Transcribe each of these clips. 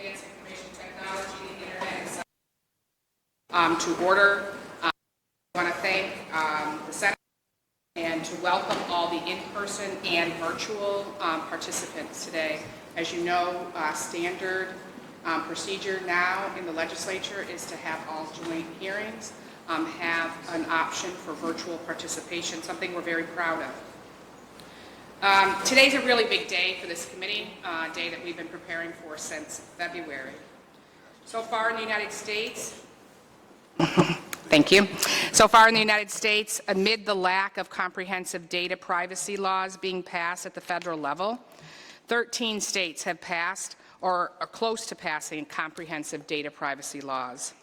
Information technology, the internet, and to order. I want to thank the Senate and to welcome all the in-person and virtual participants today. As you know, standard procedure now in the legislature is to have all joint hearings have an option for virtual participation, something we're very proud of. Today's a really big day for this committee, a day that we've been preparing for since February. So far in the United States, thank you. So far in the United States, amid the lack of comprehensive data privacy laws being passed at the federal level, 13 states have passed or are close to passing comprehensive data privacy laws.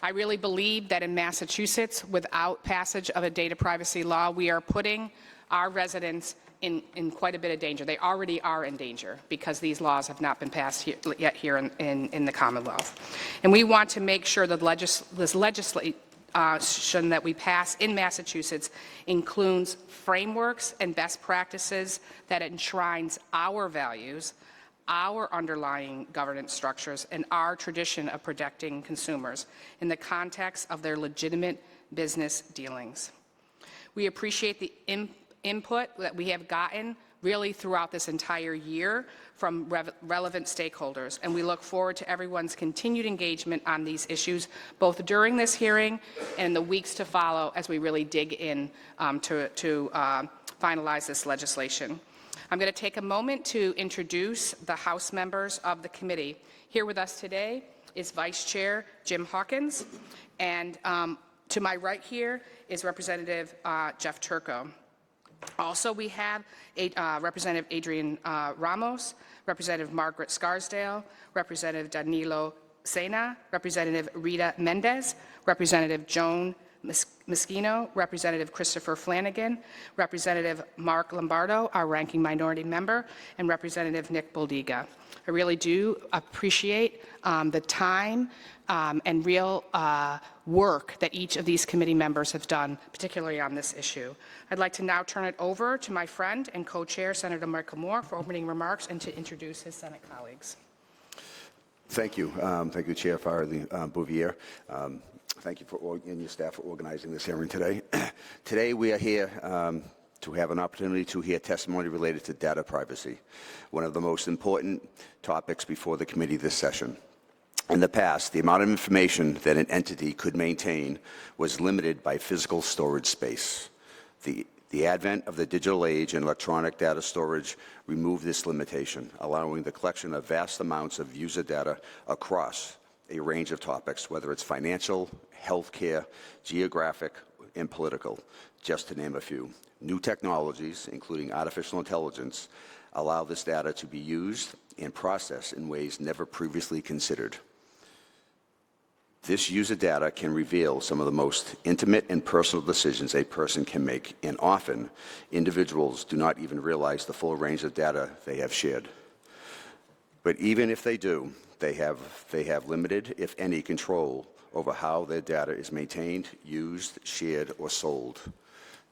I really believe that in Massachusetts, without passage of a data privacy law, we are putting our residents in quite a bit of danger. They already are in danger because these laws have not been passed yet here in the Commonwealth. And we want to make sure that this legislation that we pass in Massachusetts includes frameworks and best practices that enshrines our values, our underlying governance structures, and our tradition of protecting consumers in the context of their legitimate business dealings. We appreciate the input that we have gotten really throughout this entire year from relevant stakeholders, and we look forward to everyone's continued engagement on these issues, both during this hearing and in the weeks to follow as we really dig in to finalize this legislation. I'm going to take a moment to introduce the House members of the committee. Here with us today is Vice Chair Jim Hawkins, and to my right here is Representative Jeff Turco. Also, we have Representative Adrian Ramos, Representative Margaret Scarsdale, Representative Danilo Sena, Representative Rita Mendez, Representative Joan Moschino, Representative Christopher Flanagan, Representative Mark Lombardo, our ranking minority member, and Representative Nick Boldiga. I really do appreciate the time and real work that each of these committee members have done, particularly on this issue. I'd like to now turn it over to my friend and co-chair, Senator Michael Moore, for opening remarks and to introduce his Senate colleagues. Thank you. Thank you, Chair Farley Bouvier. Thank you and your staff for organizing this hearing today. Today we are here to have an opportunity to hear testimony related to data privacy, one of the most important topics before the committee this session. In the past, the amount of information that an entity could maintain was limited by physical storage space. The advent of the digital age and electronic data storage removed this limitation, allowing the collection of vast amounts of user data across a range of topics, whether it's financial, healthcare, geographic, and political, just to name a few. New technologies, including artificial intelligence, allow this data to be used and processed in ways never previously considered. This user data can reveal some of the most intimate and personal decisions a person can make, and often individuals do not even realize the full range of data they have shared. But even if they do, they have limited, if any, control over how their data is maintained, used, shared, or sold.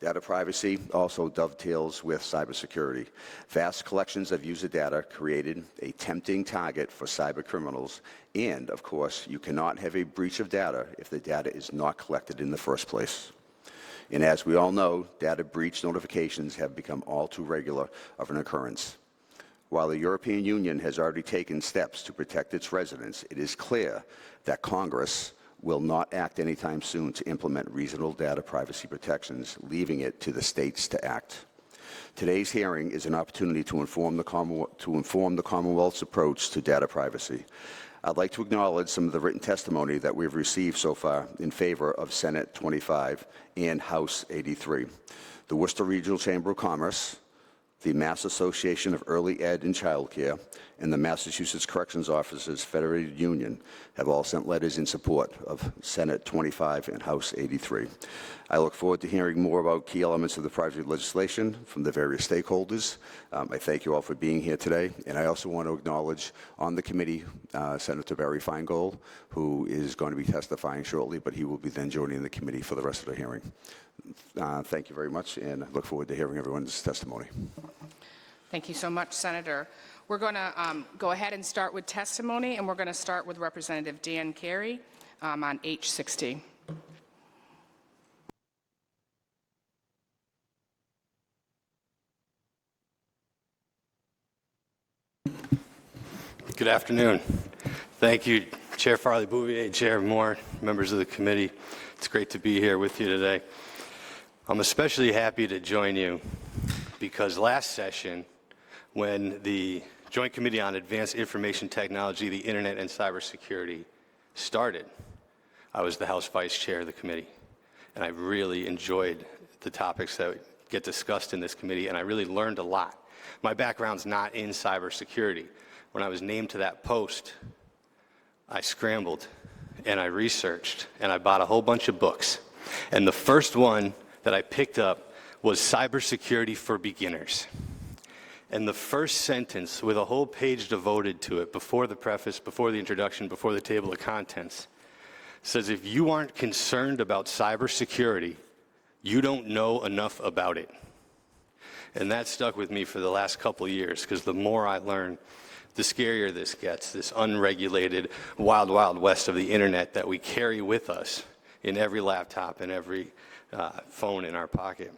Data privacy also dovetails with cybersecurity. Vast collections of user data created a tempting target for cyber criminals, and, of course, you cannot have a breach of data if the data is not collected in the first place. And as we all know, data breach notifications have become all too regular of an occurrence. While the European Union has already taken steps to protect its residents, it is clear that Congress will not act anytime soon to implement reasonable data privacy protections, leaving it to the states to act. Today's hearing is an opportunity to inform the Commonwealth's approach to data privacy. I'd like to acknowledge some of the written testimony that we've received so far in favor of Senate 25 and House 83. The Worcester Regional Chamber of Commerce, the Mass Association of Early Ed and Child Care, and the Massachusetts Corrections Officers Federated Union have all sent letters in support of Senate 25 and House 83. I look forward to hearing more about key elements of the privacy legislation from the various stakeholders. I thank you all for being here today, and I also want to acknowledge on the committee Senator Barry Feingold, who is going to be testifying shortly, but he will be then joining the committee for the rest of the hearing. Thank you very much, and I look forward to hearing everyone's testimony. Thank you so much, Senator. We're going to go ahead and start with testimony, and we're going to start with Representative Dan Carey on H60. Good afternoon. Thank you, Chair Farley-Bouvier, Chair Moore, members of the committee. It's great to be here with you today. I'm especially happy to join you because last session, when the Joint Committee on Advanced Information Technology, the Internet, and Cybersecurity started, I was the House Vice Chair of the committee, and I really enjoyed the topics that get discussed in this committee, and I really learned a lot. My background's not in cybersecurity. When I was named to that post, I scrambled and I researched and I bought a whole bunch of books. And the first one that I picked up was Cybersecurity for Beginners. And the first sentence, with a whole page devoted to it, before the preface, before the introduction, before the table of contents, says if you aren't concerned about cybersecurity, you don't know enough about it. And that stuck with me for the last couple of years, because the more I learn, the scarier this gets, this unregulated, wild, wild west of the internet that we carry with us in every laptop and every phone in our pocket.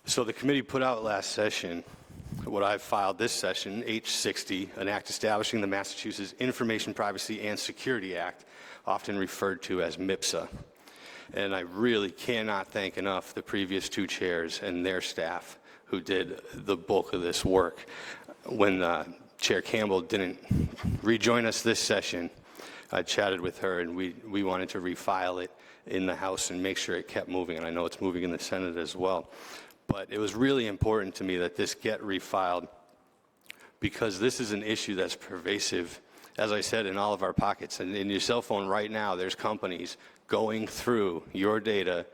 So the committee put out last session what I've filed this session, H60, an act establishing the Massachusetts Information Privacy and Security Act, often referred to as MIPSA. And I really cannot thank enough the previous two chairs and their staff who did the bulk of this work. When Chair Campbell didn't rejoin us this session, I chatted with her, and we wanted to refile it in the House and make sure it kept moving, and I know it's moving in the Senate as well. But it was really important to me that this get refiled because this is an issue that's pervasive, as I said, in all of our pockets. And in your cell phone right now, there's companies going through your data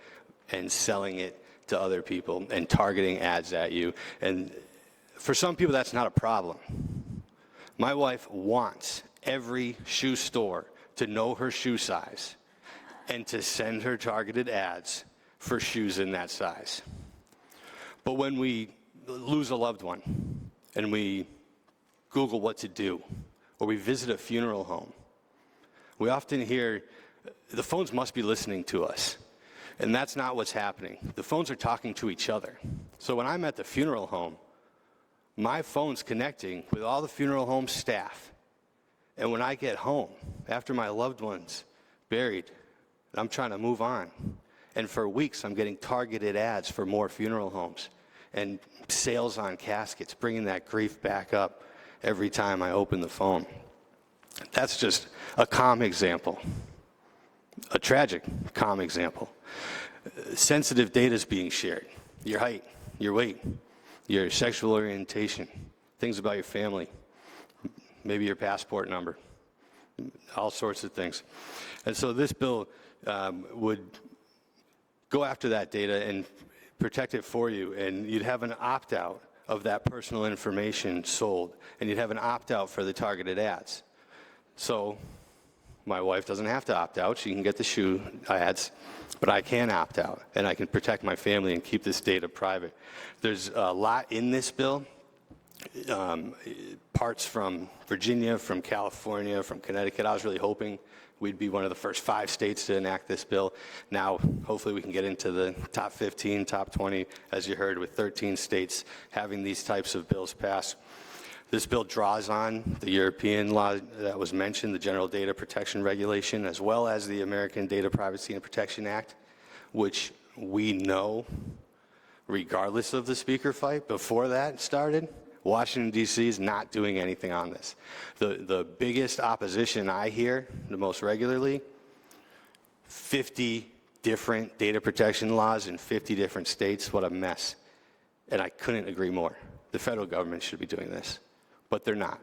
and selling it to other people and targeting ads at you. And for some people, that's not a problem. My wife wants every shoe store to know her shoe size and to send her targeted ads for shoes in that size. But when we lose a loved one and we Google what to do, or we visit a funeral home, we often hear, the phones must be listening to us. And that's not what's happening. The phones are talking to each other. So when I'm at the funeral home, my phone's connecting with all the funeral home staff. And when I get home, after my loved one's buried, I'm trying to move on. And for weeks, I'm getting targeted ads for more funeral homes and sales on caskets, bringing that grief back up every time I open the phone. That's just a calm example, a tragic calm example. Sensitive data is being shared. Your height, your weight, your sexual orientation, things about your family, maybe your passport number, all sorts of things. And so this bill would go after that data and protect it for you, and you'd have an opt-out of that personal information sold, and you'd have an opt-out for the targeted ads. So my wife doesn't have to opt out. She can get the shoe ads, but I can opt out, and I can protect my family and keep this data private. There's a lot in this bill, parts from Virginia, from California, from Connecticut. I was really hoping we'd be one of the first 5 states to enact this bill. Now, hopefully we can get into the top 15, top 20, as you heard, with 13 states having these types of bills passed. This bill draws on the European law that was mentioned, the General Data Protection Regulation, as well as the American Data Privacy and Protection Act, which we know, regardless of the speaker fight, before that started, Washington, D.C. is not doing anything on this. The biggest opposition I hear the most regularly, 50 different data protection laws in 50 different states. What a mess. And I couldn't agree more. The federal government should be doing this, but they're not,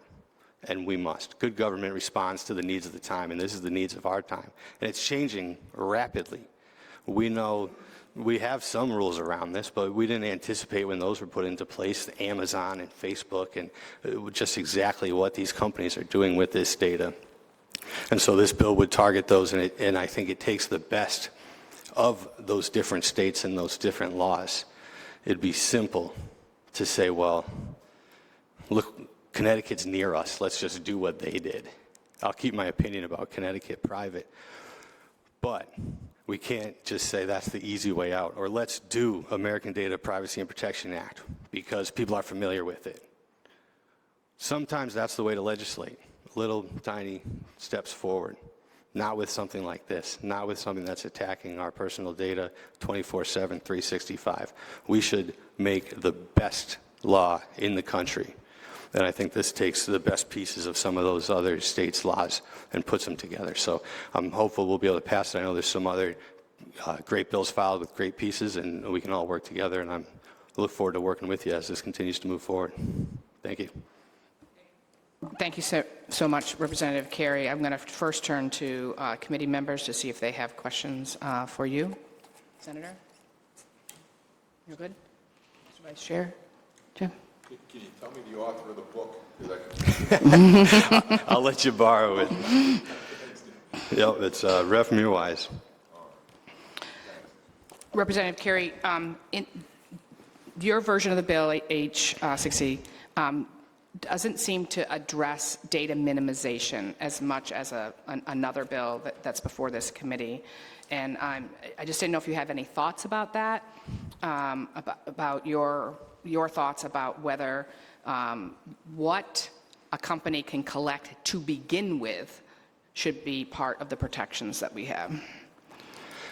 and we must. Good government responds to the needs of the time, and this is the needs of our time. And it's changing rapidly. We know we have some rules around this, but we didn't anticipate when those were put into place, Amazon and Facebook, and just exactly what these companies are doing with this data. And so this bill would target those, and I think it takes the best of those different states and those different laws. It'd be simple to say, well, look, Connecticut's near us. Let's just do what they did. I'll keep my opinion about Connecticut private. But we can't just say that's the easy way out, or let's do American Data Privacy and Protection Act because people are familiar with it. Sometimes that's the way to legislate, little tiny steps forward, not with something like this, not with something that's attacking our personal data 24/7, 365. We should make the best law in the country. And I think this takes the best pieces of some of those other states' laws and puts them together. So I'm hopeful we'll be able to pass it. I know there's some other great bills filed with great pieces, and we can all work together. And I look forward to working with you as this continues to move forward. Thank you. Thank you so much, Representative Carey. I'm going to first turn to committee members to see if they have questions for you. Senator? You're good? Mr. Vice Chair? Jim? Can you tell me the author of the book? I'll let you borrow it. Yep, it's Ref Muirwise. Representative Carey, in your version of the bill, H60, doesn't seem to address data minimization as much as another bill that's before this committee. And I just didn't know if you have any thoughts about that, about your thoughts about whether what a company can collect to begin with should be part of the protections that we have.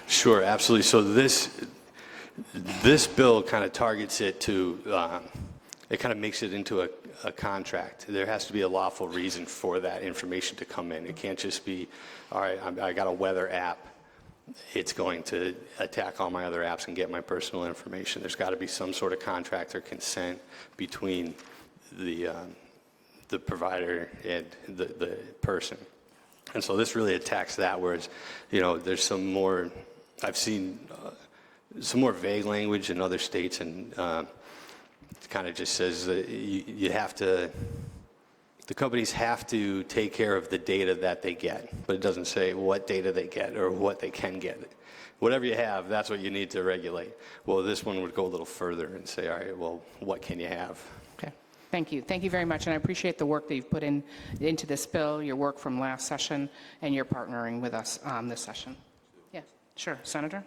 Sure, absolutely. So this bill kind of targets it to, it kind of makes it into a contract. There has to be a lawful reason for that information to come in. It can't just be, all right, I got a weather app. It's going to attack all my other apps and get my personal information. There's got to be some sort of contract or consent between the provider and the person. And so this really attacks that, whereas, there's some more, I've seen some more vague language in other states, and it kind of just says that you have to, the companies have to take care of the data that they get, but it doesn't say what data they get or what they can get. Whatever you have, that's what you need to regulate. Well, this one would go a little further and say, all right, well, what can you have? Okay, thank you. Thank you very much, and I appreciate the work that you've put into this bill, your work from last session, and your partnering with us this session. Yeah, sure. Senator?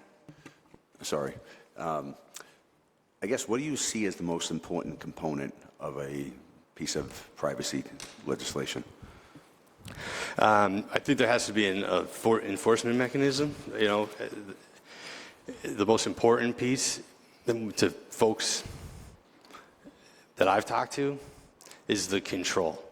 Sorry. I guess, what do you see as the most important component of a piece of privacy legislation? I think there has to be an enforcement mechanism. The most important piece to folks that I've talked to is the control.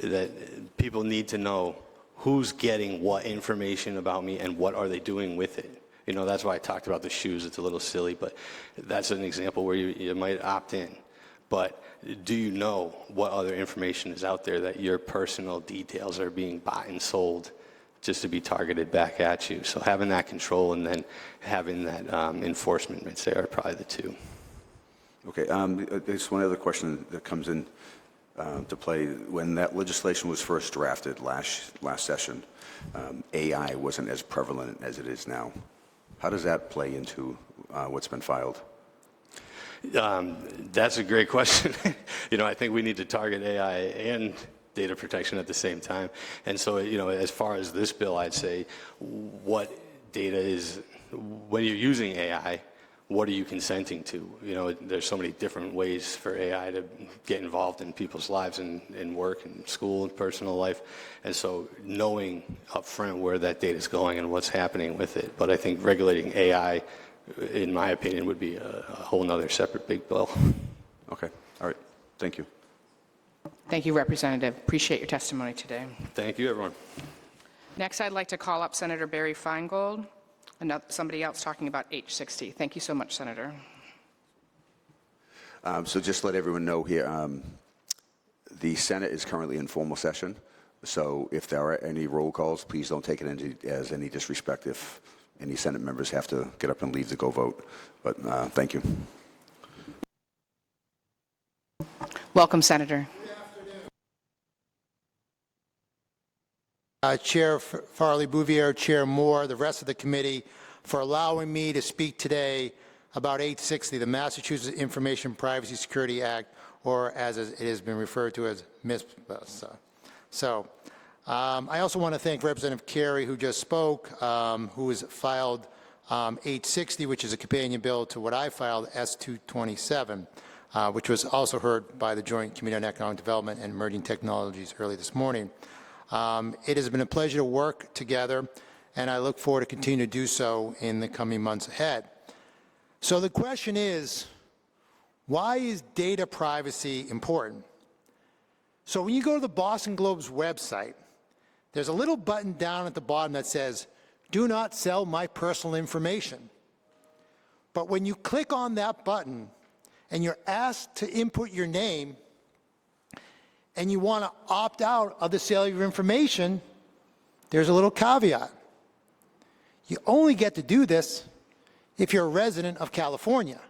That people need to know who's getting what information about me and what are they doing with it. That's why I talked about the shoes. It's a little silly, but that's an example where you might opt in. But do you know what other information is out there that your personal details are being bought and sold just to be targeted back at you? So having that control and then having that enforcement, I'd say, are probably the two. Okay, there's one other question that comes in to play. When that legislation was first drafted last session, AI wasn't as prevalent as it is now. How does that play into what's been filed? That's a great question. I think we need to target AI and data protection at the same time. And so, as far as this bill, I'd say what data is, when you're using AI, what are you consenting to? There's so many different ways for AI to get involved in people's lives and work and school and personal life. And so knowing up front where that data is going and what's happening with it. But I think regulating AI, in my opinion, would be a whole nother separate big bill. Okay, all right, thank you. Thank you, Representative. Appreciate your testimony today. Thank you, everyone. Next, I'd like to call up Senator Barry Feingold, somebody else talking about H60. Thank you so much, Senator. So just let everyone know here, the Senate is currently in formal session. So if there are any roll calls, please don't take it as any disrespect if any Senate members have to get up and leave to go vote. But thank you. Welcome, Senator. Chair Farley-Bouvier, Chair Moore, the rest of the committee, for allowing me to speak today about H60, the Massachusetts Information Privacy Security Act, or as it has been referred to as MISPA. I also want to thank Representative Carey, who just spoke, who has filed H60, which is a companion bill to what I filed, S227, which was also heard by the Joint Committee on Economic Development and Emerging Technologies early this morning. It has been a pleasure to work together, and I look forward to continue to do so in the coming months ahead. So the question is, why is data privacy important? So when you go to the Boston Globe's website, there's a little button down at the bottom that says, "Do not sell my personal information." But when you click on that button and you're asked to input your name and you want to opt out of the sale of your information, there's a little caveat. You only get to do this if you're a resident of California.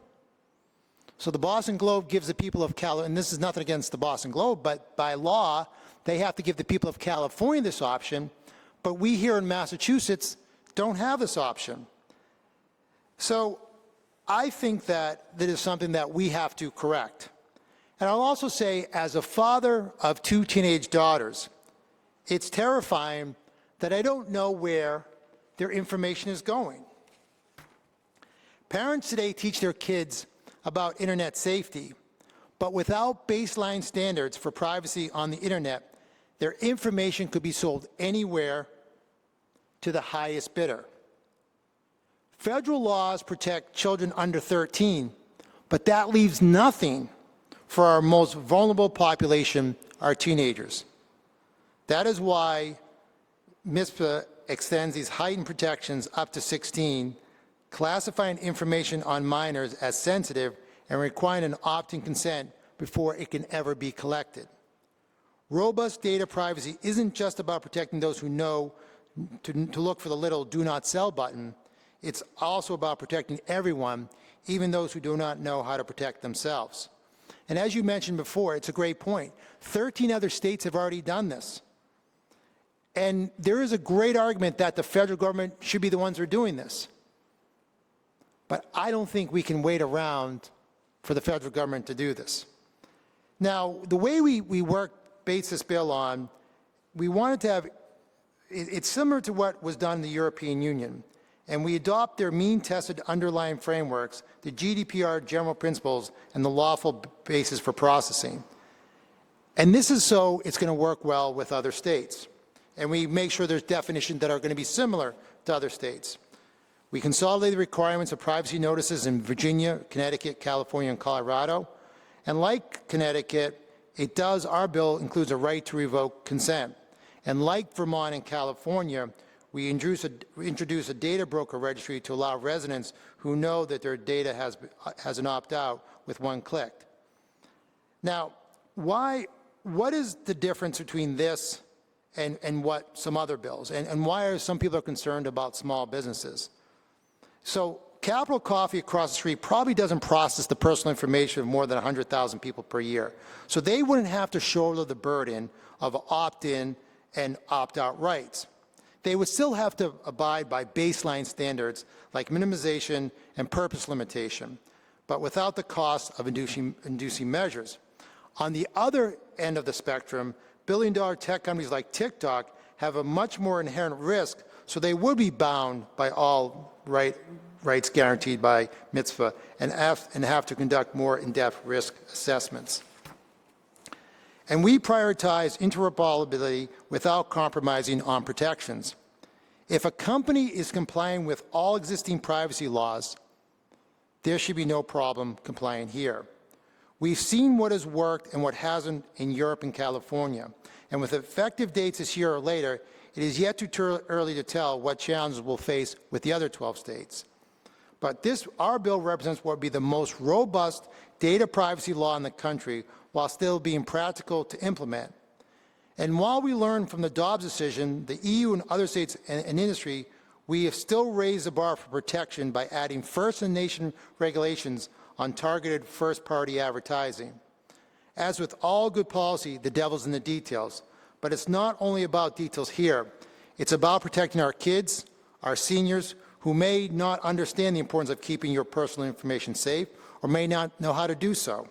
So the Boston Globe gives the people of California, and this is nothing against the Boston Globe, but by law, they have to give the people of California this option, but we here in Massachusetts don't have this option. So I think that is something that we have to correct. And I'll also say, as a father of 2 teenage daughters, it's terrifying that I don't know where their information is going. Parents today teach their kids about internet safety, but without baseline standards for privacy on the internet, their information could be sold anywhere to the highest bidder. Federal laws protect children under 13, but that leaves nothing for our most vulnerable population, our teenagers. That is why MISPA extends these heightened protections up to 16, classifying information on minors as sensitive and requiring an opt-in consent before it can ever be collected. Robust data privacy isn't just about protecting those who know to look for the little "do not sell" button. It's also about protecting everyone, even those who do not know how to protect themselves. And as you mentioned before, it's a great point. 13 other states have already done this. And there is a great argument that the federal government should be the ones who are doing this. But I don't think we can wait around for the federal government to do this. Now, the way we base this bill on, we wanted to have, it's similar to what was done in the European Union. And we adopt their mean-tested underlying frameworks, the GDPR general principles, and the lawful basis for processing. And this is so it's going to work well with other states. And we make sure there's definitions that are going to be similar to other states. We consolidate the requirements of privacy notices in Virginia, Connecticut, California, and Colorado. And like Connecticut, our bill includes a right to revoke consent. And like Vermont and California, we introduce a data broker registry to allow residents who know that their data has an opt-out with one click. Now, what is the difference between this and what some other bills? And why are some people concerned about small businesses? So Capital Coffee across the street probably doesn't process the personal information of more than 100,000 people per year. So they wouldn't have to shoulder the burden of opt-in and opt-out rights. They would still have to abide by baseline standards like minimization and purpose limitation, but without the cost of inducing measures. On the other end of the spectrum, billion-dollar tech companies like TikTok have a much more inherent risk, so they would be bound by all rights guaranteed by MISPA and have to conduct more in-depth risk assessments. And we prioritize interoperability without compromising on protections. If a company is complying with all existing privacy laws, there should be no problem complying here. We've seen what has worked and what hasn't in Europe and California. And with effective dates this year or later, it is yet too early to tell what challenges we'll face with the other 12 states. But our bill represents what would be the most robust data privacy law in the country, while still being practical to implement. And while we learn from the Dobbs decision, the EU and other states and industry, we have still raised the bar for protection by adding first-in-the-nation regulations on targeted first-party advertising. As with all good policy, the devil's in the details. But it's not only about details here. It's about protecting our kids, our seniors, who may not understand the importance of keeping your personal information safe or may not know how to do so.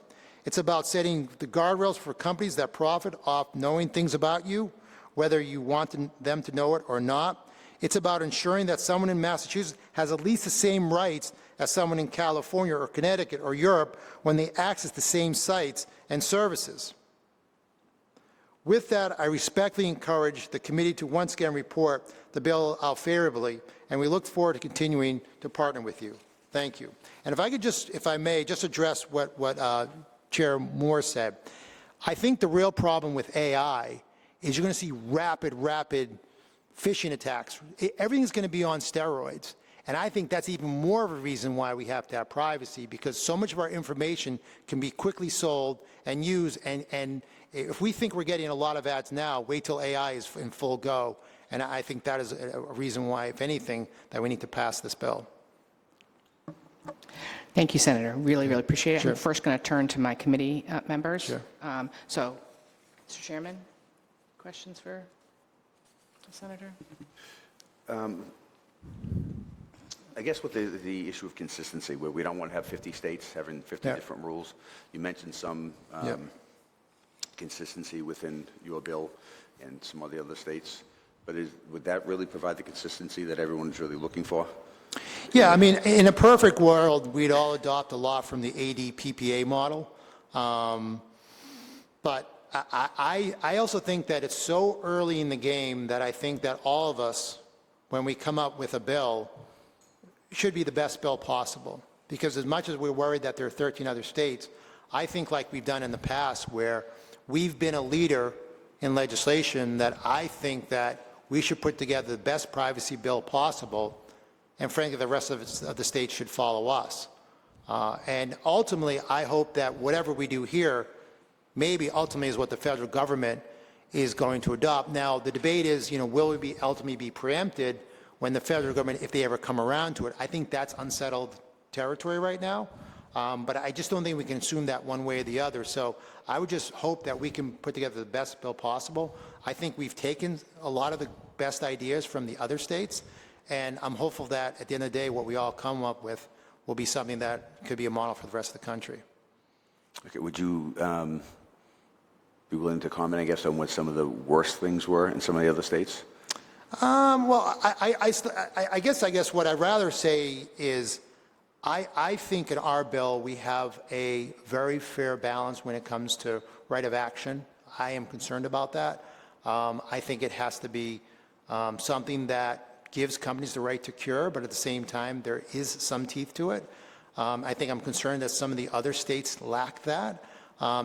It's about setting the guardrails for companies that profit off knowing things about you, whether you want them to know it or not. It's about ensuring that someone in Massachusetts has at least the same rights as someone in California or Connecticut or Europe when they access the same sites and services. With that, I respectfully encourage the committee to once again report the bill out favorably, and we look forward to continuing to partner with you. Thank you. And if I could just, if I may, just address what Chair Moore said. I think the real problem with AI is you're going to see rapid phishing attacks. Everything's going to be on steroids. And I think that's even more of a reason why we have to have privacy, because so much of our information can be quickly sold and used. And if we think we're getting a lot of ads now, wait till AI is in full go. And I think that is a reason why, if anything, that we need to pass this bill. Thank you, Senator. Really, really appreciate it. Sure. I'm first going to turn to my committee members. Sure. So, Mr. Chairman, questions for the Senator? I guess with the issue of consistency, where we don't want to have 50 states having 50 Yeah. different rules, you mentioned some Yeah. consistency within your bill and some of the other states, but would that really provide the consistency that everyone's really looking for? Yeah, I mean, in a perfect world, we'd all adopt a lot from the AD-PPA model. But I also think that it's so early in the game that I think that all of us, when we come up with a bill, should be the best bill possible. Because as much as we're worried that there are 13 other states, I think like we've done in the past, where we've been a leader in legislation, that I think that we should put together the best privacy bill possible, and frankly, the rest of the states should follow us. And ultimately, I hope that whatever we do here, maybe ultimately is what the federal government is going to adopt. Now, the debate is, will we ultimately be preempted when the federal government, if they ever come around to it? I think that's unsettled territory right now. But I just don't think we can assume that one way or the other. So I would just hope that we can put together the best bill possible. I think we've taken a lot of the best ideas from the other states, and I'm hopeful that at the end of the day, what we all come up with will be something that could be a model for the rest of the country. Okay, would you be willing to comment, I guess, on what some of the worst things were in some of the other states? Well, I guess what I'd rather say is I think in our bill we have a very fair balance when it comes to right of action. I am concerned about that. I think it has to be something that gives companies the right to cure, but at the same time there is some teeth to it. I think I'm concerned that some of the other states lack that.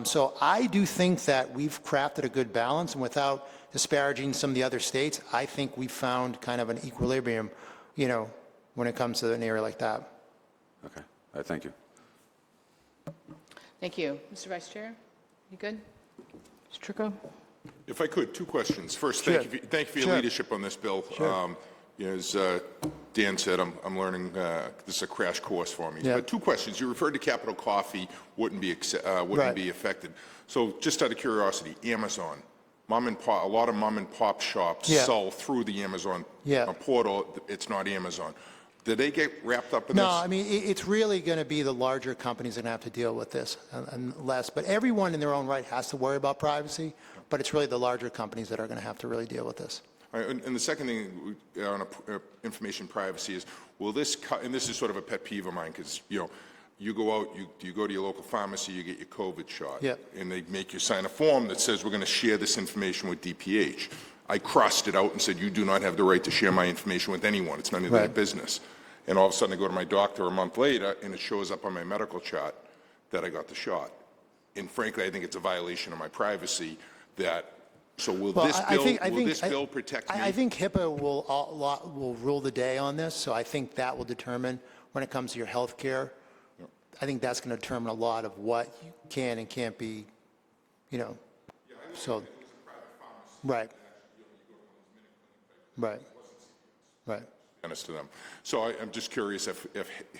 So I do think that we've crafted a good balance, and without disparaging some of the other states, I think we've found kind of an equilibrium, when it comes to an area like that. Okay, all right, thank you. Thank you. Mr. Vice Chair, you good? Mr. Trucco? If I could, two questions. First, Sure. thank you for your Sure. leadership on this bill. Sure. As Dan said, I'm learning, this is a crash course for me. Yeah. But two questions. You referred to Capital Coffee wouldn't be Right. affected. So just out of curiosity, Amazon, a lot of mom and pop shops Yeah. sell through the Amazon Yeah. portal. It's not Amazon. Did they get wrapped up in this? No, I mean, it's really going to be the larger companies that are going to have to deal with this, and less. But everyone in their own right has to worry about privacy, but it's really the larger companies that are going to have to really deal with this. All right, and the second thing on information privacy is, will this cut, and this is sort of a pet peeve of mine, because, you go out, you go to your local pharmacy, you get your COVID shot. Yep. And they make you sign a form that says, we're going to share this information with DPH. I crossed it out and said, you do not have the right to share my information with anyone. It's none of their Right. business. And all of a sudden, I go to my doctor a month later, and it shows up on my medical chart that I got the shot. And frankly, I think it's a violation of my privacy that, so will Well, this bill protect me? I think HIPAA will rule the day on this, so I think that will determine when it comes to your health care. I think that's going to determine a lot of what can and can't be, so. Right. Right. Right. To them. So I'm just curious if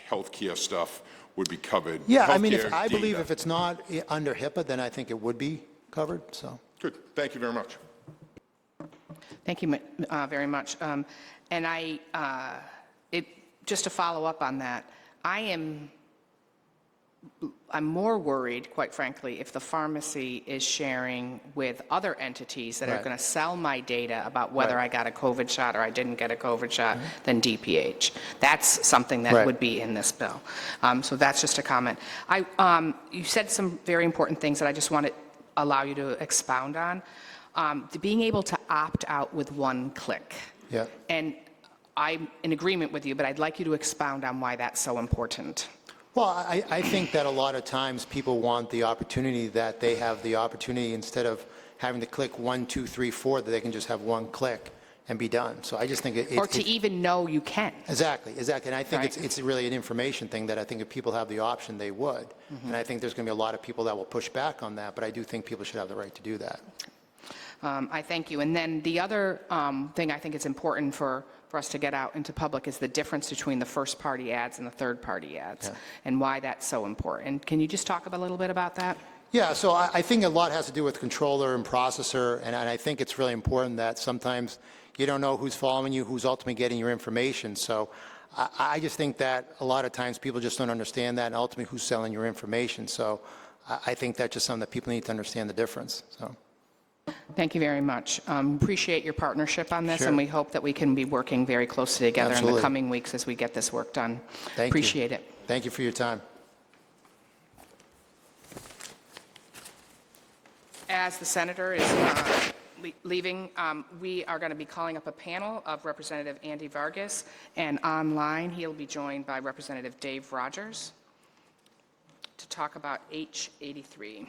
healthcare stuff would be covered. Yeah, I mean, Healthcare I believe data. if it's not under HIPAA, then I think it would be covered, so. Good, thank you very much. Thank you very much. And just to follow up on that, I am I'm more worried, quite frankly, if the pharmacy is sharing with other entities that are Right. going to sell my data about whether I got a COVID shot or I didn't get a COVID shot than DPH. That's something that Right. would be in this bill. So that's just a comment. You said some very important things that I just want to allow you to expound on. Being able to opt out with one click. Yeah. And I'm in agreement with you, but I'd like you to expound on why that's so important. Well, I think that a lot of times people want the opportunity that they have the opportunity instead of having to click 1, 2, 3, 4, that they can just have one click and be done. So I just think Or to even know you can. Exactly. And I think Right. it's really an information thing that I think if people have the option, they would. And I think there's going to be a lot of people that will push back on that, but I do think people should have the right to do that. I thank you. And then the other thing I think it's important for us to get out into public is the difference between the first-party ads and the third-party ads, and why that's so important. Can you just talk a little bit about that? Yeah, so I think a lot has to do with controller and processor, and I think it's really important that sometimes you don't know who's following you, who's ultimately getting your information. So I just think that a lot of times people just don't understand that, and ultimately who's selling your information. So I think that's just something that people need to understand the difference. So. Thank you very much. Appreciate your partnership on this, Sure. and we hope that we can be working very closely together in Absolutely. the coming weeks as we get this work done. Thank you. Appreciate it. Thank you for your time. As the senator is leaving, we are going to be calling up a panel of Representative Andy Vargas, and online he'll be joined by Representative Dave Rogers to talk about H83.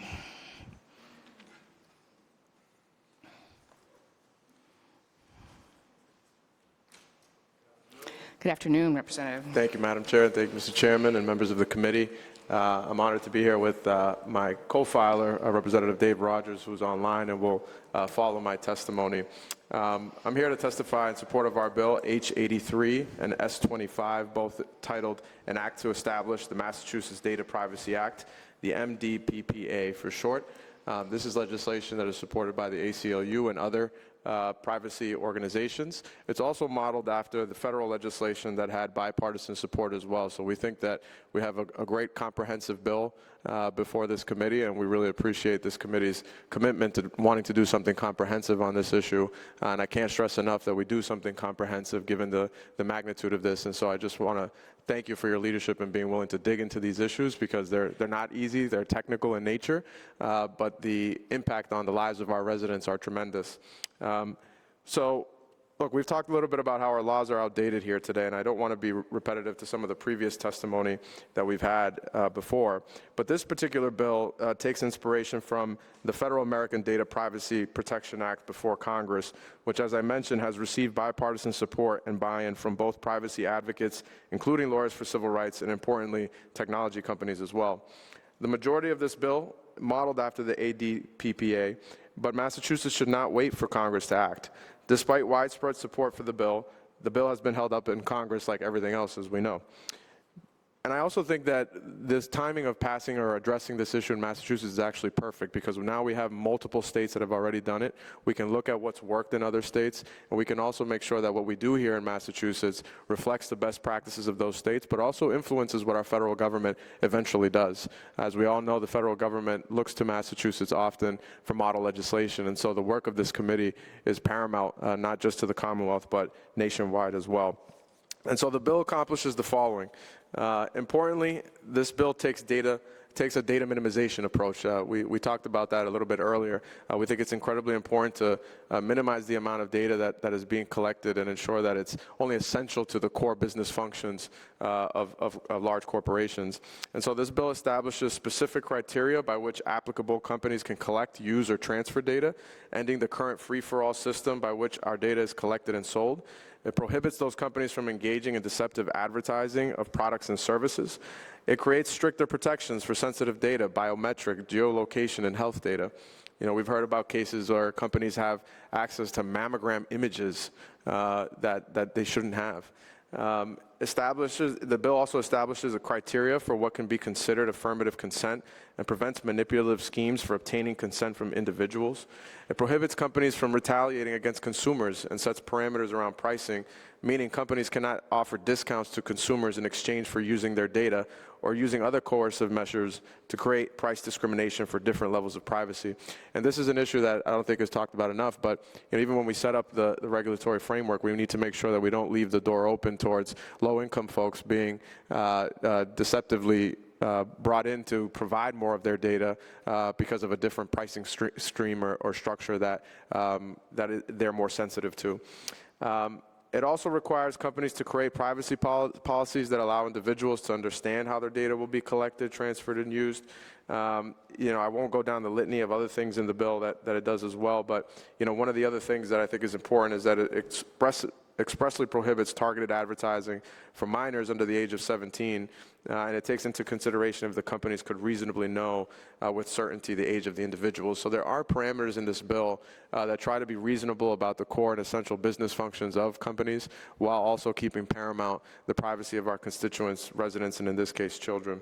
Good afternoon, Representative. Thank you, Madam Chair. Thank you, Mr. Chairman and members of the committee. I'm honored to be here with my co-filer, Representative Dave Rogers, who's online and will follow my testimony. I'm here to testify in support of our bill, H83 and S25, both titled An Act to Establish the Massachusetts Data Privacy Act, the MDPPA for short. This is legislation that is supported by the ACLU and other privacy organizations. It's also modeled after the federal legislation that had bipartisan support as well. So we think that we have a great comprehensive bill before this committee, and we really appreciate this committee's commitment to wanting to do something comprehensive on this issue. And I can't stress enough that we do something comprehensive given the magnitude of this. And so I just want to thank you for your leadership and being willing to dig into these issues, because they're not easy, they're technical in nature, but the impact on the lives of our residents are tremendous. So, look, we've talked a little bit about how our laws are outdated here today, and I don't want to be repetitive to some of the previous testimony that we've had before, but this particular bill takes inspiration from the Federal American Data Privacy Protection Act before Congress, which, as I mentioned, has received bipartisan support and buy-in from both privacy advocates, including lawyers for civil rights, and importantly, technology companies as well. The majority of this bill modeled after the ADPPA, but Massachusetts should not wait for Congress to act. Despite widespread support for the bill has been held up in Congress like everything else, as we know. And I also think that this timing of passing or addressing this issue in Massachusetts is actually perfect, because now we have multiple states that have already done it. We can look at what's worked in other states, and we can also make sure that what we do here in Massachusetts reflects the best practices of those states, but also influences what our federal government eventually does. As we all know, the federal government looks to Massachusetts often for model legislation, and so the work of this committee is paramount, not just to the Commonwealth, but nationwide as well. And so the bill accomplishes the following. Importantly, this bill takes a data minimization approach. We talked about that a little bit earlier. We think it's incredibly important to minimize the amount of data that is being collected and ensure that it's only essential to the core business functions of large corporations. And so this bill establishes specific criteria by which applicable companies can collect, use, or transfer data, ending the current free-for-all system by which our data is collected and sold. It prohibits those companies from engaging in deceptive advertising of products and services. It creates stricter protections for sensitive data, biometric, geolocation, and health data. You know, we've heard about cases where companies have access to mammogram images that they shouldn't have. The bill also establishes a criteria for what can be considered affirmative consent and prevents manipulative schemes for obtaining consent from individuals. It prohibits companies from retaliating against consumers and sets parameters around pricing, meaning companies cannot offer discounts to consumers in exchange for using their data or using other coercive measures to create price discrimination for different levels of privacy. And this is an issue that I don't think is talked about enough, but even when we set up the regulatory framework, we need to make sure that we don't leave the door open towards low-income folks being deceptively brought in to provide more of their data because of a different pricing stream or structure that they're more sensitive to. It also requires companies to create privacy policies that allow individuals to understand how their data will be collected, transferred, and used. I won't go down the litany of other things in the bill that it does as well, but one of the other things that I think is important is that it expressly prohibits targeted advertising for minors under the age of 17, and it takes into consideration if the companies could reasonably know with certainty the age of the individuals. So there are parameters in this bill that try to be reasonable about the core and essential business functions of companies while also keeping paramount the privacy of our constituents, residents, and in this case, children.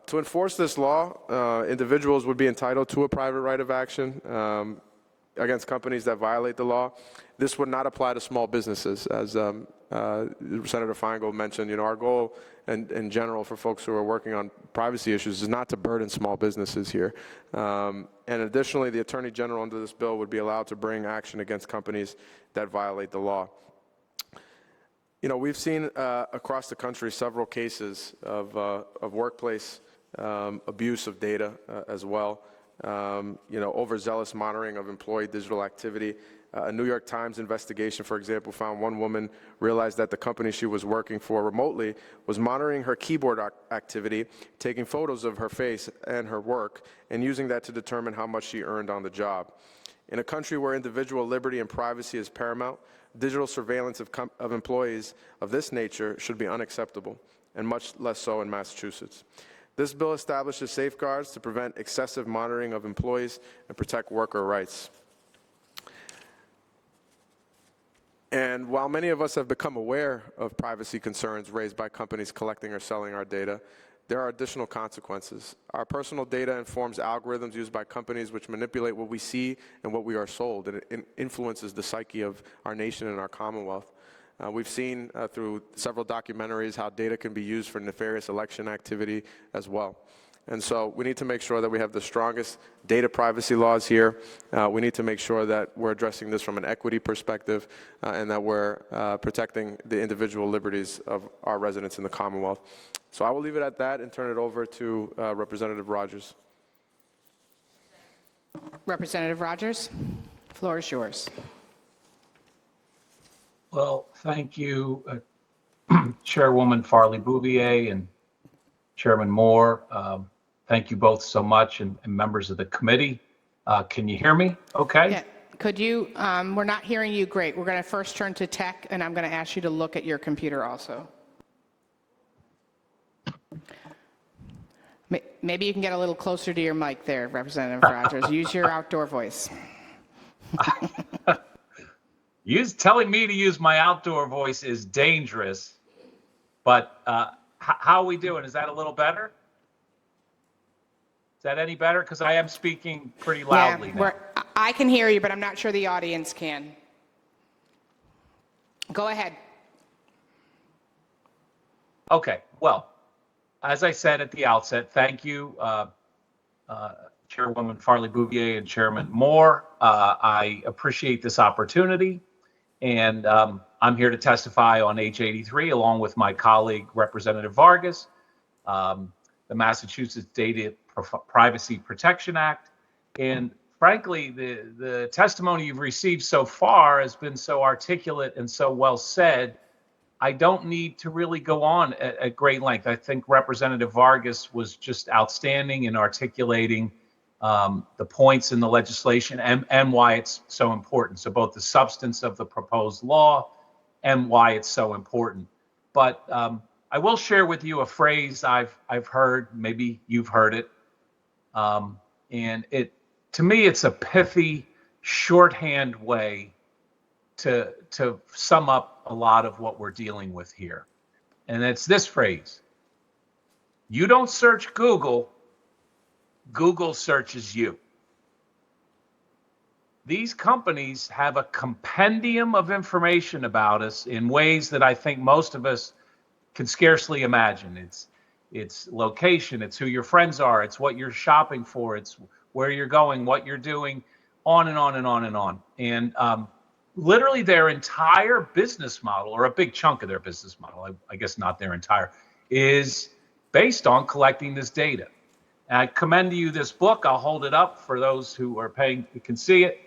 To enforce this law, individuals would be entitled to a private right of action against companies that violate the law. This would not apply to small businesses. As Senator Feingold mentioned, our goal in general for folks who are working on privacy issues is not to burden small businesses here. And additionally, the Attorney General under this bill would be allowed to bring action against companies that violate the law. We've seen across the country several cases of workplace abuse of data as well. Overzealous monitoring of employee digital activity. A New York Times investigation, for example, found one woman realized that the company she was working for remotely was monitoring her keyboard activity, taking photos of her face and her work, and using that to determine how much she earned on the job. In a country where individual liberty and privacy is paramount, digital surveillance of employees of this nature should be unacceptable, and much less so in Massachusetts. This bill establishes safeguards to prevent excessive monitoring of employees and protect worker rights. And while many of us have become aware of privacy concerns raised by companies collecting or selling our data, there are additional consequences. Our personal data informs algorithms used by companies which manipulate what we see and what we are sold, and it influences the psyche of our nation and our Commonwealth. We've seen through several documentaries how data can be used for nefarious election activity as well. And so we need to make sure that we have the strongest data privacy laws here. We need to make sure that we're addressing this from an equity perspective and that we're protecting the individual liberties of our residents in the Commonwealth. So I will leave it at that and turn it over to Representative Rogers. Representative Rogers, the floor is yours. Well, thank you, Chairwoman Farley Bouvier and Chairman Moore. Thank you both so much, and members of the committee. Can you hear me okay? Yeah. Could you, we're not hearing you great. We're going to first turn to tech, and I'm going to ask you to look at your computer also. Maybe you can get a little closer to your mic there, Representative Rogers. Use your outdoor voice. Telling me to use my outdoor voice is dangerous, but how are we doing? Is that a little better? Is that any better? Because I am speaking pretty loudly now. I can hear you, but I'm not sure the audience can. Go ahead. Okay, well, as I said at the outset, thank you, Chairwoman Farley Bouvier and Chairman Moore. I appreciate this opportunity, and I'm here to testify on H83 along with my colleague, Representative Vargas, the Massachusetts Data Privacy Protection Act. And frankly, the testimony you've received so far has been so articulate and so well said, I don't need to really go on at great length. I think Representative Vargas was just outstanding in articulating the points in the legislation and why it's so important. So both the substance of the proposed law and why it's so important. But I will share with you a phrase I've heard, maybe you've heard it, and to me it's a pithy shorthand way to sum up a lot of what we're dealing with here. And it's this phrase: you don't search Google, Google searches you. these companies have a compendium of information about us in ways that I think most of us can scarcely imagine. It's location, it's who your friends are, it's what you're shopping for, it's where you're going, what you're doing, on and on and on and on. And literally their entire business model, or a big chunk of their business model, I guess not their entire, is based on collecting this data. And I commend to you this book. I'll hold it up for those who are paying, who can see it.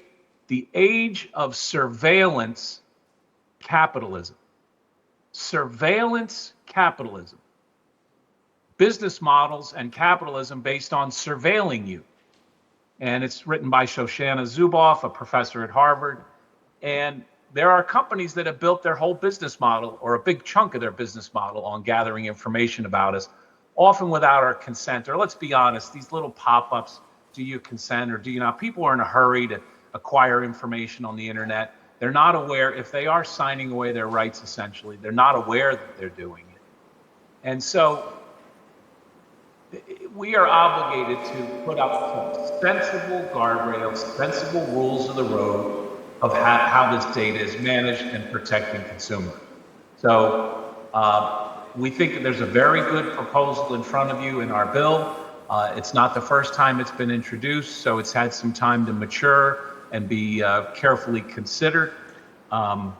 The Age of Surveillance Capitalism. Surveillance capitalism. Business models and capitalism based on surveilling you. And it's written by Shoshana Zuboff, a professor at Harvard. And there are companies that have built their whole business model, or a big chunk of their business model, on gathering information about us, often without our consent. Or let's be honest, these little pop-ups, do you consent or do you not? People are in a hurry to acquire information on the internet. They're not aware, if they are signing away their rights, essentially, they're not aware that they're doing it. And so we are obligated to put up some sensible guardrails, sensible rules of the road of how this data is managed and protecting consumers. So we think that there's a very good proposal in front of you in our bill. It's not the first time it's been introduced, so it's had some time to mature and be carefully considered. As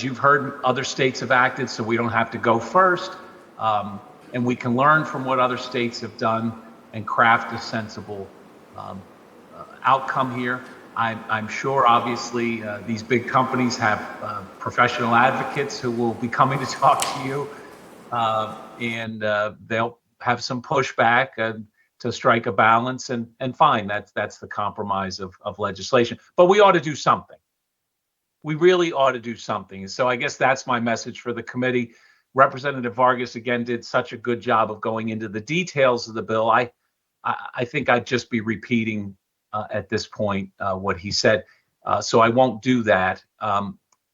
you've heard, other states have acted, so we don't have to go first. And we can learn from what other states have done and craft a sensible outcome here. I'm sure, obviously, these big companies have professional advocates who will be coming to talk to you, and they'll have some pushback to strike a balance. And fine, that's the compromise of legislation. But we ought to do something. We really ought to do something. So I guess that's my message for the committee. Representative Vargas, again, did such a good job of going into the details of the bill. I think I'd just be repeating at this point what he said. So I won't do that.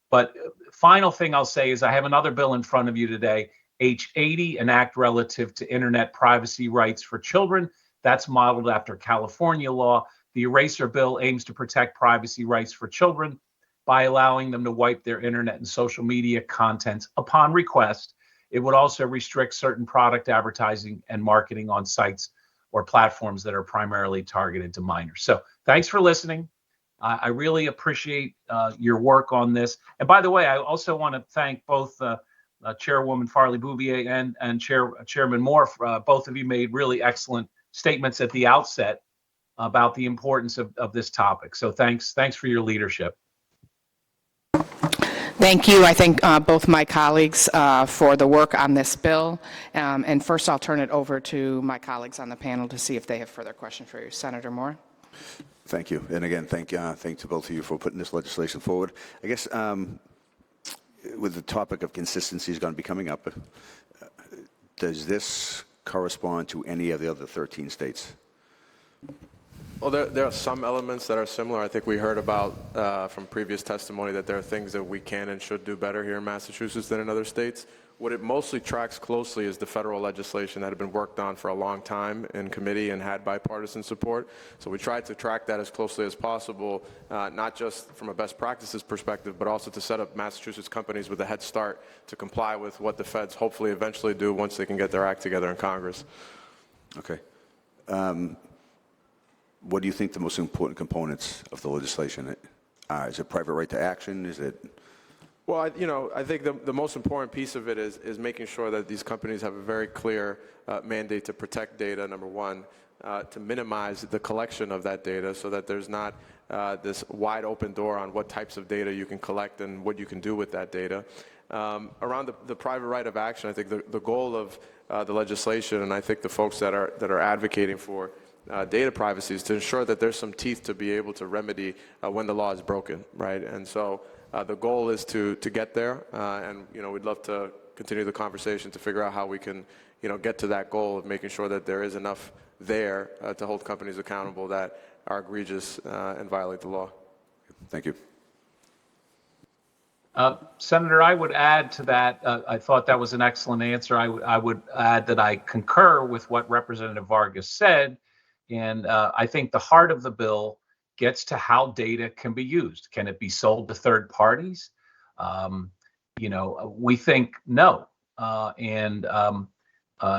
But final thing I'll say is I have another bill in front of you today, H80, an act relative to internet privacy rights for children. That's modeled after California law. The Eraser Bill aims to protect privacy rights for children by allowing them to wipe their internet and social media contents upon request. It would also restrict certain product advertising and marketing on sites or platforms that are primarily targeted to minors. So thanks for listening. I really appreciate your work on this. And by the way, I also want to thank both Chairwoman Farley Bouvier and Chairman Moore. Both of you made really excellent statements at the outset about the importance of this topic. So thanks for your leadership. Thank you. I thank both my colleagues for the work on this bill. And first, I'll turn it over to my colleagues on the panel to see if they have further questions for you. Senator Moore. Thank you. And again, thank to both of you for putting this legislation forward. I guess with the topic of consistency is going to be coming up, does this correspond to any of the other 13 states? Well, there are some elements that are similar. I think we heard about from previous testimony that there are things that we can and should do better here in Massachusetts than in other states. What it mostly tracks closely is the federal legislation that had been worked on for a long time in committee and had bipartisan support. So we tried to track that as closely as possible, not just from a best practices perspective, but also to set up Massachusetts companies with a head start to comply with what the feds hopefully eventually do once they can get their act together in Congress. Okay. What do you think the most important components of the legislation are? Is it private right to action? Is it? Well, I think the most important piece of it is making sure that these companies have a very clear mandate to protect data, number one, to minimize the collection of that data so that there's not this wide open door on what types of data you can collect and what you can do with that data. Around the private right of action, I think the goal of the legislation, and I think the folks that are advocating for data privacy, is to ensure that there's some teeth to be able to remedy when the law is broken, right? And so the goal is to get there, and we'd love to continue the conversation to figure out how we can get to that goal of making sure that there is enough there to hold companies accountable that are egregious and violate the law. Thank you. Senator, I would add to that, I thought that was an excellent answer. I would add that I concur with what Representative Vargas said. And I think the heart of the bill gets to how data can be used. Can it be sold to third parties? We think no.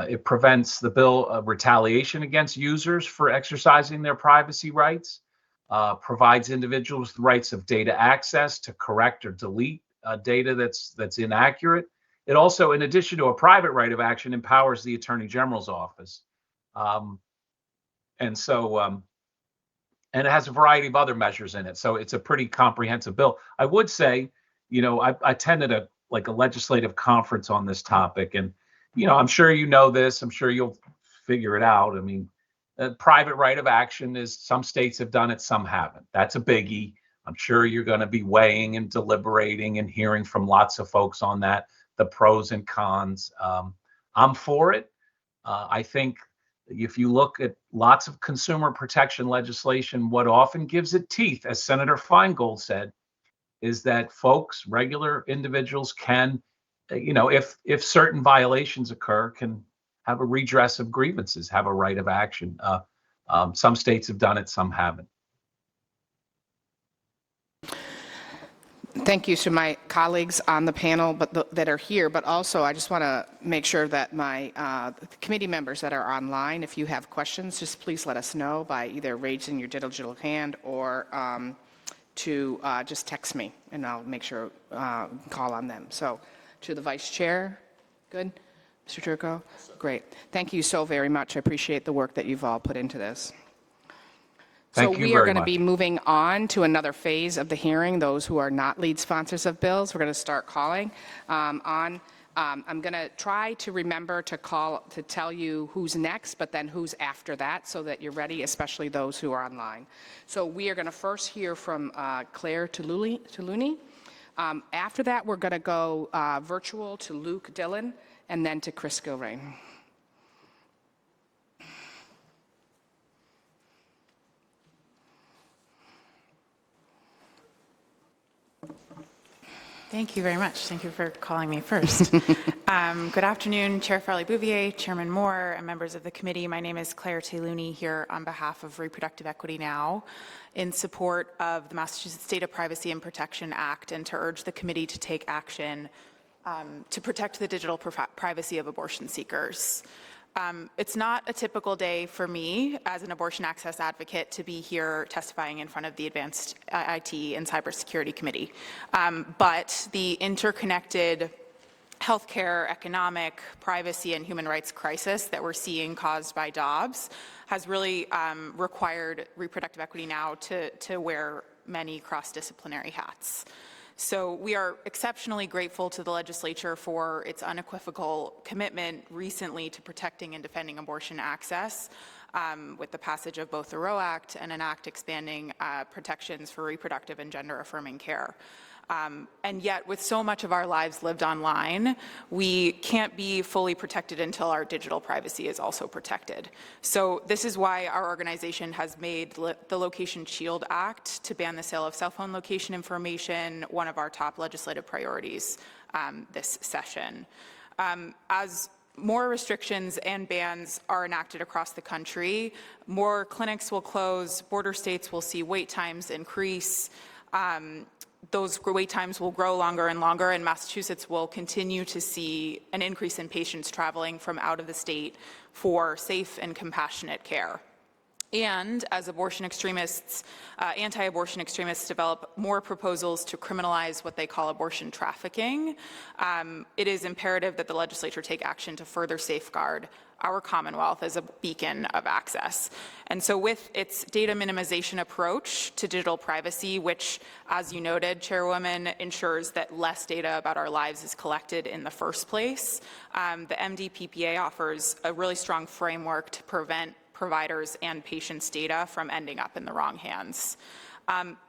It prevents the bill of retaliation against users for exercising their privacy rights, provides individuals the rights of data access to correct or delete data that's inaccurate. It also, in addition to a private right of action, empowers the Attorney General's office. And it has a variety of other measures in it. So it's a pretty comprehensive bill. I would say, I attended a legislative conference on this topic, and I'm sure you know this. I'm sure you'll figure it out. I mean, private right of action is, some states have done it, some haven't. That's a biggie. I'm sure you're going to be weighing and deliberating and hearing from lots of folks on that, the pros and cons. I'm for it. I think if you look at lots of consumer protection legislation, what often gives it teeth, as Senator Feingold said, is that folks, regular individuals, can, if certain violations occur, can have a redress of grievances, have a right of action. Some states have done it, some haven't. Thank you to my colleagues on the panel that are here, but also I just want to make sure that my committee members that are online, if you have questions, just please let us know by either raising your digital hand or to just text me, and I'll make sure call on them. So to the Vice Chair, good? Mr. Turco? Great. Thank you so very much. I appreciate the work that you've all put into this. Thank So you we are very going to much. be moving on to another phase of the hearing. Those who are not lead sponsors of bills, we're going to start calling on. I'm going to try to remember to tell you who's next, but then who's after that, so that you're ready, especially those who are online. So we are going to first hear from Claire Tuluni. After that, we're going to go virtual to Luke Dillon, and then to Chris Gilrain. Thank you very much. Thank you for calling me first. Good afternoon, Chair Farley-Bouvier, Chairman Moore, and members of the committee. My name is Claire Tuluni here on behalf of Reproductive Equity Now in support of the Massachusetts Data Privacy and Protection Act, and to urge the committee to take action to protect the digital privacy of abortion seekers. It's not a typical day for me as an abortion access advocate to be here testifying in front of the Advanced IT and Cybersecurity Committee. But the interconnected healthcare, economic, privacy, and human rights crisis that we're seeing caused by Dobbs has really required Reproductive Equity Now to wear many cross-disciplinary hats. So we are exceptionally grateful to the legislature for its unequivocal commitment recently to protecting and defending abortion access with the passage of both the Roe Act and an act expanding protections for reproductive and gender-affirming care. And yet, with so much of our lives lived online, we can't be fully protected until our digital privacy is also protected. So this is why our organization has made the Location Shield Act to ban the sale of cell phone location information one of our top legislative priorities this session. As more restrictions and bans are enacted across the country, more clinics will close, border states will see wait times increase, those wait times will grow longer and longer, and Massachusetts will continue to see an increase in patients traveling from out of the state for safe and compassionate care. And as abortion extremists, anti-abortion extremists develop more proposals to criminalize what they call abortion trafficking, it is imperative that the legislature take action to further safeguard our Commonwealth as a beacon of access. And so with its data minimization approach to digital privacy, which, as you noted, Chairwoman, ensures that less data about our lives is collected in the first place, the MDPPA offers a really strong framework to prevent providers and patients' data from ending up in the wrong hands.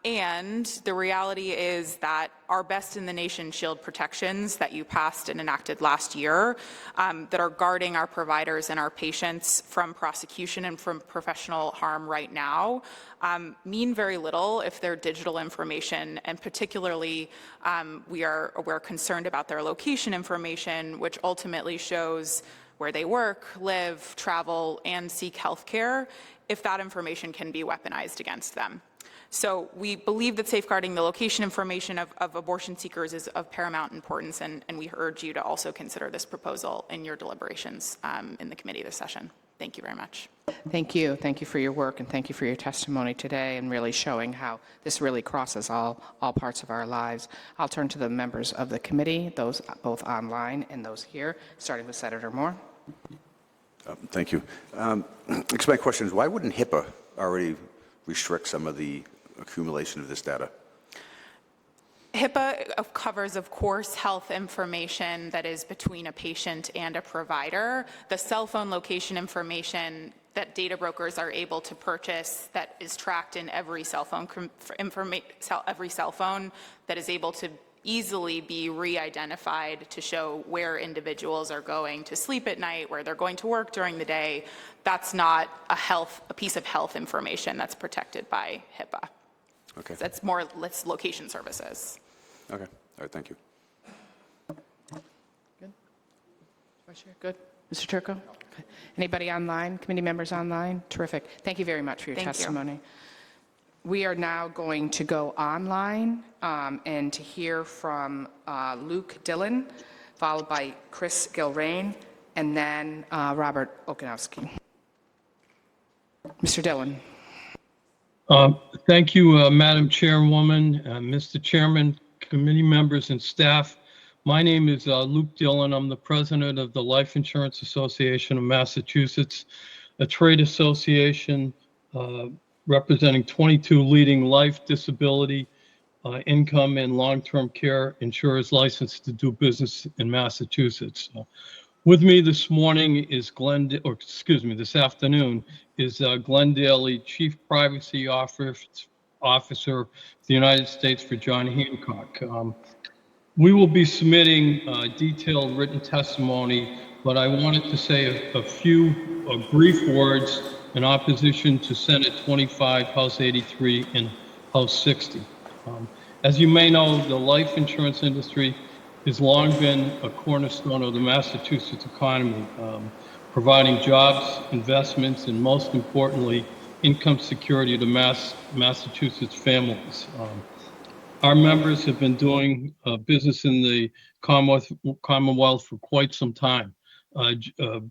And the reality is that our best in the nation shield protections that you passed and enacted last year that are guarding our providers and our patients from prosecution and from professional harm right now mean very little if their digital information, and particularly we're concerned about their location information, which ultimately shows where they work, live, travel, and seek health care, if that information can be weaponized against them. So we believe that safeguarding the location information of abortion seekers is of paramount importance, and we urge you to also consider this proposal in your deliberations in the committee this session. Thank you very much. Thank you. Thank you for your work, and thank you for your testimony today and really showing how this really crosses all parts of our lives. I'll turn to the members of the committee, those both online and those here, starting with Senator Moore. Thank you. I guess my question is, why wouldn't HIPAA already restrict some of the accumulation of this data? HIPAA covers, of course, health information that is between a patient and a provider. The cell phone location information that data brokers are able to purchase that is tracked in every cell phone, every cell phone that is able to easily be re-identified to show where individuals are going to sleep at night, where they're going to work during the day. That's not a piece of health information that's protected by HIPAA. Okay. That's more, it's location services. Okay. All right. Thank you. Good. Vice Chair, good. Mr. Turco? Okay. Anybody online? Committee members online? Terrific. Thank you very much for your Thank you. testimony. We are now going to go online and to hear from Luke Dillon, followed by Chris Gilrain, and then Robert Okanowski. Mr. Dillon. Thank you, Madam Chairwoman, Mr. Chairman, committee members, and staff. My name is Luke Dillon. I'm the president of the Life Insurance Association of Massachusetts, a trade association representing 22 leading life, disability, income, and long-term care insurers licensed to do business in Massachusetts. With me this morning is this afternoon is Glenn Daly, Chief Privacy Officer of the United States for John Hancock. We will be submitting detailed written testimony, but I wanted to say a few brief words in opposition to Senate 25, House 83, and House 60. As you may know, the life insurance industry has long been a cornerstone of the Massachusetts economy, providing jobs, investments, and most importantly, income security to Massachusetts families. Our members have been doing business in the Commonwealth for quite some time.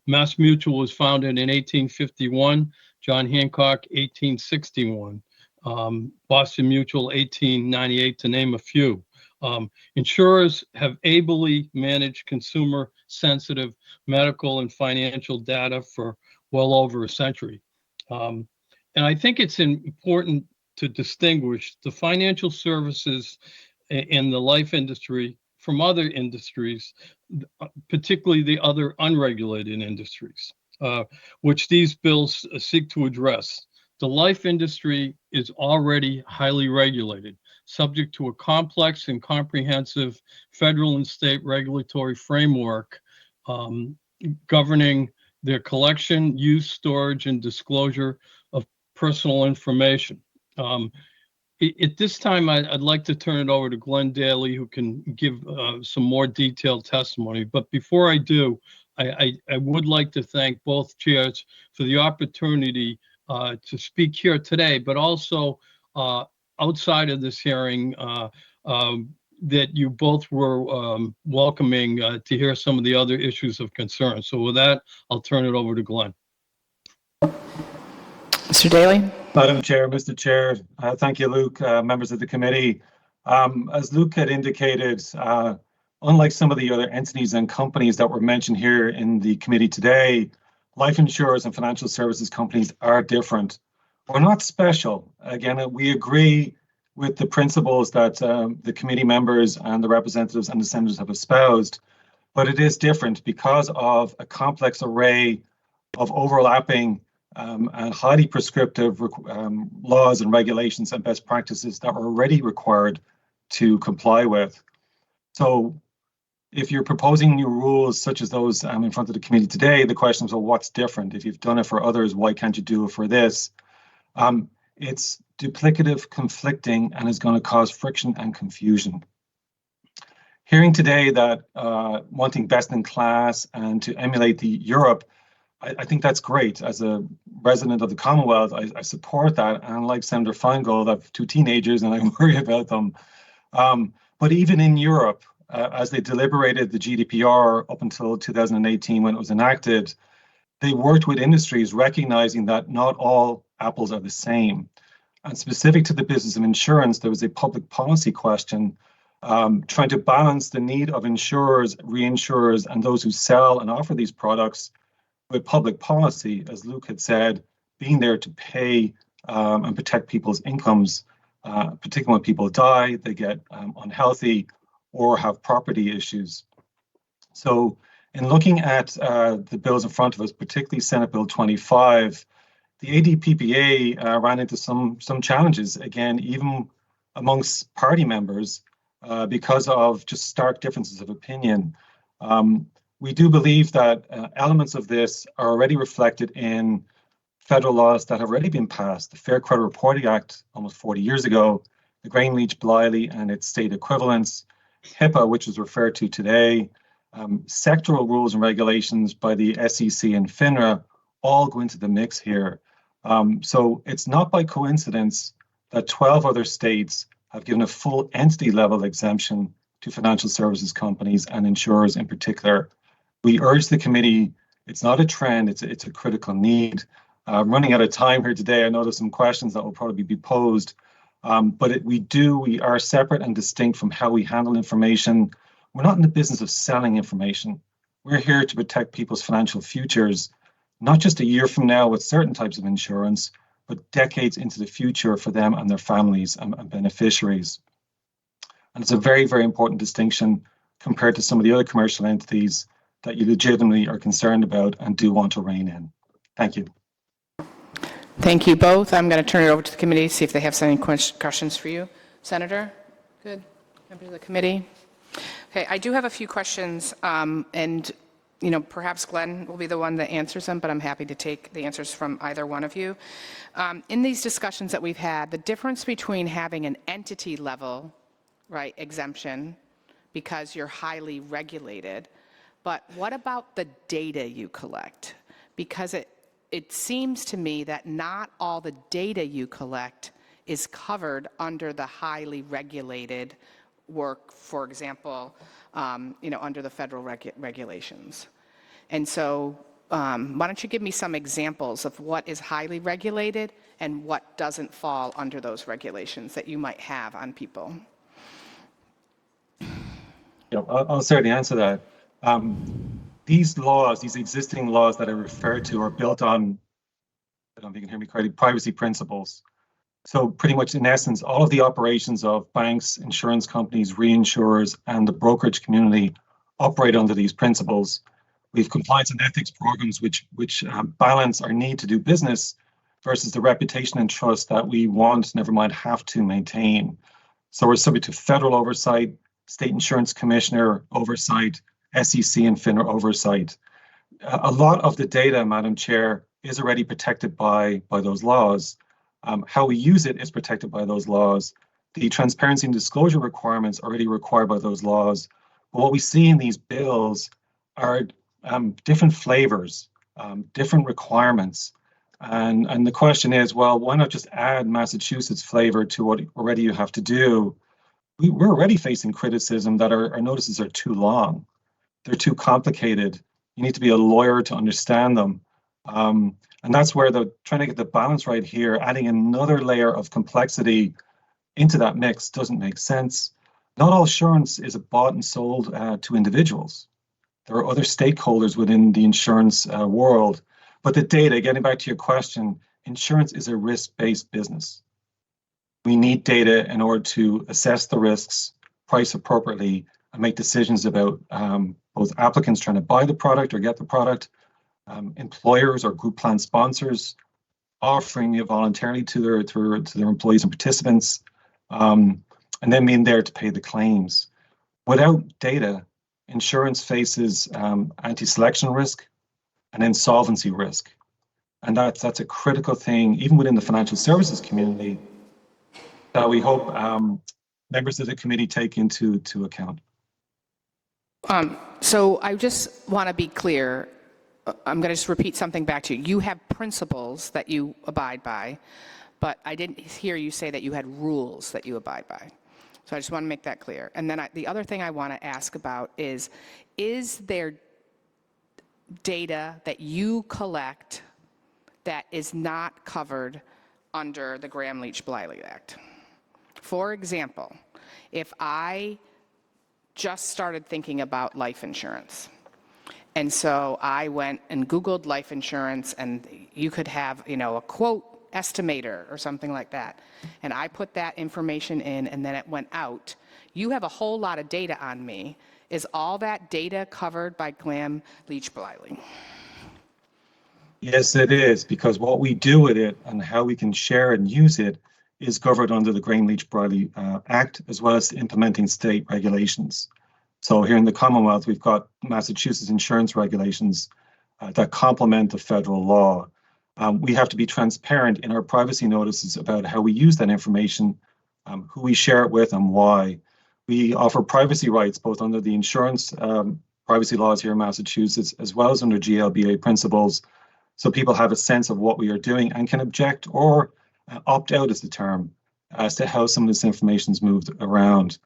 Mass Mutual was founded in 1851, John Hancock 1861, Boston Mutual 1898, to name a few. Insurers have ably managed consumer-sensitive medical and financial data for well over a century. And I think it's important to distinguish the financial services in the life industry from other industries, particularly the other unregulated industries, which these bills seek to address. The life industry is already highly regulated, subject to a complex and comprehensive federal and state regulatory framework governing their collection, use, storage, and disclosure of personal information. At this time, I'd like to turn it over to Glenn Daly, who can give some more detailed testimony. But before I do, I would like to thank both chairs for the opportunity to speak here today, but also outside of this hearing, that you both were welcoming to hear some of the other issues of concern. So with that, I'll turn it over to Glenn. Mr. Daly? Madam Chair, Mr. Chair, thank you, Luke, members of the committee. As Luke had indicated, unlike some of the other entities and companies that were mentioned here in the committee today, life insurers and financial services companies are different. We're not special. Again, we agree with the principles that the committee members and the representatives and the senators have espoused, but it is different because of a complex array of overlapping and highly prescriptive laws and regulations and best practices that are already required to comply with. So if you're proposing new rules such as those in front of the committee today, the question is, well, what's different? If you've done it for others, why can't you do it for this? It's duplicative, conflicting, and is going to cause friction and confusion. Hearing today that wanting best in class and to emulate the Europe, I think that's great. As a resident of the Commonwealth, I support that. And like Senator Feingold, I have 2 teenagers and I worry about them. But even in Europe, as they deliberated the GDPR up until 2018 when it was enacted, they worked with industries recognizing that not all apples are the same. And specific to the business of insurance, there was a public policy question trying to balance the need of insurers, reinsurers, and those who sell and offer these products with public policy, as Luke had said, being there to pay and protect people's incomes, particularly when people die, they get unhealthy or have property issues. So in looking at the bills in front of us, particularly Senate Bill 25, the ADPPA ran into some challenges, again, even amongst party members, because of just stark differences of opinion. We do believe that elements of this are already reflected in federal laws that have already been passed. The Fair Credit Reporting Act almost 40 years ago, the Greenleach-Bliley and its state equivalents, HIPAA, which is referred to today, sectoral rules and regulations by the SEC and FINRA all go into the mix here. So it's not by coincidence that 12 other states have given a full entity level exemption to financial services companies and insurers in particular. We urge the committee, it's not a trend, it's a critical need. I'm running out of time here today. I know there's some questions that will probably be posed, but we are separate and distinct from how we handle information. We're not in the business of selling information. We're here to protect people's financial futures, not just a year from now with certain types of insurance, but decades into the future for them and their families and beneficiaries. And it's a very, very important distinction compared to some of the other commercial entities that you legitimately are concerned about and do want to rein in. Thank you. Thank you both. I'm going to turn it over to the committee, see if they have any questions for you. Senator? Good. Members of the committee? Okay, I do have a few questions, and perhaps Glenn will be the one that answers them, but I'm happy to take the answers from either one of you. In these discussions that we've had, the difference between having an entity level, right, exemption, because you're highly regulated, but what about the data you collect? Because it seems to me that not all the data you collect is covered under the highly regulated work, for example, under the federal regulations. And so why don't you give me some examples of what is highly regulated and what doesn't fall under those regulations that you might have on people? Yeah, I'll certainly answer that. These laws, these existing laws that I referred to are built on, I don't think you can hear me correctly, privacy principles. So pretty much in essence, all of the operations of banks, insurance companies, reinsurers, and the brokerage community operate under these principles. We have compliance and ethics programs which balance our need to do business versus the reputation and trust that we want, never mind have to maintain. So we're subject to federal oversight, state insurance commissioner oversight, SEC and FINRA oversight. A lot of the data, Madam Chair, is already protected by those laws. How we use it is protected by those laws. The transparency and disclosure requirements are already required by those laws. But what we see in these bills are different flavors, different requirements. And the question is, well, why not just add Massachusetts flavor to what already you have to do? We're already facing criticism that our notices are too long. They're too complicated. You need to be a lawyer to understand them. And that's where trying to get the balance right here, adding another layer of complexity into that mix doesn't make sense. Not all insurance is bought and sold to individuals. There are other stakeholders within the insurance world. But the data, getting back to your question, insurance is a risk-based business. We need data in order to assess the risks, price appropriately, and make decisions about both applicants trying to buy the product or get the product, employers or group plan sponsors offering it voluntarily to their employees and participants, and then being there to pay the claims. Without data, insurance faces anti-selection risk and insolvency risk. And that's a critical thing, even within the financial services community, that we hope members of the committee take into account. So I just want to be clear. I'm going to just repeat something back to you. You have principles that you abide by, but I didn't hear you say that you had rules that you abide by. So I just want to make that clear. And then the other thing I want to ask about is there data that you collect that is not covered under the Gramm-Leach-Bliley Act? For example, if I just started thinking about life insurance, and so I went and Googled life insurance, and you could have, a quote estimator or something like that, and I put that information in, and then it went out. You have a whole lot of data on me. Is all that data covered by Gramm-Leach-Bliley? Yes, it is, because what we do with it and how we can share and use it is covered under the Gramm-Leach-Bliley Act, as well as implementing state regulations. So here in the Commonwealth, we've got Massachusetts insurance regulations that complement the federal law. We have to be transparent in our privacy notices about how we use that information, who we share it with, and why. We offer privacy rights both under the insurance privacy laws here in Massachusetts, as well as under GLBA principles, so people have a sense of what we are doing and can object or opt out, is the term, as to how some of this information is moved around.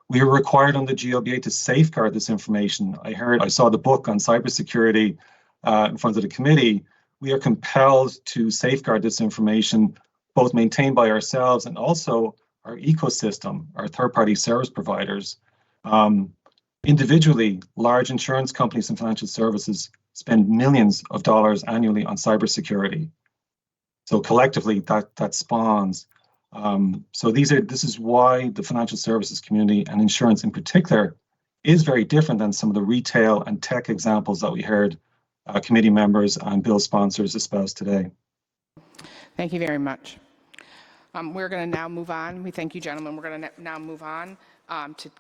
We are required under GLBA to safeguard this information. I saw the book on cybersecurity in front of the committee. We are compelled to safeguard this information, both maintained by ourselves and also our ecosystem, our third-party service providers. Individually, large insurance companies and financial services spend millions of dollars annually on cybersecurity. So collectively, that spawns. So this is why the financial services community, and insurance in particular, is very different than some of the retail and tech examples that we heard committee members and bill sponsors espouse today. Thank you very much. We're going to now move on. We thank you, gentlemen. We're going to now move on to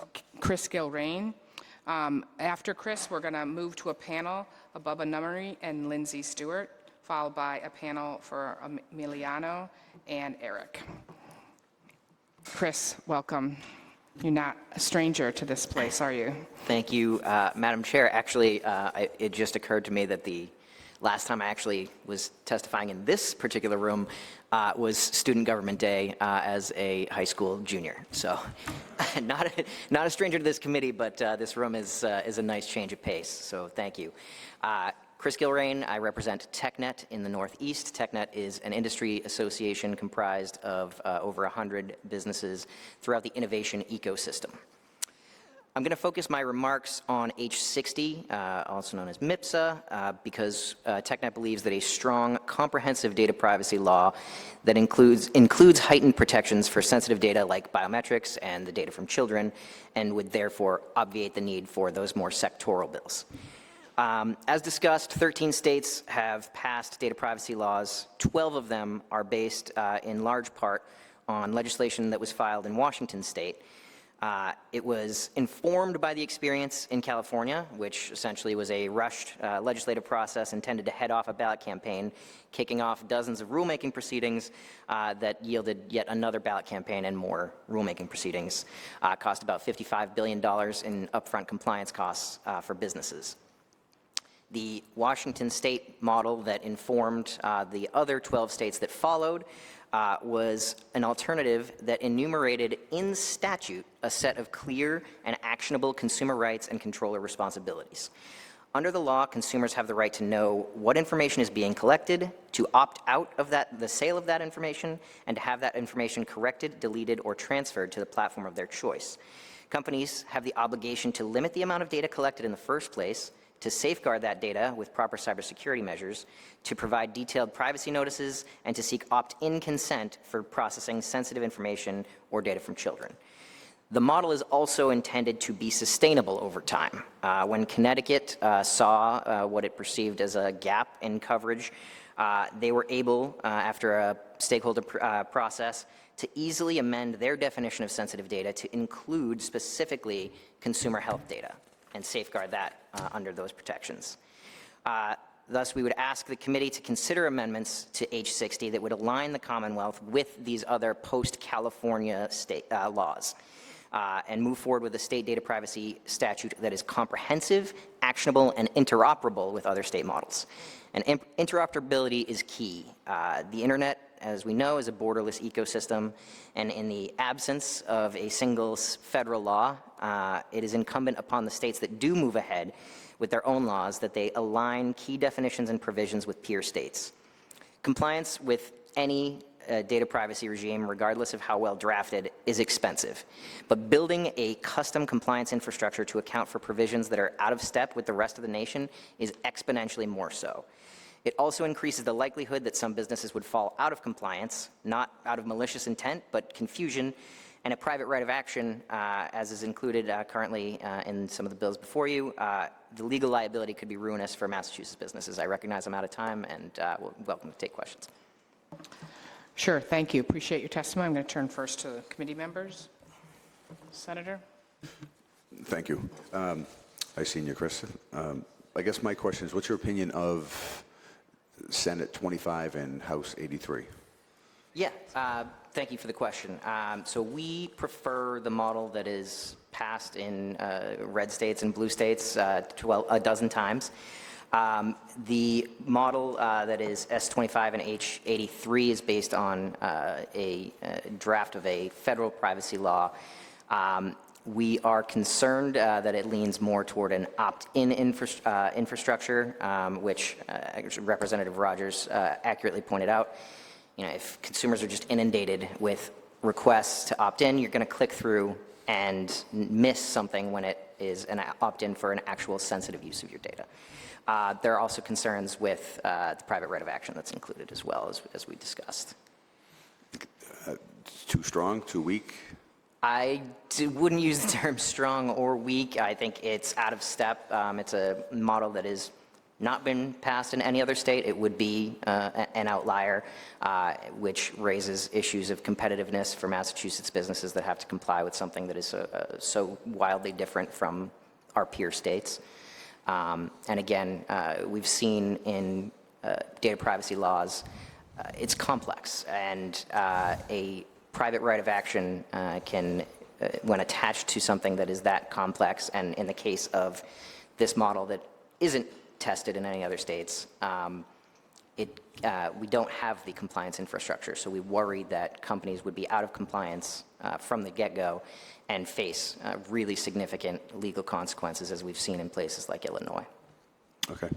Chris Gilrain. After Chris, we're going to move to a panel of Bubba Nummery and Lindsay Stewart, followed by a panel for Emiliano and Eric. Chris, welcome. You're not a stranger to this place, are you? Thank you, Madam Chair. Actually, it just occurred to me that the last time I actually was testifying in this particular room was Student Government Day as a high school junior. So not a stranger to this committee, but this room is a nice change of pace. So thank you. Chris Gilrain, I represent TechNet in the Northeast. TechNet is an industry association comprised of over 100 businesses throughout the innovation ecosystem. I'm going to focus my remarks on H60, also known as MIPSA, because TechNet believes that a strong, comprehensive data privacy law that includes heightened protections for sensitive data like biometrics and the data from children, and would therefore obviate the need for those more sectoral bills. As discussed, 13 states have passed data privacy laws. 12 of them are based in large part on legislation that was filed in Washington state. It was informed by the experience in California, which essentially was a rushed legislative process intended to head off a ballot campaign, kicking off dozens of rulemaking proceedings that yielded yet another ballot campaign and more rulemaking proceedings, cost about $55 billion in upfront compliance costs for businesses. The Washington state model that informed the other 12 states that followed was an alternative that enumerated in statute a set of clear and actionable consumer rights and controller responsibilities. Under the law, consumers have the right to know what information is being collected, to opt out of the sale of that information, and to have that information corrected, deleted, or transferred to the platform of their choice. Companies have the obligation to limit the amount of data collected in the first place, to safeguard that data with proper cybersecurity measures, to provide detailed privacy notices, and to seek opt-in consent for processing sensitive information or data from children. The model is also intended to be sustainable over time. When Connecticut saw what it perceived as a gap in coverage, they were able, after a stakeholder process, to easily amend their definition of sensitive data to include specifically consumer health data and safeguard that under those protections. Thus, we would ask the committee to consider amendments to H60 that would align the Commonwealth with these other post-California state laws. and move forward with a state data privacy statute that is comprehensive, actionable, and interoperable with other state models. And interoperability is key. The internet, as we know, is a borderless ecosystem, and in the absence of a single federal law, it is incumbent upon the states that do move ahead with their own laws that they align key definitions and provisions with peer states. Compliance with any data privacy regime, regardless of how well drafted, is expensive. But building a custom compliance infrastructure to account for provisions that are out of step with the rest of the nation is exponentially more so. It also increases the likelihood that some businesses would fall out of compliance, not out of malicious intent, but confusion, and a private right of action, as is included currently in some of the bills before you. The legal liability could be ruinous for Massachusetts businesses. I recognize I'm out of time, and welcome to take questions. Sure, thank you. Appreciate your testimony. I'm going to turn first to the committee members. Senator? Thank you. I seen you, Chris. I guess my question is, what's your opinion of Senate 25 and House 83? Yeah, thank you for the question. So we prefer the model that is passed in red states and blue states a dozen times. The model that is S25 and H83 is based on a draft of a federal privacy law. We are concerned that it leans more toward an opt-in infrastructure, which Representative Rogers accurately pointed out. You know, if consumers are just inundated with requests to opt in, you're going to click through and miss something when it is an opt-in for an actual sensitive use of your data. There are also concerns with the private right of action that's included as well, as we discussed. Too strong, too weak? I wouldn't use the term strong or weak. I think it's out of step. It's a model that has not been passed in any other state. It would be an outlier, which raises issues of competitiveness for Massachusetts businesses that have to comply with something that is so wildly different from our peer states. And again, we've seen in data privacy laws, it's complex, and a private right of action can, when attached to something that is that complex, and in the case of this model that isn't tested in any other states, we don't have the compliance infrastructure, so we worry that companies would be out of compliance from the get-go and face really significant legal consequences, as we've seen in places like Illinois. Okay.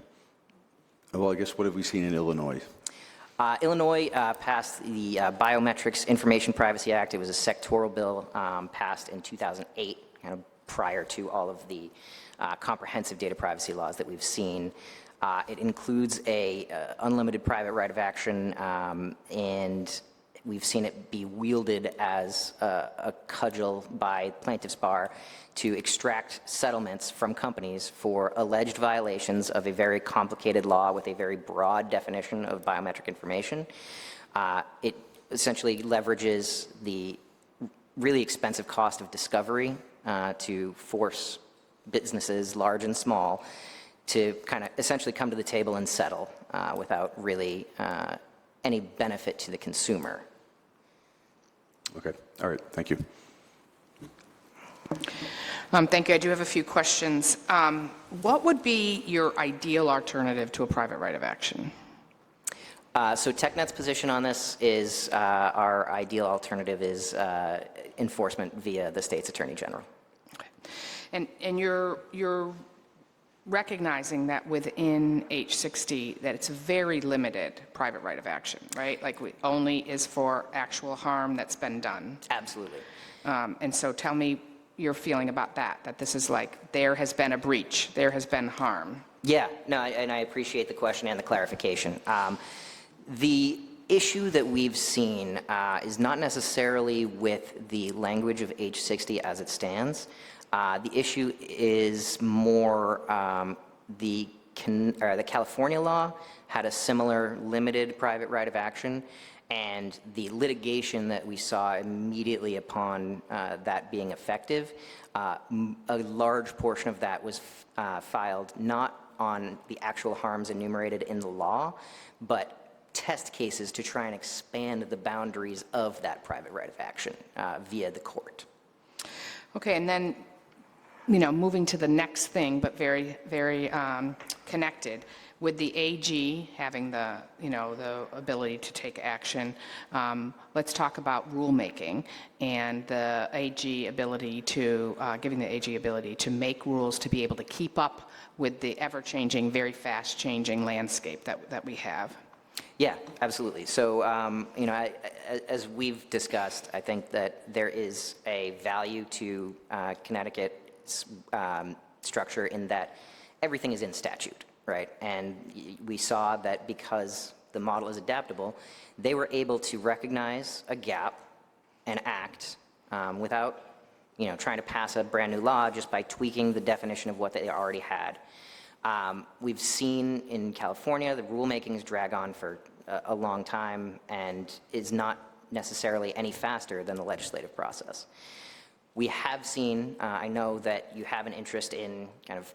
Well, I guess what have we seen in Illinois? Illinois passed the Biometrics Information Privacy Act. It was a sectoral bill passed in 2008, kind of prior to all of the comprehensive data privacy laws that we've seen. It includes a unlimited private right of action, and we've seen it be wielded as a cudgel by plaintiffs' bar to extract settlements from companies for alleged violations of a very complicated law with a very broad definition of biometric information. It essentially leverages the really expensive cost of discovery to force businesses, large and small, to kind of essentially come to the table and settle without really any benefit to the consumer. Okay. All right. Thank you. Thank you. I do have a few questions. What would be your ideal alternative to a private right of action? So TechNet's position on this is our ideal alternative is enforcement via the state's attorney general. Okay. And you're recognizing that within H60 that it's a very limited private right of action, right? Like only is for actual harm that's been done. Absolutely. And so tell me your feeling about that this is like there has been a breach, there has been harm. Yeah, no, and I appreciate the question and the clarification. The issue that we've seen is not necessarily with the language of H60 as it stands. The issue is more the California law had a similar limited private right of action, and the litigation that we saw immediately upon that being effective, a large portion of that was filed not on the actual harms enumerated in the law, but test cases to try and expand the boundaries of that private right of action via the court. Okay, and then, moving to the next thing, but very, very connected, with the AG having the ability to take action, let's talk about rulemaking and the AG ability to, giving the AG ability to make rules to be able to keep up with the ever-changing, very fast-changing landscape that we have. Yeah, absolutely. So, as we've discussed, I think that there is a value to Connecticut's structure in that everything is in statute, right? And we saw that because the model is adaptable, they were able to recognize a gap and act without, trying to pass a brand new law just by tweaking the definition of what they already had. We've seen in California, the rulemakings drag on for a long time and is not necessarily any faster than the legislative process. We have seen, I know that you have an interest in kind of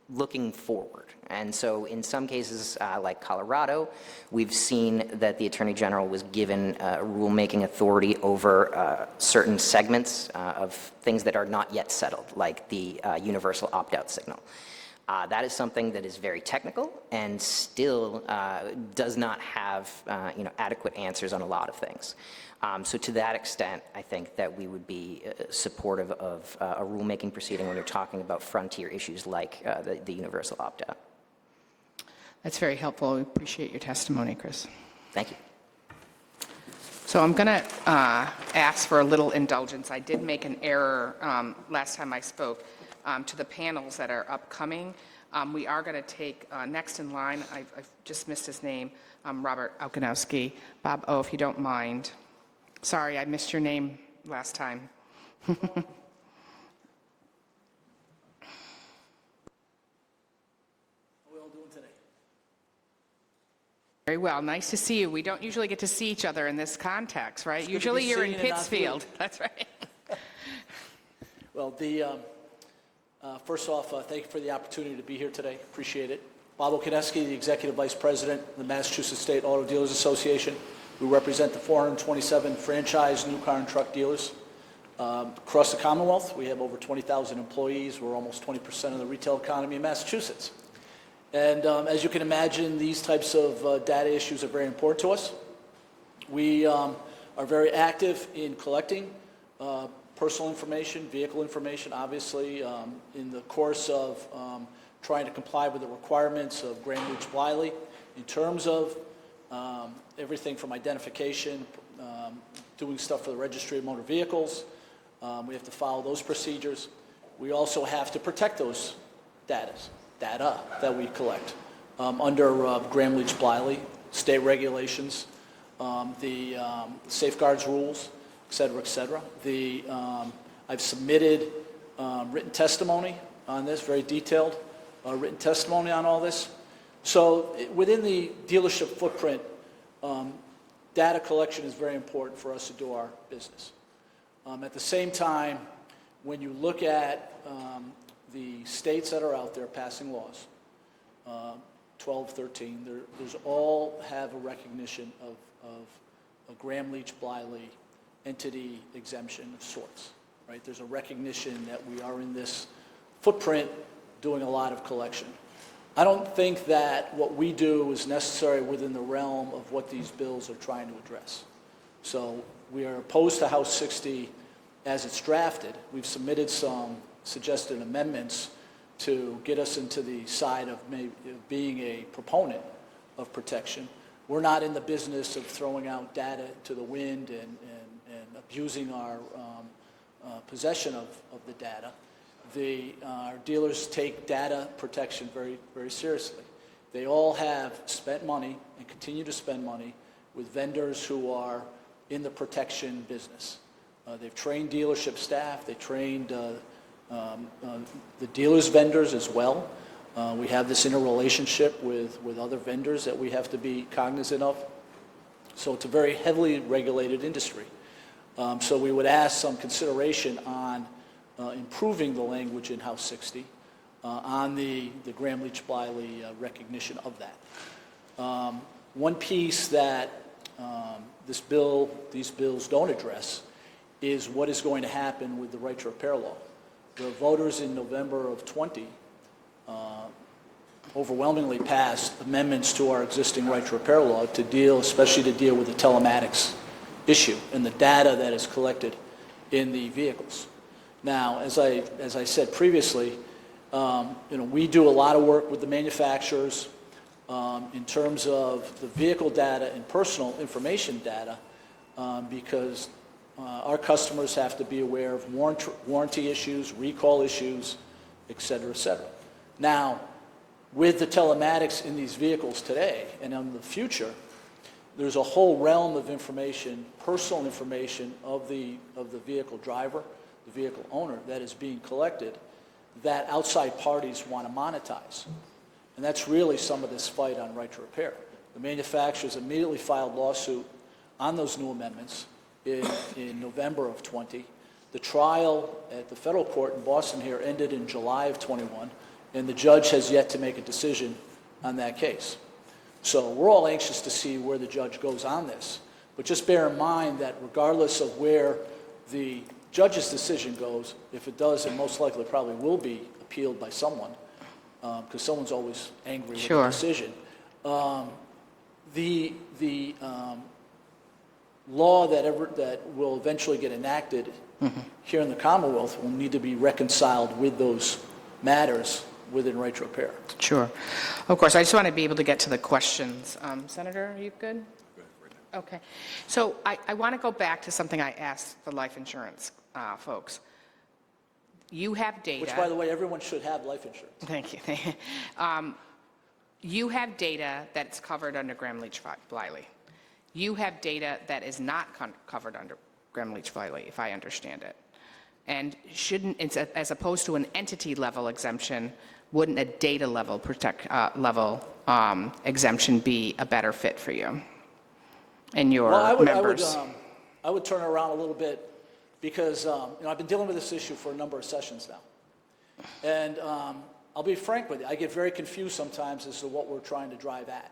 looking forward. And so in some cases, like Colorado, we've seen that the Attorney General was given rulemaking authority over certain segments of things that are not yet settled, like the universal opt-out signal. That is something that is very technical and still does not have adequate answers on a lot of things. So to that extent, I think that we would be supportive of a rulemaking proceeding when you're talking about frontier issues like the universal opt-out. That's very helpful. We appreciate your testimony, Chris. Thank you. So I'm going to ask for a little indulgence. I did make an error last time I spoke to the panels that are upcoming. We are going to take next in line, I've just missed his name, Robert Aukanowski. Bob, if you don't mind. Sorry, I missed your name last time. How are we all doing today? Very well. Nice to see you. We don't usually get to see each other in this context, right? It's good to Usually be you're in seen and not Pittsfield. viewed. That's right. Well, first off, thank you for the opportunity to be here today. Appreciate it. Bob Okaneski, the Executive Vice President of the Massachusetts State Auto Dealers Association. We represent the 427 franchise new car and truck dealers across the Commonwealth. We have over 20,000 employees. We're almost 20% of the retail economy in Massachusetts. And as you can imagine, these types of data issues are very important to us. We are very active in collecting personal information, vehicle information, obviously, in the course of trying to comply with the requirements of Graham-Leach-Bliley in terms of everything from identification, doing stuff for the Registry of Motor Vehicles. We have to follow those procedures. We also have to protect those data that we collect under Graham-Leach-Bliley, state regulations, the safeguards rules, et cetera, et cetera. I've submitted written testimony on this, very detailed written testimony on all this. So within the dealership footprint, data collection is very important for us to do our business. At the same time, when you look at the states that are out there passing laws, 12, 13, there's all have a recognition of a Graham-Leach-Bliley entity exemption of sorts, right? There's a recognition that we are in this footprint doing a lot of collection. I don't think that what we do is necessary within the realm of what these bills are trying to address. So we are opposed to House 60 as it's drafted. We've submitted some suggested amendments to get us into the side of maybe being a proponent of protection. We're not in the business of throwing out data to the wind and abusing our possession of the data. Our dealers take data protection very, very seriously. They all have spent money and continue to spend money with vendors who are in the protection business. They've trained dealership staff. They trained the dealers' vendors as well. We have this interrelationship with other vendors that we have to be cognizant of. So it's a very heavily regulated industry. So we would ask some consideration on improving the language in House 60 on the Graham-Leach-Bliley recognition of that. One piece that these bills don't address is what is going to happen with the right to repair law. The voters in November of 20 overwhelmingly passed amendments to our existing right to repair law to deal, especially to deal with the telematics issue and the data that is collected in the vehicles. Now, as I said previously, we do a lot of work with the manufacturers in terms of the vehicle data and personal information data because our customers have to be aware of warranty issues, recall issues, et cetera, et cetera. Now, with the telematics in these vehicles today and in the future, there's a whole realm of information, personal information of the vehicle driver, the vehicle owner that is being collected that outside parties want to monetize. And that's really some of this fight on right to repair. The manufacturers immediately filed lawsuit on those new amendments in November of 20. The trial at the federal court in Boston here ended in July of 21, and the judge has yet to make a decision on that case. So we're all anxious to see where the judge goes on this. But just bear in mind that regardless of where the judge's decision goes, if it does, it most likely probably will be appealed by someone, because someone's always angry with the decision. The law that will eventually get enacted here in the Commonwealth will need to be reconciled with those matters within right to repair. Sure. Of course, I just want to be able to get to the questions. Senator, are you good? Okay. So I want to go back to something I asked the life insurance folks. You have data. Which, by the way, everyone should have life insurance. Thank you. You have data that's covered under Gramm-Leach-Bliley. You have data that is not covered under Gramm-Leach-Bliley, if I understand it. And shouldn't, as opposed to an entity level exemption, wouldn't a data level exemption be a better fit for you and your members? I would turn it around a little bit because I've been dealing with this issue for a number of sessions now. And I'll be frank with you, I get very confused sometimes as to what we're trying to drive at.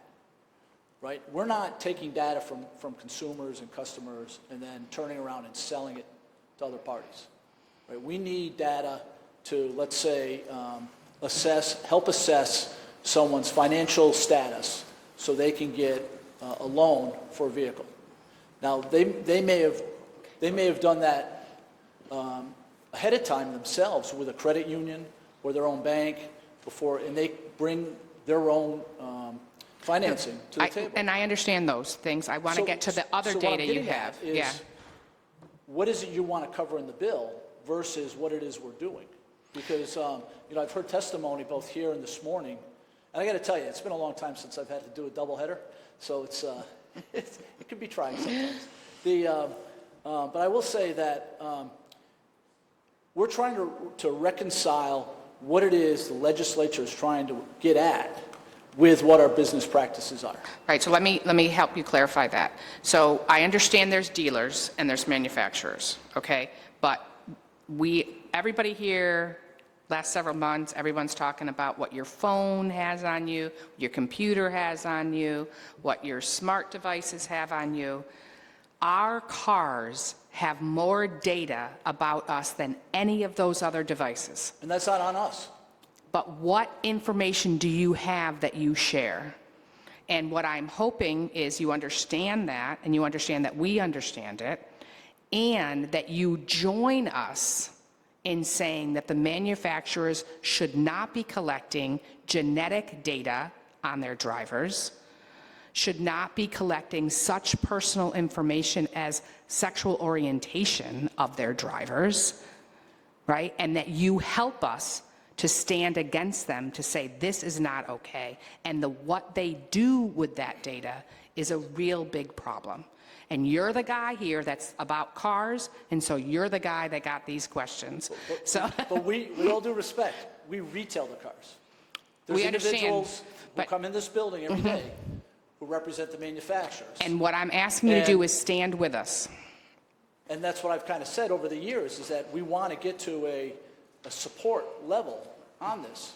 Right? We're not taking data from consumers and customers and then turning around and selling it to other parties. Right? We need data to, let's say, help assess someone's financial status so they can get a loan for a vehicle. Now, they may have done that ahead of time themselves with a credit union or their own bank before, and they bring their own financing to the table. And I understand those things. I want to get to the other data you have. Yeah. What is it you want to cover in the bill versus what it is we're doing? Because I've heard testimony both here and this morning, and I got to tell you, it's been a long time since I've had to do a doubleheader, so it can be trying sometimes. But I will say that we're trying to reconcile what it is the legislature is trying to get at with what our business practices are. Right, so let me help you clarify that. So I understand there's dealers and there's manufacturers, okay? But everybody here, last several months, everyone's talking about what your phone has on you, your computer has on you, what your smart devices have on you. Our cars have more data about us than any of those other devices. And that's not on us. But what information do you have that you share? And what I'm hoping is you understand that, and you understand that we understand it, and that you join us in saying that the manufacturers should not be collecting genetic data on their drivers, should not be collecting such personal information as sexual orientation of their drivers, right? And that you help us to stand against them, to say this is not okay, and what they do with that data is a real big problem. And you're the guy here that's about cars, and so you're the guy that got these questions. But with all due respect, we retail the cars. There's we understand, individuals who come in this building every day who represent the manufacturers. And what I'm asking you to do is stand with us. And that's what I've kind of said over the years, is that we want to get to a support level on this,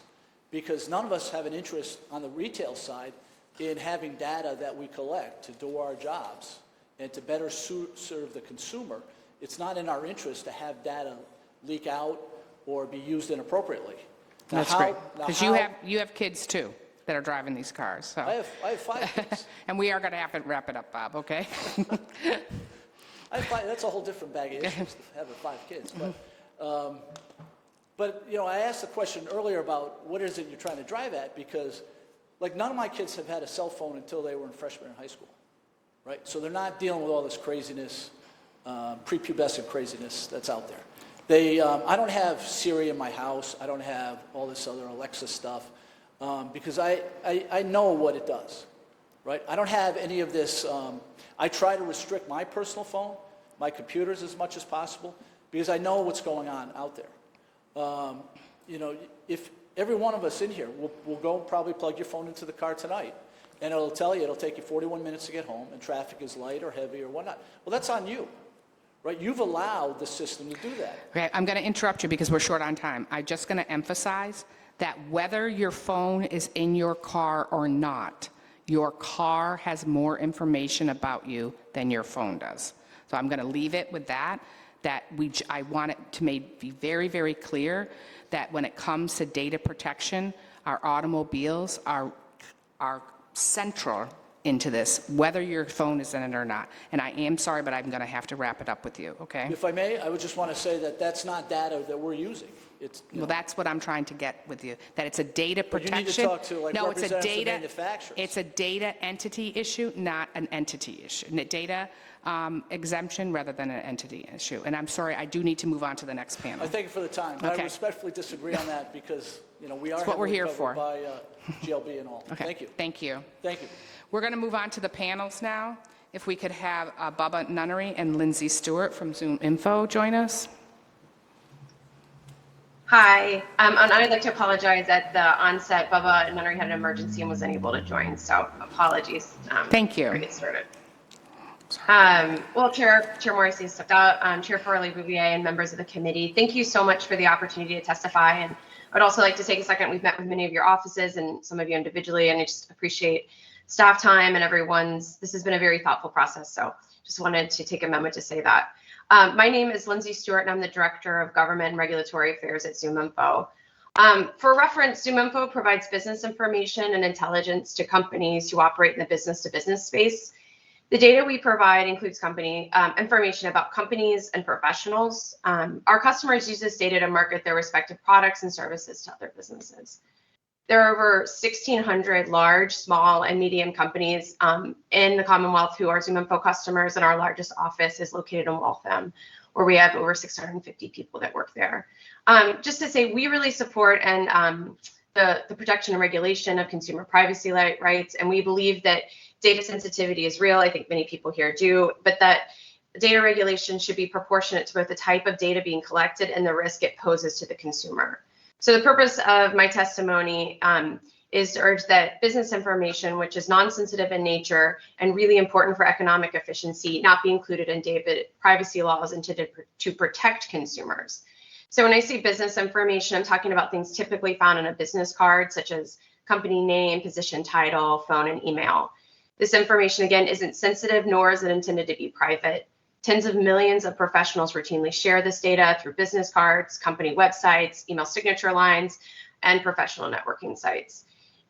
because none of us have an interest on the retail side in having data that we collect to do our jobs and to better serve the consumer it's not in our interest to have data leak out or be used inappropriately. Now, That's how- great. now Because how- you have kids too that are driving these cars, so. I have 5 kids. And we are going to have to wrap it up, Bob, okay? That's a whole different bag of issues, having 5 kids. But you know, I asked the question earlier about what is it you're trying to drive at, because like none of my kids have had a cell phone until they were in freshman in high school, right? So they're not dealing with all this craziness, prepubescent craziness that's out there. I don't have Siri in my house. I don't have all this other Alexa stuff because I know what it does, right? I don't have any of this. I try to restrict my personal phone, my computers as much as possible, because I know what's going on out there. You know, if every one of us in here will go probably plug your phone into the car tonight, and it'll tell you it'll take you 41 minutes to get home, and traffic is light or heavy or whatnot. Well, that's on you, right? You've allowed the system to do that. Okay, I'm going to interrupt you because we're short on time. I'm just going to emphasize that whether your phone is in your car or not, your car has more information about you than your phone does. So I'm going to leave it with that. I want it to be very, very clear that when it comes to data protection, our automobiles are central into this, whether your phone is in it or not. And I am sorry, but I'm going to have to wrap it up with you, okay? If I may, I would just want to say that that's not data that we're using. Well, that's what I'm trying to get with you, that it's a data But you protection. need to talk to, like, No, it's a representatives of data. manufacturers. It's a data entity issue, not an entity issue. Data exemption rather than an entity issue. And I'm sorry, I do need to move on to the next panel. I thank you for the time. But I Okay. respectfully disagree on that because, you know, we are That's what we're heavily here covered for. by GLB and all. Okay, Thank you. Thank you. Thank you. We're going to move on to the panels now. If we could have Bubba Nunnery and Lindsay Stewart from Zoom Info join us. Hi, and I'd like to apologize at the onset. Bubba Nunnery had an emergency and was unable to join, so apologies. Thank you. Before we get started. Well, Chair Morrissey stepped out, Chair Farley Bouvier and members of the committee, thank you so much for the opportunity to testify. And I'd also like to take a second. We've met with many of your offices and some of you individually, and I just appreciate staff time and everyone's. This has been a very thoughtful process, so just wanted to take a moment to say that. My name is Lindsay Stewart, and I'm the Director of Government and Regulatory Affairs at Zoom Info. For reference, Zoom Info provides business information and intelligence to companies who operate in the business-to-business space. The data we provide includes company information about companies and professionals. Our customers use this data to market their respective products and services to other businesses. There are over 1,600 large, small, and medium companies in the Commonwealth who are Zoom Info customers, and our largest office is located in Waltham, where we have over 650 people that work there. Just to say, we really support the protection and regulation of consumer privacy rights, and we believe that data sensitivity is real. I think many people here do, but that data regulation should be proportionate to both the type of data being collected and the risk it poses to the consumer. So the purpose of my testimony is to urge that business information, which is non-sensitive in nature and really important for economic efficiency, not be included in data privacy laws intended to protect consumers. So when I say business information, I'm talking about things typically found on a business card, such as company name, position title, phone, and email. This information, again, isn't sensitive, nor is it intended to be private. Tens of millions of professionals routinely share this data through business cards, company websites, email signature lines, and professional networking sites.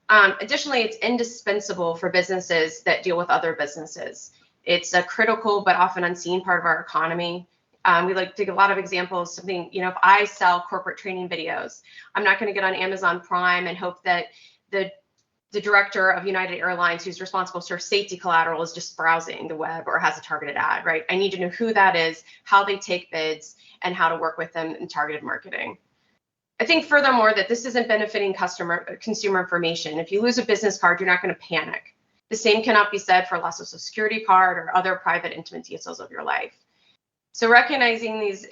Additionally, it's indispensable for businesses that deal with other businesses. It's a critical but often unseen part of our economy. We like to give a lot of examples. Something, you know, if I sell corporate training videos, I'm not going to get on Amazon Prime and hope that the director of United Airlines, who's responsible for safety collateral, is just browsing the web or has a targeted ad, right? I need to know who that is, how they take bids, and how to work with them in targeted marketing. I think furthermore that this isn't benefiting consumer information. If you lose a business card, you're not going to panic. The same cannot be said for a loss of Social Security card or other private intimate details of your life. So recognizing these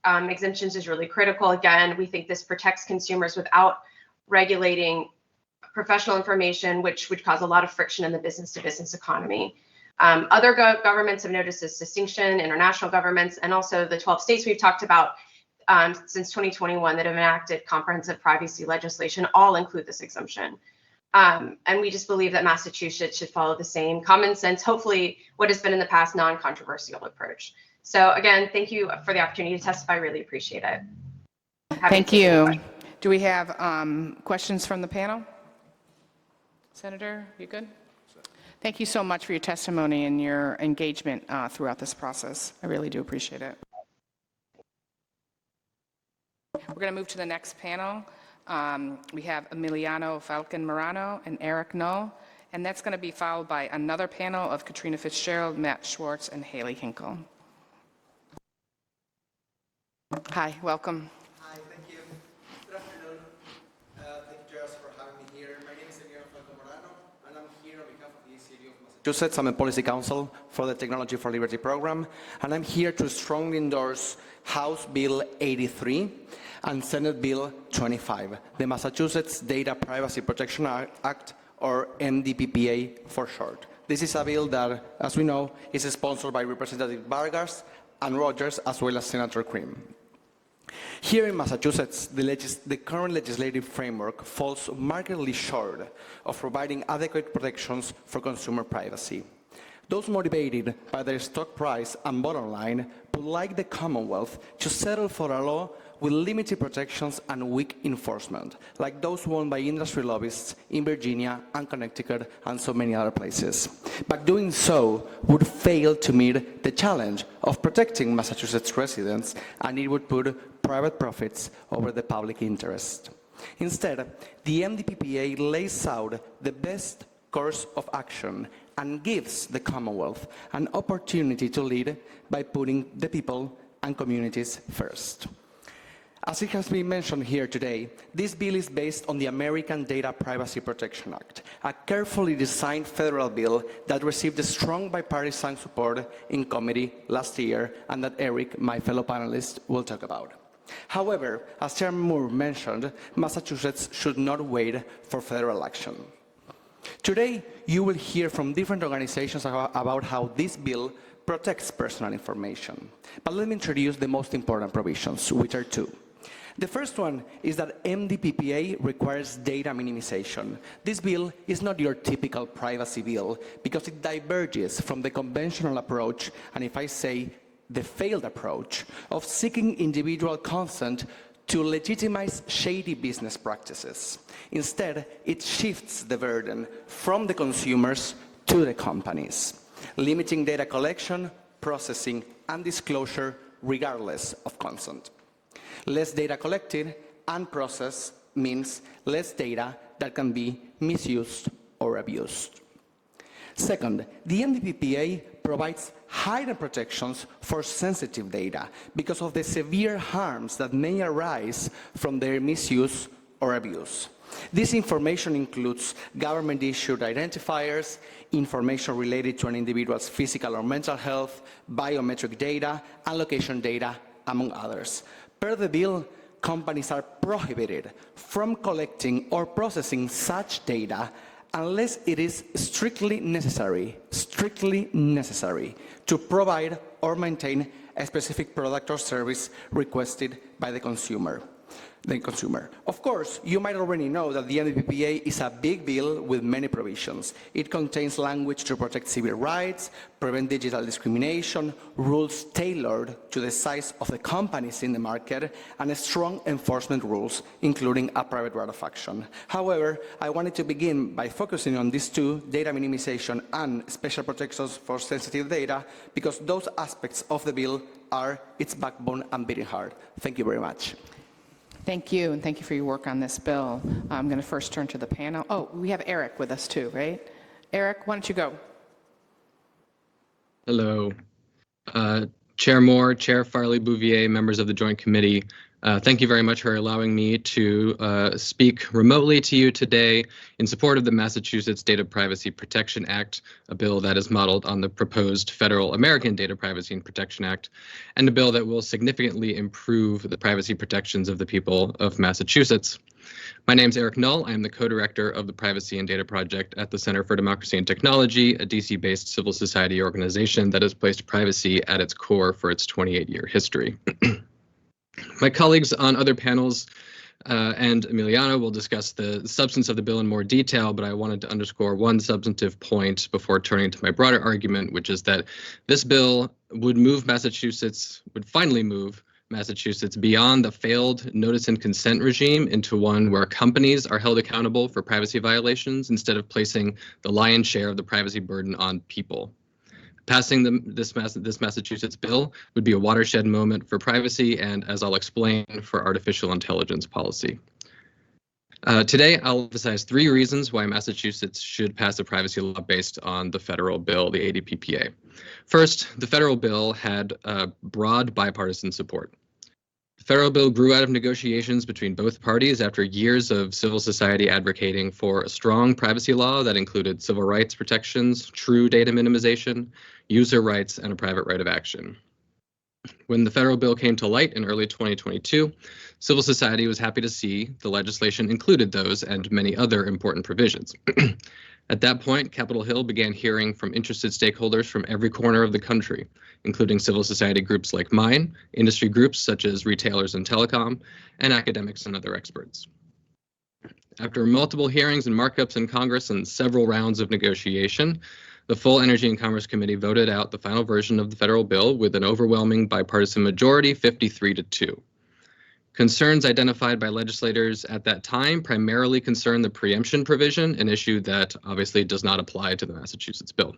exemptions is really critical. Again, we think this protects consumers without regulating professional information, which would cause a lot of friction in the business-to-business economy. Other governments have noticed this distinction, international governments, and also the 12 states we've talked about since 2021 that have enacted comprehensive privacy legislation all include this exemption. And we just believe that Massachusetts should follow the same common sense, hopefully what has been in the past non-controversial approach. So again, thank you for the opportunity to testify. Really appreciate it. Happy Thank to take any you. questions. Do we have questions from the panel? Senator, you good? Thank you so much for your testimony and your engagement throughout this process. I really do appreciate it. We're going to move to the next panel. We have Emiliano Falcon Morano and Eric Null, and that's going to be followed by another panel of Katrina Fitzgerald, Matt Schwartz, and Haley Hinkle. Hi, welcome. Hi, thank you. Good afternoon. Thank you, Jess, for having me here. My name is Emiliano Falcon Morano, and I'm here on behalf of the City of Massachusetts. I'm a policy counsel for the Technology for Liberty program, and I'm here to strongly endorse House Bill 83 and Senate Bill 25, the Massachusetts Data Privacy Protection Act, or MDPPA for short. This is a bill that, as we know, is sponsored by Representative Vargas and Rogers, as well as Senator Cream. Here in Massachusetts, the current legislative framework falls markedly short of providing adequate protections for consumer privacy. Those motivated by their stock price and bottom line would like the Commonwealth to settle for a law with limited protections and weak enforcement, like those won by industry lobbyists in Virginia and Connecticut and so many other places. But doing so would fail to meet the challenge of protecting Massachusetts residents, and it would put private profits over the public interest. Instead, the MDPPA lays out the best course of action and gives the Commonwealth an opportunity to lead by putting the people and communities first. As it has been mentioned here today, this bill is based on the American Data Privacy Protection Act, a carefully designed federal bill that received strong bipartisan support in committee last year and that Eric, my fellow panelist, will talk about. However, as Chairman Moore mentioned, Massachusetts should not wait for federal action. Today, you will hear from different organizations about how this bill protects personal information. But let me introduce the most important provisions, which are two. The first one is that MDPPA requires data minimization. This bill is not your typical privacy bill because it diverges from the conventional approach, and if I say the failed approach, of seeking individual consent to legitimize shady business practices. Instead, it shifts the burden from the consumers to the companies, limiting data collection, processing, and disclosure regardless of consent. Less data collected and processed means less data that can be misused or abused. Second, the MDPPA provides higher protections for sensitive data because of the severe harms that may arise from their misuse or abuse. This information includes government-issued identifiers, information related to an individual's physical or mental health, biometric data, and location data, among others. Per the bill, companies are prohibited from collecting or processing such data unless it is strictly necessary to provide or maintain a specific product or service requested by the consumer. Of course, you might already know that the MDPPA is a big bill with many provisions. It contains language to protect civil rights, prevent digital discrimination, rules tailored to the size of the companies in the market, and strong enforcement rules, including a private right of action. However, I wanted to begin by focusing on these two, data minimization and special protections for sensitive data, because those aspects of the bill are its backbone and beating heart. Thank you very much. Thank you, and thank you for your work on this bill. I'm going to first turn to the panel. Oh, we have Eric with us too, right? Eric, why don't you go? Hello. Chair Moore, Chair Farley-Bouvier, members of the Joint Committee, thank you very much for allowing me to speak remotely to you today in support of the Massachusetts Data Privacy Protection Act, a bill that is modeled on the proposed federal American Data Privacy and Protection Act, and a bill that will significantly improve the privacy protections of the people of Massachusetts. My name is Eric Null. I am the co-director of the Privacy and Data Project at the Center for Democracy and Technology, a DC-based civil society organization that has placed privacy at its core for its 28-year history. My colleagues on other panels and Emiliano will discuss the substance of the bill in more detail, but I wanted to underscore one substantive point before turning to my broader argument, which is that this bill would finally move Massachusetts beyond the failed notice and consent regime into one where companies are held accountable for privacy violations instead of placing the lion's share of the privacy burden on people. Passing this Massachusetts bill would be a watershed moment for privacy and, as I'll explain, for artificial intelligence policy. Today, I'll emphasize 3 reasons why Massachusetts should pass a privacy law based on the federal bill, the ADPPA. First, the federal bill had broad bipartisan support. The federal bill grew out of negotiations between both parties after years of civil society advocating for a strong privacy law that included civil rights protections, true data minimization, user rights, and a private right of action. When the federal bill came to light in early 2022, civil society was happy to see the legislation included those and many other important provisions. At that point, Capitol Hill began hearing from interested stakeholders from every corner of the country, including civil society groups like mine, industry groups such as retailers and telecom, and academics and other experts. After multiple hearings and markups in Congress and several rounds of negotiation, the full Energy and Commerce Committee voted out the final version of the federal bill with an overwhelming bipartisan majority, 53-2. Concerns identified by legislators at that time primarily concern the preemption provision, an issue that obviously does not apply to the Massachusetts bill.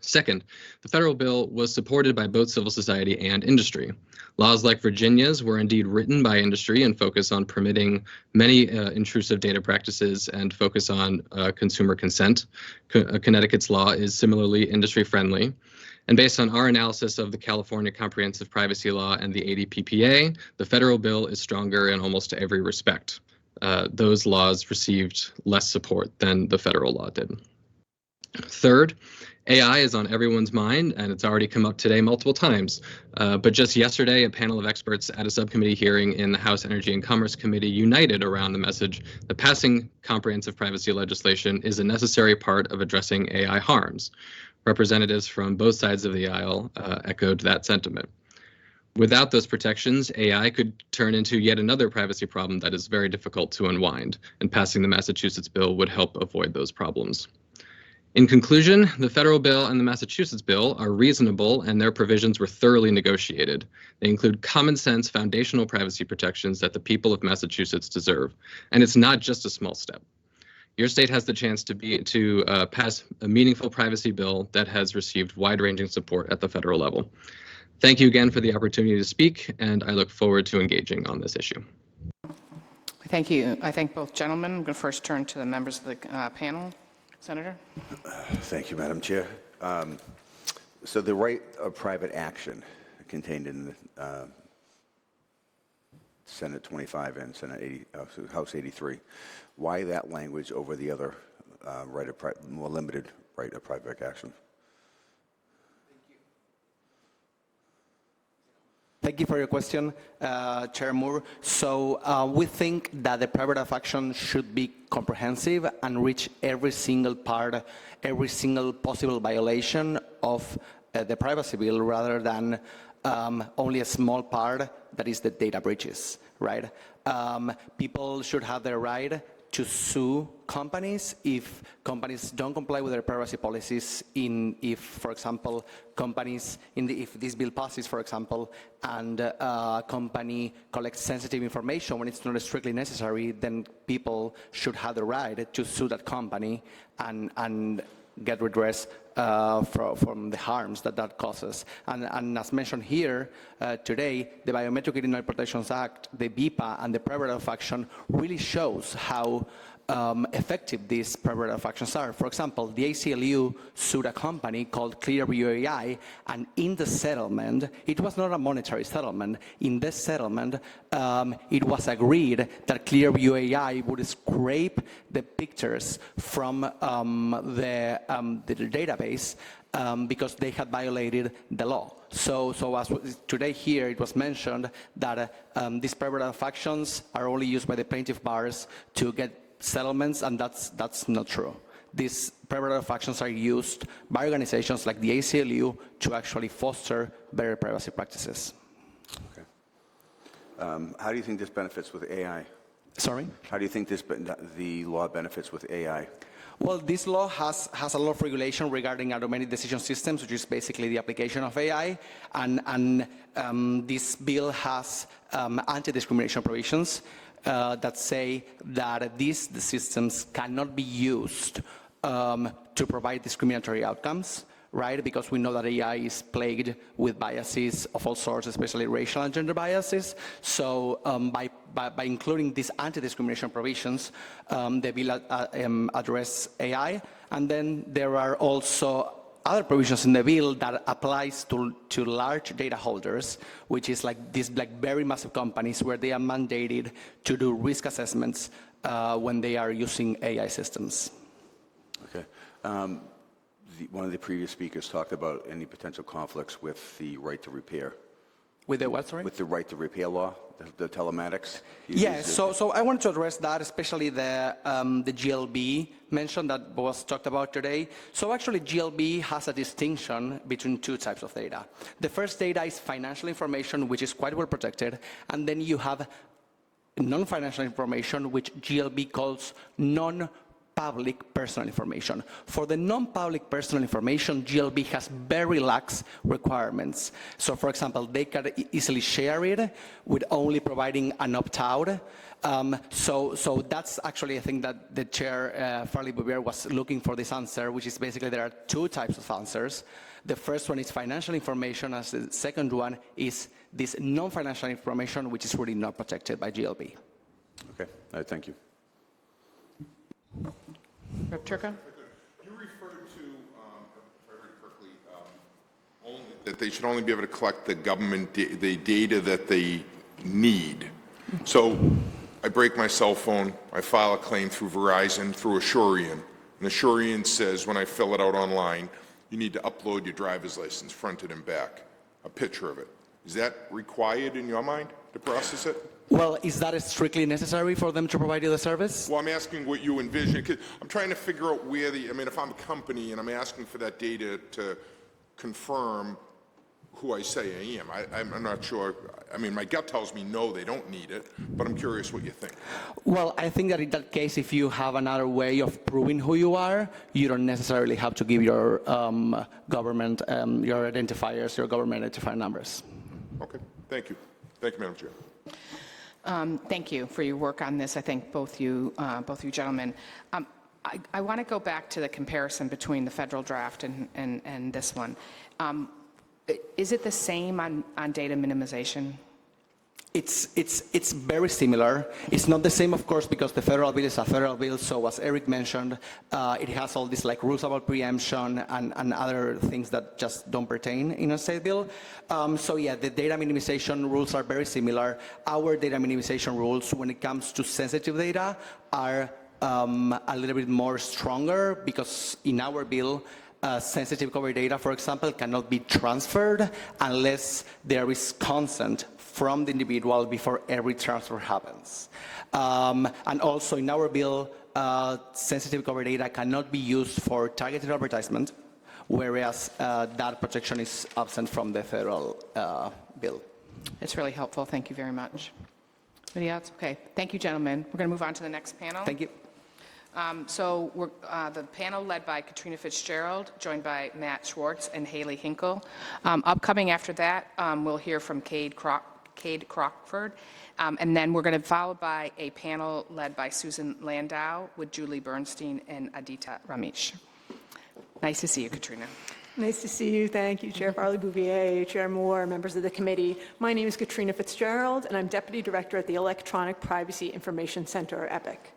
Second, the federal bill was supported by both civil society and industry. Laws like Virginia's were indeed written by industry and focus on permitting many intrusive data practices and focus on consumer consent. Connecticut's law is similarly industry friendly. And based on our analysis of the California Comprehensive Privacy Law and the ADPPA, the federal bill is stronger in almost every respect. Those laws received less support than the federal law did. Third, AI is on everyone's mind, and it's already come up today multiple times. But just yesterday, a panel of experts at a subcommittee hearing in the House Energy and Commerce Committee united around the message that passing comprehensive privacy legislation is a necessary part of addressing AI harms. Representatives from both sides of the aisle echoed that sentiment. Without those protections, AI could turn into yet another privacy problem that is very difficult to unwind, and passing the Massachusetts bill would help avoid those problems. In conclusion, the federal bill and the Massachusetts bill are reasonable and their provisions were thoroughly negotiated. They include common sense foundational privacy protections that the people of Massachusetts deserve. And it's not just a small step. Your state has the chance to pass a meaningful privacy bill that has received wide-ranging support at the federal level. Thank you again for the opportunity to speak, and I look forward to engaging on this issue. Thank you. I thank both gentlemen. I'm going to first turn to the members of the panel. Senator? Thank you, Madam Chair. So the right of private action contained in Senate 25 and House 83, why that language over the other more limited right of private action? Thank you for your question, Chair Moore. So we think that the private of action should be comprehensive and reach every single part, every single possible violation of the privacy bill rather than only a small part that is the data breaches, right? People should have the right to sue companies if companies don't comply with their privacy policies if, for example, if this bill passes, for example, and a company collects sensitive information when it's not strictly necessary, then people should have the right to sue that company and get redress from the harms that causes. And as mentioned here today, the Biometric Identity Protections Act, the BIPA, and the private of action really shows how effective these private of actions are. For example, the ACLU sued a company called Clearview AI, and in the settlement, it was not a monetary settlement. In this settlement, it was agreed that Clearview AI would scrape the pictures from the database because they had violated the law. So as today here, it was mentioned that these private of actions are only used by the plaintiff bars to get settlements, and that's not true. These private of actions are used by organizations like the ACLU to actually foster better privacy practices. Okay. How do you think this benefits with AI? Sorry? How do you think the law benefits with AI? Well, this law has a lot of regulation regarding automated decision systems, which is basically the application of AI, and this bill has anti-discrimination provisions that say that these systems cannot be used to provide discriminatory outcomes, right? Because we know that AI is plagued with biases of all sorts, especially racial and gender biases. So by including these anti-discrimination provisions, the bill address AI. And then there are also other provisions in the bill that applies to large data holders, which is like these very massive companies where they are mandated to do risk assessments when they are using AI systems. Okay. One of the previous speakers talked about any potential conflicts with the right to repair. With the what, sorry? With the right to repair law, the telematics. Yes, so I wanted to address that, especially the GLB mention that was talked about today. So actually GLB has a distinction between two types of data. The first data is financial information, which is quite well protected, and then you have non-financial information, which GLB calls non-public personal information. For the non-public personal information, GLB has very lax requirements. So for example, they can easily share it with only providing an opt-out. So that's actually, I think that the chair, Farley-Bouvier, was looking for this answer, which is basically there are two types of answers. The first one is financial information, as the second one is this non-financial information, which is really not protected by GLB. Okay, thank you. Rep. Turco? You referred to, if I heard it correctly, that they should only be able to collect the government the data that they need. So I break my cell phone, I file a claim through Verizon, through Assurian, and Assurian says when I fill it out online, you need to upload your driver's license, fronted and back, a picture of it. Is that required in your mind to process it? Well, is that strictly necessary for them to provide you the service? Well, I'm asking what you envision, 'cause I'm trying to figure out where if I'm a company and I'm asking for that data to confirm who I say I am, I'm not sure. I mean, my gut tells me no, they don't need it, but I'm curious what you think. Well, I think that in that case, if you have another way of proving who you are, you don't necessarily have to give your government, your identifiers, your government identifier numbers. Okay, thank you. Thank you, Madam Chair. Thank you for your work on this. I thank both you gentlemen. I want to go back to the comparison between the federal draft and this one. Is it the same on data minimization? It's very similar. It's not the same, of course, because the federal bill is a federal bill. So as Eric mentioned, it has all these like rules about preemption and other things that just don't pertain in a state bill. So yeah, the data minimization rules are very similar. Our data minimization rules, when it comes to sensitive data, are a little bit more stronger because in our bill, sensitive covered data, for example, cannot be transferred unless there is consent from the individual before every transfer happens. And also in our bill, sensitive covered data cannot be used for targeted advertisement, whereas that protection is absent from the federal bill. It's really helpful. Thank you very much. Anybody else? Okay. Thank you, gentlemen. We're going to move on to the next panel. Thank you. So we're, the panel led by Katrina Fitzgerald, joined by Matt Schwartz and Haley Hinkle. Upcoming after that, we'll hear from Cade Crockford, and then we're going to follow by a panel led by Susan Landau with Julie Bernstein and Adita Ramesh. Nice to see you, Katrina. Nice to see you. Thank you, Chair Farley-Bouvier, Chair Moore, members of the committee. My name is Katrina Fitzgerald, and I'm Deputy Director at the Electronic Privacy Information Center, or EPIC.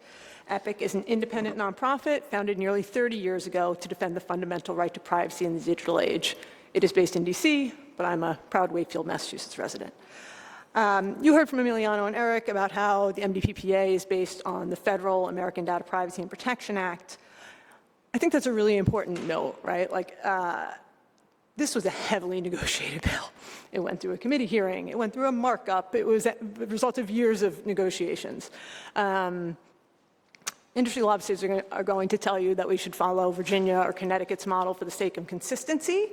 EPIC is an independent nonprofit founded nearly 30 years ago to defend the fundamental right to privacy in the digital age. It is based in DC, but I'm a proud Wakefield, Massachusetts resident. You heard from Emiliano and Eric about how the MDPPA is based on the federal American Data Privacy and Protection Act. I think that's a really important note, right? Like, this was a heavily negotiated bill. It went through a committee hearing. It went through a markup. It was the result of years of negotiations. Industry lobbyists are going to tell you that we should follow Virginia or Connecticut's model for the sake of consistency,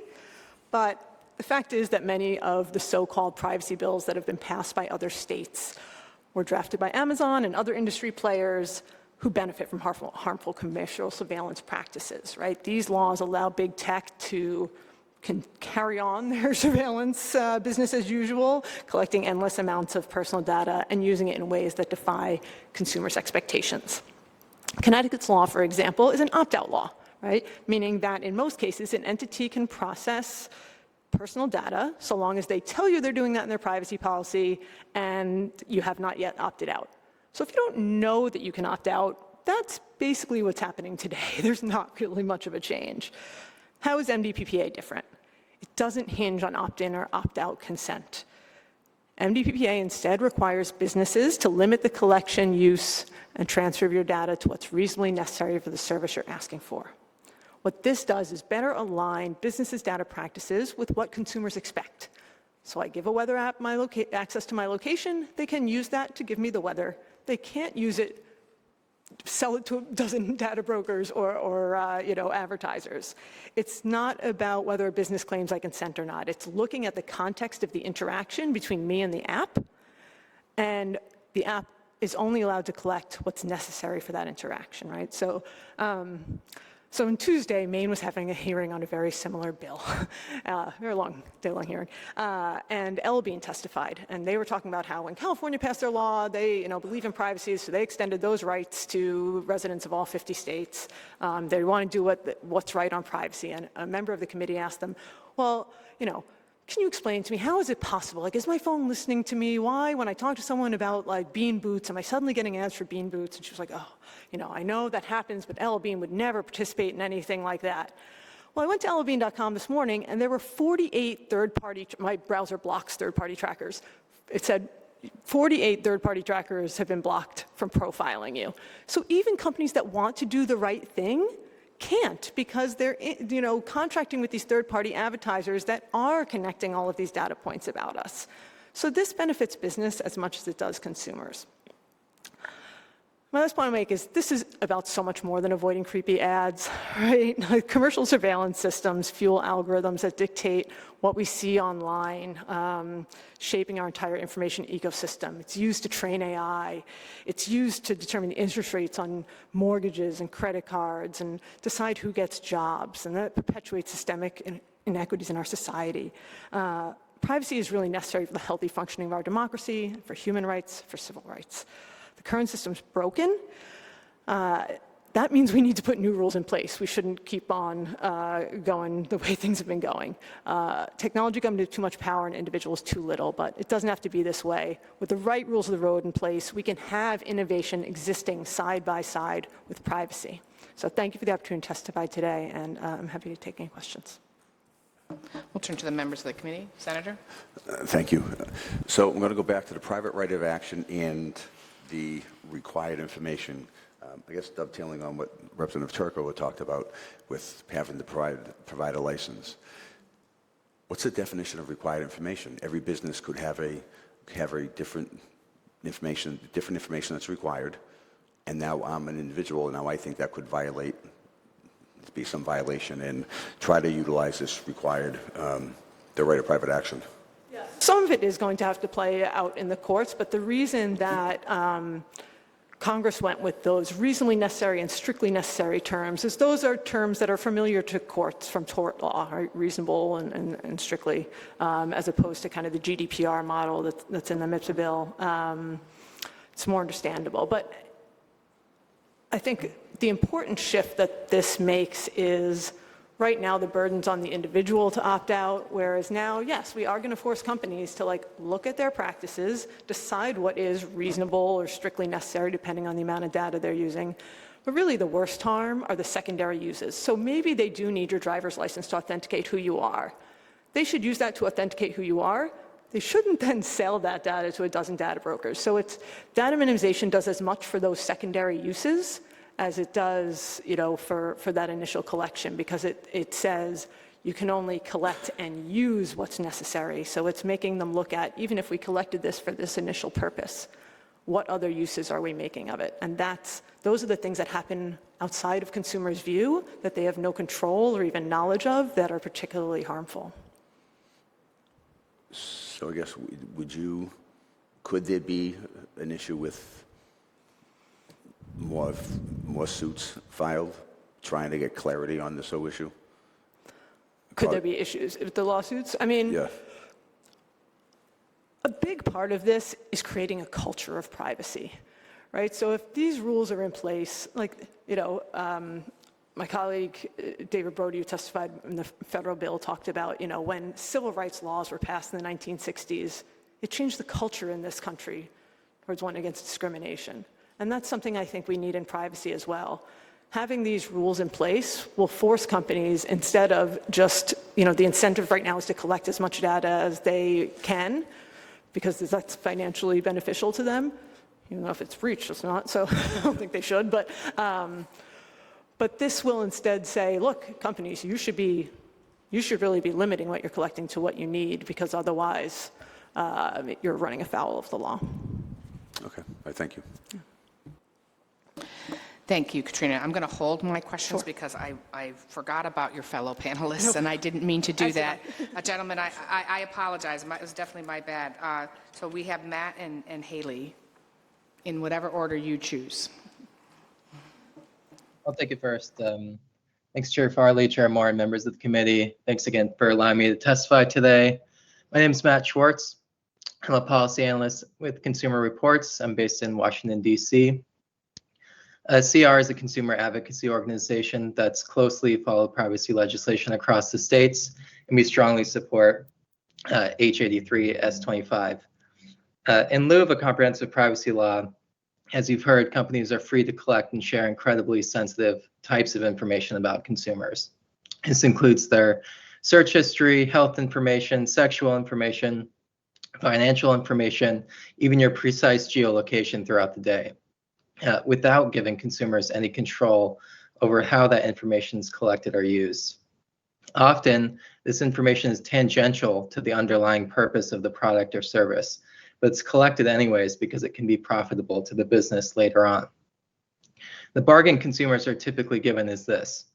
but The fact is that many of the so-called privacy bills that have been passed by other states were drafted by Amazon and other industry players who benefit from harmful commercial surveillance practices, right? These laws allow big tech to carry on their surveillance business as usual, collecting endless amounts of personal data and using it in ways that defy consumers' expectations. Connecticut's law, for example, is an opt-out law, right? Meaning that in most cases, an entity can process personal data so long as they tell you they're doing that in their privacy policy and you have not yet opted out. So if you don't know that you can opt out, that's basically what's happening today. There's not really much of a change. How is MDPPA different? It doesn't hinge on opt-in or opt-out consent. MDPPA instead requires businesses to limit the collection, use, and transfer of your data to what's reasonably necessary for the service you're asking for. What this does is better align businesses' data practices with what consumers expect. So I give a weather app access to my location, they can use that to give me the weather. They can't use it, sell it to a dozen data brokers or advertisers. It's not about whether a business claims I consent or not. It's looking at the context of the interaction between me and the app is only allowed to collect what's necessary for that interaction, right? So on Tuesday, Maine was having a hearing on a very similar bill, very long, day-long hearing, and L-Bean testified, and they were talking about how when California passed their law, they believe in privacy, so they extended those rights to residents of all 50 states. They want to do what's right on privacy, and a member of the committee asked them, well, can you explain to me, how is it possible? Like, is my phone listening to me? Why, when I talk to someone about, like, bean boots, am I suddenly getting ads for bean boots? And she was like, oh, I know that happens, but L-Bean would never participate in anything like that. Well, I went to LBean.com this morning, and there were 48 third-party, my browser blocks third-party trackers. It said 48 third-party trackers have been blocked from profiling you. So even companies that want to do the right thing can't, because they're contracting with these third-party advertisers that are connecting all of these data points about us. So this benefits business as much as it does consumers. My last point to make is this is about so much more than avoiding creepy ads, right? Commercial surveillance systems fuel algorithms that dictate what we see online, shaping our entire information ecosystem. It's used to train AI. It's used to determine the interest rates on mortgages and credit cards and decide who gets jobs, and that perpetuates systemic inequities in our society. Privacy is really necessary for the healthy functioning of our democracy, for human rights, for civil rights. The current system's broken. That means we need to put new rules in place. We shouldn't keep on going the way things have been going. Technology comes with too much power and individuals too little, but it doesn't have to be this way. With the right rules of the road in place, we can have innovation existing side by side with privacy. So thank you for the opportunity to testify today, and I'm happy to take any questions. We'll turn to the members of the committee. Senator? Thank you. So I'm going to go back to the private right of action and the required information. I guess dovetailing on what Representative Turco had talked about with having to provide a license. What's the definition of required information? Every business could have a different information that's required, and now I'm an individual, and now I think that could be some violation, and try to utilize this required, the right of private action. Some of it is going to have to play out in the courts, but the reason that Congress went with those reasonably necessary and strictly necessary terms is those are terms that are familiar to courts from tort law, right? Reasonable and strictly, as opposed to kind of the GDPR model that's in the MIPSA bill. It's more understandable. But I think the important shift that this makes is right now the burden's on the individual to opt out, whereas now, yes, we are going to force companies to look at their practices, decide what is reasonable or strictly necessary depending on the amount of data they're using. But really the worst harm are the secondary uses. So maybe they do need your driver's license to authenticate who you are. They should use that to authenticate who you are. They shouldn't then sell that data to a dozen data brokers. So data minimization does as much for those secondary uses as it does, for that initial collection, because it says you can only collect and use what's necessary. So it's making them look at, even if we collected this for this initial purpose, what other uses are we making of it? And those are the things that happen outside of consumers' view that they have no control or even knowledge of that are particularly harmful. So I guess, could there be an issue with more suits filed, trying to get clarity on this whole issue? Could there be issues with the lawsuits? I mean, Yeah. a big part of this is creating a culture of privacy, right? So if these rules are in place, like, my colleague David Brody, who testified in the federal bill, talked about, when civil rights laws were passed in the 1960s, it changed the culture in this country towards one against discrimination. And that's something I think we need in privacy as well. Having these rules in place will force companies, instead of just, the incentive right now is to collect as much data as they can, because that's financially beneficial to them. Even though if it's breached, it's not, so I don't think they should. But this will instead say, look, companies, you should really be limiting what you're collecting to what you need, because otherwise you're running afoul of the law. Okay, all right, thank you. Thank you, Katrina. I'm going to hold my questions because I forgot about your fellow panelists, and I didn't mean to do that. Gentlemen, I apologize. It was definitely my bad. So we have Matt and Haley in whatever order you choose. I'll take it first. Thanks, Chair Farley, Chair Moore, and members of the committee. Thanks again for allowing me to testify today. My name is Matt Schwartz. I'm a policy analyst with Consumer Reports. I'm based in Washington, D.C. CR is a consumer advocacy organization that's closely followed privacy legislation across the states, and we strongly support H83 S25. In lieu of a comprehensive privacy law, as you've heard, companies are free to collect and share incredibly sensitive types of information about consumers. This includes their search history, health information, sexual information, financial information, even your precise geolocation throughout the day, without giving consumers any control over how that information is collected or used. Often, this information is tangential to the underlying purpose of the product or service, but it's collected anyways because it can be profitable to the business later on. The bargain consumers are typically given is this.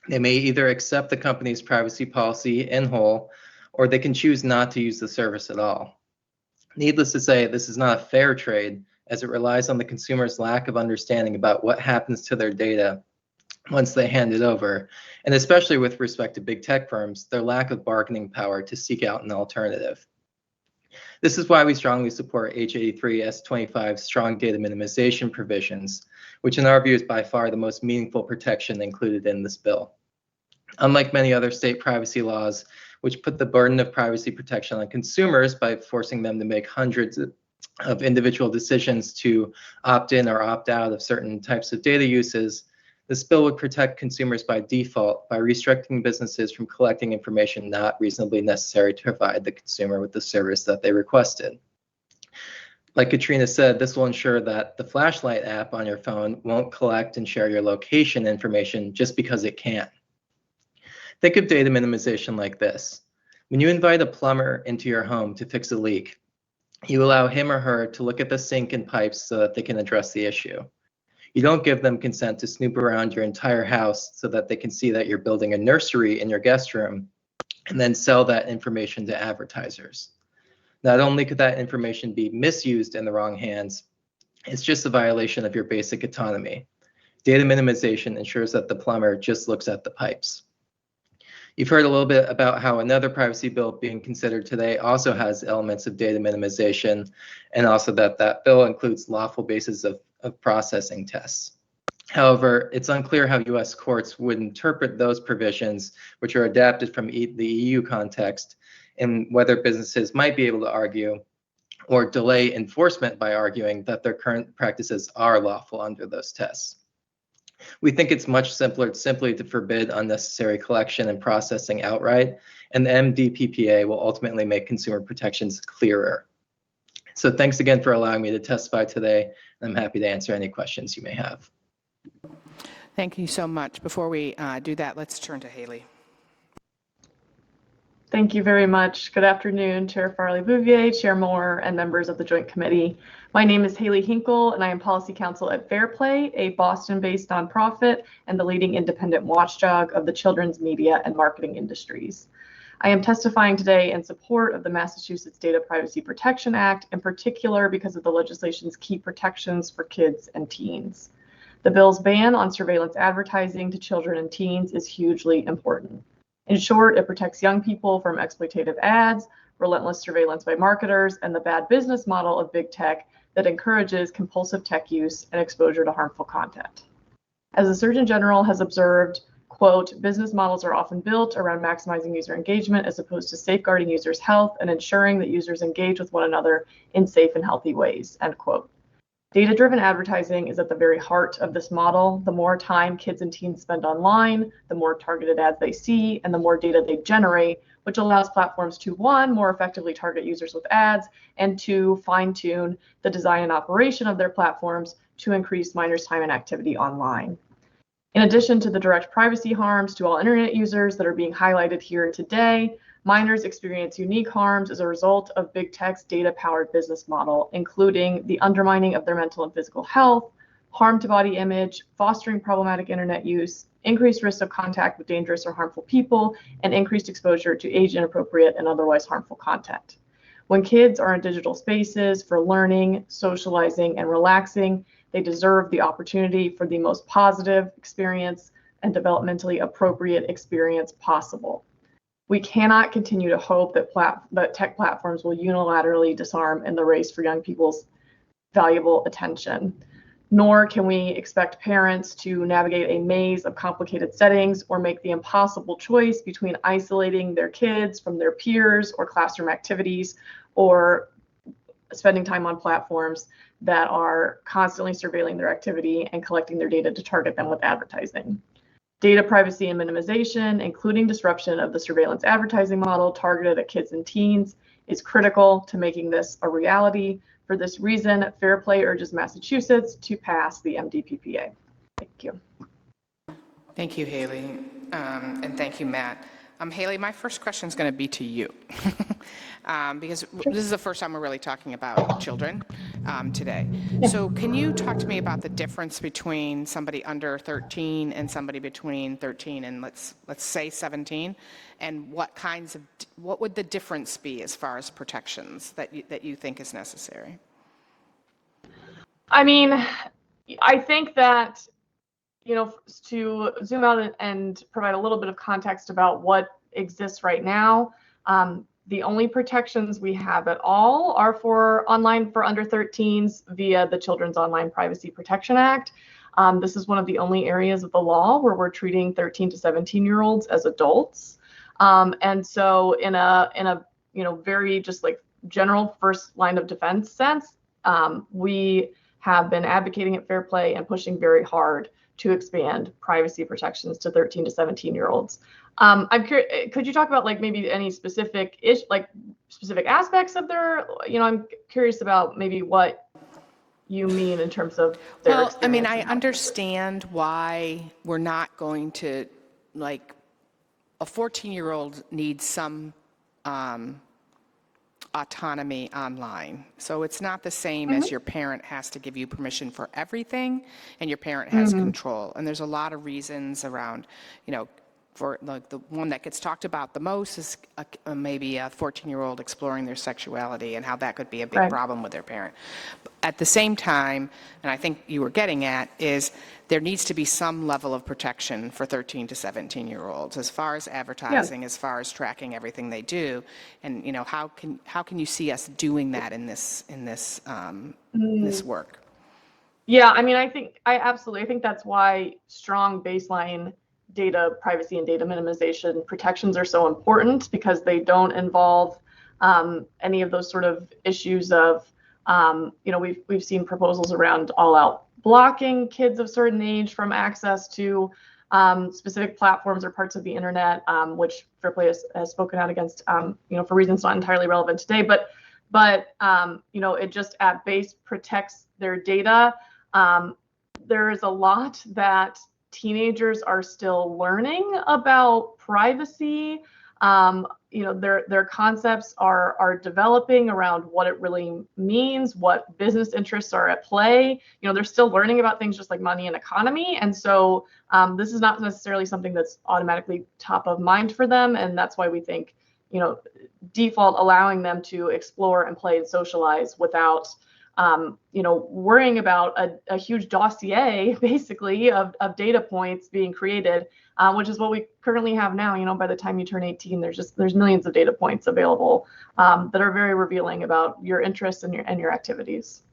They may either accept the company's privacy policy in whole, or they can choose not to use the service at all. Needless to say, this is not a fair trade, as it relies on the consumer's lack of understanding about what happens to their data once they hand it over, and especially with respect to big tech firms, their lack of bargaining power to seek out an alternative. This is why we strongly support H83 S25's strong data minimization provisions, which in our view is by far the most meaningful protection included in this bill. Unlike many other state privacy laws, which put the burden of privacy protection on consumers by forcing them to make hundreds of individual decisions to opt in or opt out of certain types of data uses, this bill would protect consumers by default by restricting businesses from collecting information not reasonably necessary to provide the consumer with the service that they requested. Like Katrina said, this will ensure that the flashlight app on your phone won't collect and share your location information just because it can. Think of data minimization like this. When you invite a plumber into your home to fix a leak, you allow him or her to look at the sink and pipes so that they can address the issue. You don't give them consent to snoop around your entire house so that they can see that you're building a nursery in your guest room and then sell that information to advertisers. Not only could that information be misused in the wrong hands, it's just a violation of your basic autonomy. Data minimization ensures that the plumber just looks at the pipes. You've heard a little bit about how another privacy bill being considered today also has elements of data minimization, and also that that bill includes lawful basis of processing tests. However, it's unclear how US courts would interpret those provisions, which are adapted from the EU context, and whether businesses might be able to argue or delay enforcement by arguing that their current practices are lawful under those tests. We think it's much simpler simply to forbid unnecessary collection and processing outright, and the MDPPA will ultimately make consumer protections clearer. So thanks again for allowing me to testify today, and I'm happy to answer any questions you may have. Thank you so much. Before we do that, let's turn to Haley. Thank you very much. Good afternoon, Chair Farley-Bouvier, Chair Moore, and members of the Joint Committee. My name is Haley Hinkle, and I am Policy Counsel at Fair Play, a Boston-based nonprofit and the leading independent watchdog of the children's media and marketing industries. I am testifying today in support of the Massachusetts Data Privacy Protection Act, in particular because of the legislation's key protections for kids and teens. The bill's ban on surveillance advertising to children and teens is hugely important. In short, it protects young people from exploitative ads, relentless surveillance by marketers, and the bad business model of big tech that encourages compulsive tech use and exposure to harmful content. As the Surgeon General has observed, quote, business models are often built around maximizing user engagement as opposed to safeguarding users' health and ensuring that users engage with one another in safe and healthy ways, end quote. Data-driven advertising is at the very heart of this model. The more time kids and teens spend online, the more targeted ads they see, and the more data they generate, which allows platforms to, one, more effectively target users with ads, and two, fine-tune the design and operation of their platforms to increase minors' time and activity online. In addition to the direct privacy harms to all internet users that are being highlighted here today, minors experience unique harms as a result of big tech's data-powered business model, including the undermining of their mental and physical health, harm to body image, fostering problematic internet use, increased risk of contact with dangerous or harmful people, and increased exposure to age-inappropriate and otherwise harmful content. When kids are in digital spaces for learning, socializing, and relaxing, they deserve the opportunity for the most positive experience and developmentally appropriate experience possible. We cannot continue to hope that tech platforms will unilaterally disarm in the race for young people's valuable attention. Nor can we expect parents to navigate a maze of complicated settings or make the impossible choice between isolating their kids from their peers or classroom activities or spending time on platforms that are constantly surveilling their activity and collecting their data to target them with advertising. Data privacy and minimization, including disruption of the surveillance advertising model targeted at kids and teens, is critical to making this a reality. For this reason, Fair Play urges Massachusetts to pass the MDPPA. Thank you. Thank you, Haley, and thank you, Matt. Haley, my first question is going to be to you, because this is the first time we're really talking about children today. So can you talk to me about the difference between somebody under 13 and somebody between 13 and let's say 17, and what would the difference be as far as protections that you think is necessary? I mean, I think that, you know, to zoom out and provide a little bit of context about what exists right now, the only protections we have at all are for online for under 13s via the Children's Online Privacy Protection Act. This is one of the only areas of the law where we're treating 13 to 17-year-olds as adults. And so in a you know, very just like general first line of defense sense, we have been advocating at Fair Play and pushing very hard to expand privacy protections to 13 to 17-year-olds. I'm curious, could you talk about like maybe any specific aspects of their, you know, I'm curious about maybe what you mean in terms of their experience. I mean, I understand why we're not going to, like, a 14-year-old needs some autonomy online. So it's not the same as your parent has to give you permission for everything and your parent has control. And there's a lot of reasons around, you know, for like the one that gets talked about the most is maybe a 14-year-old exploring their sexuality and how that could be a big problem with their parent. At the same time, and I think you were getting at, is there needs to be some level of protection for 13 to 17-year-olds as far as advertising, as far as tracking everything they do, and you know how can you see us doing that in this work? Yeah, I mean, I think that's why strong baseline data privacy and data minimization protections are so important, because they don't involve any of those sort of issues of, you know, we've seen proposals around all-out blocking kids of certain age from access to specific platforms or parts of the internet, which Fair Play has spoken out against, you know, for reasons not entirely relevant today. But you know, it just at base protects their data. There is a lot that teenagers are still learning about privacy. You know, their concepts are developing around what it really means, what business interests are at play. You know, they're still learning about things just like money and economy. And so this is not necessarily something that's automatically top of mind for them. And that's why we think default allowing them to explore and play and socialize without worrying about a huge dossier, basically, of data points being created, which is what we currently have now. By the time you turn 18, there's millions of data points available that are very revealing about your interests and your activities.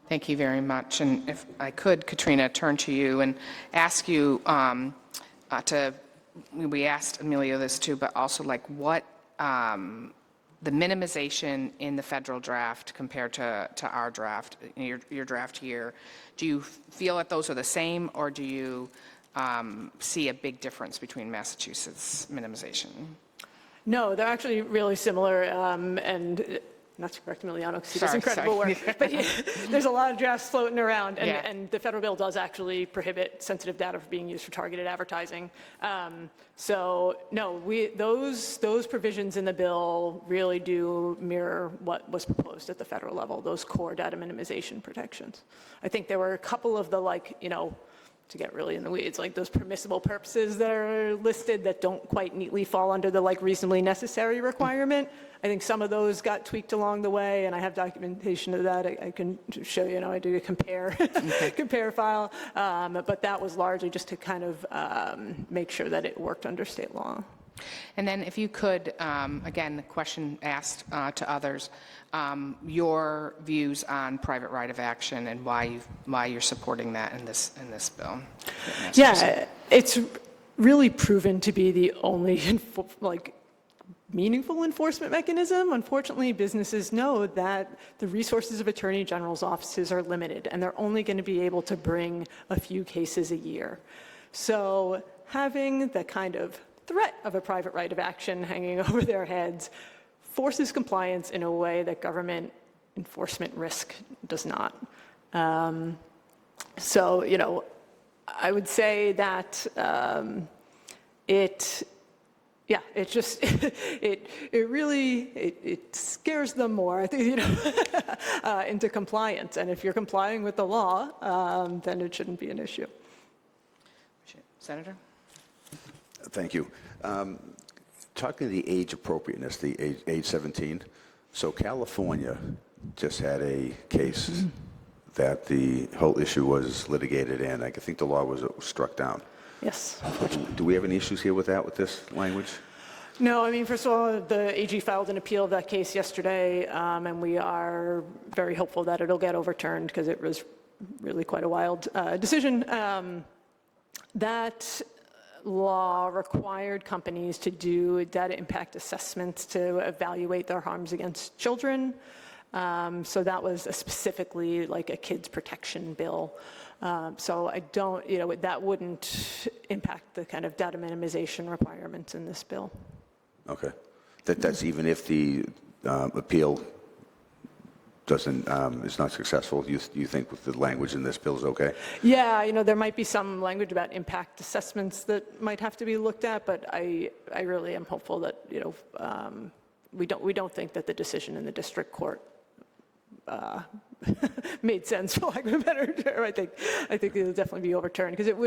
Thank you very much. And if I could, Katrina, turn to you and ask you we asked Amelia this too, but also like what the minimization in the federal draft compared to our draft, your draft here, do you feel that those are the same, or do you see a big difference between Massachusetts minimization? No, they're actually really similar, and not to correct Emiliano because he does incredible work, but there's a lot of drafts floating around, and the federal bill does actually prohibit sensitive data from being used for targeted advertising. So no, those provisions in the bill really do mirror what was proposed at the federal level, those core data minimization protections. I think there were a couple of the to get really in the weeds, like those permissible purposes that are listed that don't quite neatly fall under the reasonably necessary requirement. I think some of those got tweaked along the way, and I have documentation of that. I can show you. I do a compare file, but that was largely just to kind of make sure that it worked under state law. And then if you could, again, the question asked to others, your views on private right of action and why you're supporting that in this bill. Yeah, it's really proven to be the only meaningful enforcement mechanism. Unfortunately, businesses know that the resources of attorney general's offices are limited, and they're only going to be able to bring a few cases a year. So having the kind of threat of a private right of action hanging over their heads forces compliance in a way that government enforcement risk does not. So, I would say that it just it really scares them more, I think, into compliance. And if you're complying with the law, then it shouldn't be an issue. Senator? Thank you. Talking the age appropriateness, the age 17. So California just had a case that the whole issue was litigated, and I think the law was struck down. Yes. Do we have any issues here with that, with this language? No, I mean, first of all, the AG filed an appeal of that case yesterday, and we are very hopeful that it'll get overturned because it was really quite a wild decision. That law required companies to do data impact assessments to evaluate their harms against children. So that was specifically like a kids protection bill. So I don't, that wouldn't impact the kind of data minimization requirements in this bill. Okay. That's even if the appeal is not successful, you think with the language in this bill is okay? Yeah, there might be some language about impact assessments that might have to be looked at, but I really am hopeful that, we don't think that the decision in the district court made sense, for lack of a better term. I think it'll definitely be overturned because it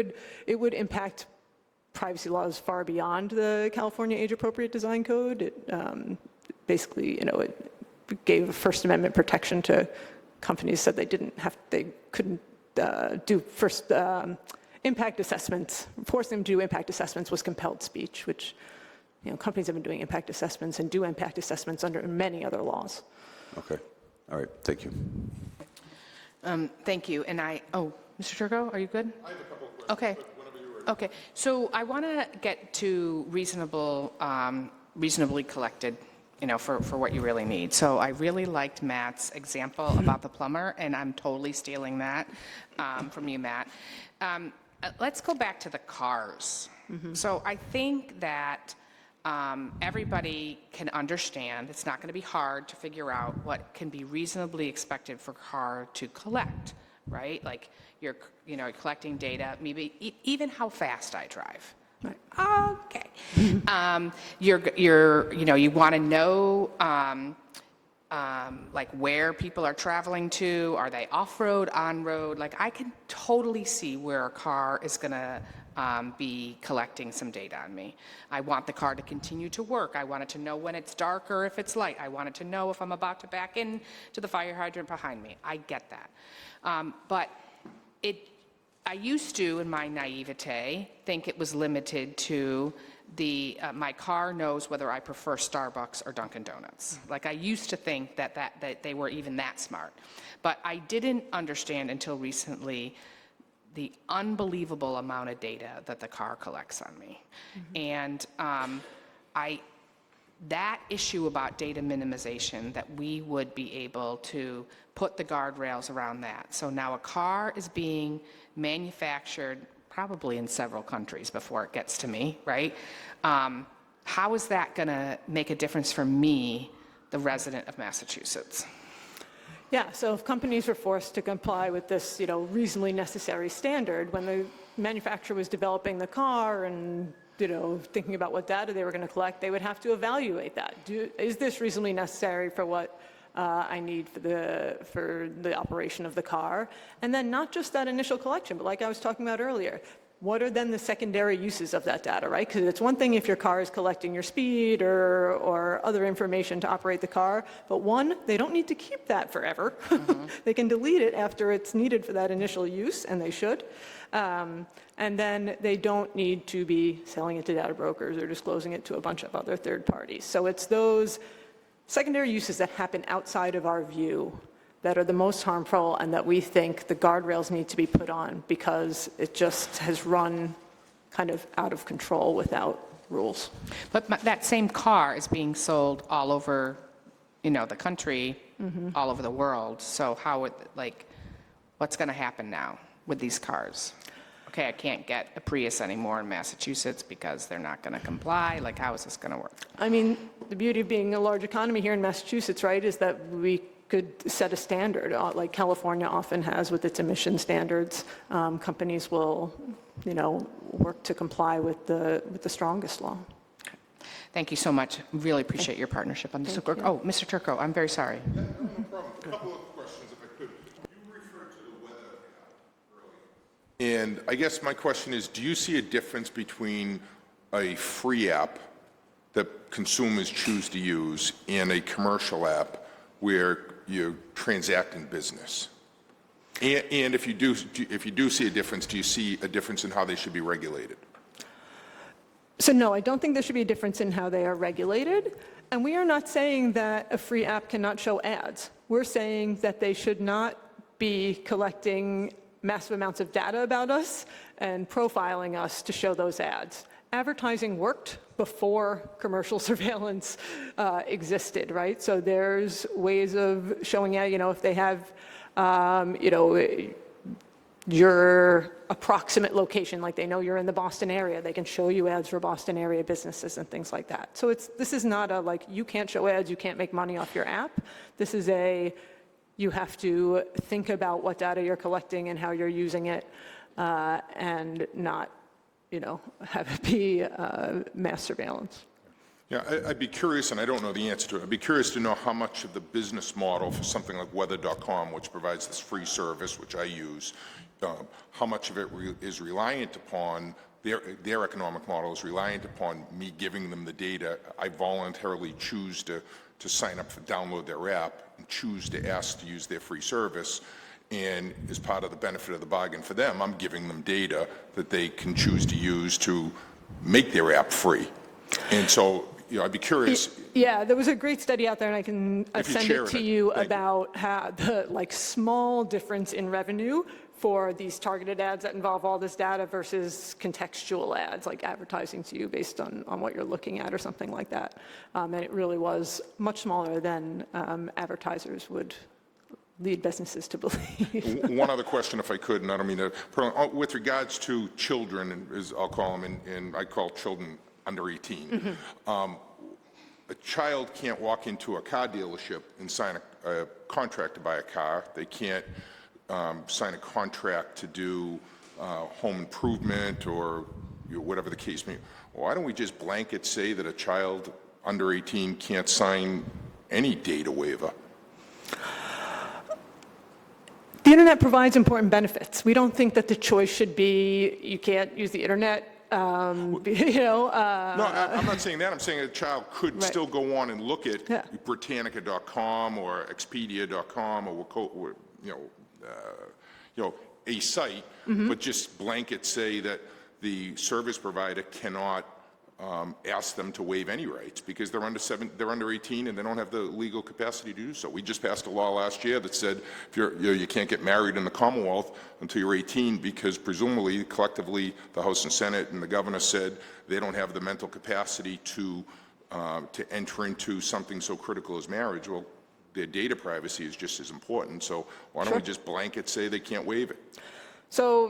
would impact privacy laws far beyond the California Age-Appropriate Design Code. It basically, it gave First Amendment protection to companies that they couldn't do first impact assessments. Forcing them to do impact assessments was compelled speech, which companies have been doing impact assessments and do impact assessments under many other laws. Okay. All right. Thank you. Thank you. And Mr. Turco, are you good? I have a couple of questions. Okay. Whenever you're ready. Okay. So I want to get to reasonably collected, for what you really need. So I really liked Matt's example about the plumber, and I'm totally stealing that from you, Matt. Let's go back to the cars. So I think that everybody can understand, it's not going to be hard to figure out what can be reasonably expected for a car to collect, right? Like you're collecting data, maybe even how fast I drive. Okay. You want to know like where people are traveling to. Are they off-road, on-road? Like, I can totally see where a car is going to be collecting some data on me. I want the car to continue to work. I want it to know when it's dark or if it's light. I want it to know if I'm about to back in to the fire hydrant behind me. I get that. But I used to, in my naivete, think it was limited to my car knows whether I prefer Starbucks or Dunkin' Donuts. Like, I used to think that they were even that smart. But I didn't understand until recently the unbelievable amount of data that the car collects on me. And that issue about data minimization, that we would be able to put the guardrails around that. So now a car is being manufactured probably in several countries before it gets to me, right? How is that going to make a difference for me, the resident of Massachusetts? Yeah, so if companies were forced to comply with this, reasonably necessary standard, when the manufacturer was developing the car and, thinking about what data they were going to collect, they would have to evaluate that. Is this reasonably necessary for what I need for the operation of the car? And then not just that initial collection, but like I was talking about earlier, what are then the secondary uses of that data, right? Because it's one thing if your car is collecting your speed or other information to operate the car, but one, they don't need to keep that forever. They can delete it after it's needed for that initial use, and they should. And then they don't need to be selling it to data brokers or disclosing it to a bunch of other third parties. So it's those secondary uses that happen outside of our view that are the most harmful, and that we think the guardrails need to be put on, because it just has run kind of out of control without rules. But that same car is being sold all over, the country, all over the world. So what's going to happen now with these cars? Okay, I can't get a Prius anymore in Massachusetts because they're not going to comply. Like, how is this going to work? I mean, the beauty of being a large economy here in Massachusetts, right, is that we could set a standard, like California often has with its emission standards. Companies will, work to comply with the strongest law. Thank you so much. Really appreciate your partnership on this work. Oh, Mr. Turco, I'm very sorry. No problem. A couple of questions, if I could. You referred to the weather app earlier. And I guess my question is, do you see a difference between a free app that consumers choose to use and a commercial app where you're transacting business? And if you do see a difference, do you see a difference in how they should be regulated? So no, I don't think there should be a difference in how they are regulated. And we are not saying that a free app cannot show ads. We're saying that they should not be collecting massive amounts of data about us and profiling us to show those ads. Advertising worked before commercial surveillance existed, right? So there's ways of showing, if they have, your approximate location, like they know you're in the Boston area, they can show you ads for Boston area businesses and things like that. So this is not you can't show ads, you can't make money off your app. This is you have to think about what data you're collecting and how you're using it, and not have it be mass surveillance. Yeah, I'd be curious, and I don't know the answer to it, I'd be curious to know how much of the business model for something like weather.com, which provides this free service, which I use, how much of it is reliant upon, their economic model is reliant upon me giving them the data. I voluntarily choose to sign up for download their app and choose to ask to use their free service. And as part of the benefit of the bargain for them, I'm giving them data that they can choose to use to make their app free. And so, I'd be curious. Yeah, there was a great study out there, and I can send it to you about how the small difference in revenue for these targeted ads that involve all this data versus contextual ads, like advertising to you based on what you're looking at or something like that. And it really was much smaller than advertisers would lead businesses to believe. One other question, if I could, and I don't mean to, with regards to children, as I'll call them, and I call children under 18, a child can't walk into a car dealership and sign a contract to buy a car. They can't sign a contract to do home improvement or whatever the case may be. Why don't we just blanket say that a child under 18 can't sign any data waiver. The internet provides important benefits. We don't think that the choice should be you can't use the internet. No, I'm not saying that. I'm saying a child could still go on and look at Britannica.com or Expedia.com or a site, but just blanket say that the service provider cannot ask them to waive any rights because they're under 18 and they don't have the legal capacity to do so. We just passed a law last year that said if you can't get married in the Commonwealth until you're 18 because presumably collectively the House and Senate and the governor said they don't have the mental capacity to enter into something so critical as marriage. Well, their data privacy is just as important. So why don't we just blanket say they can't waive it? So,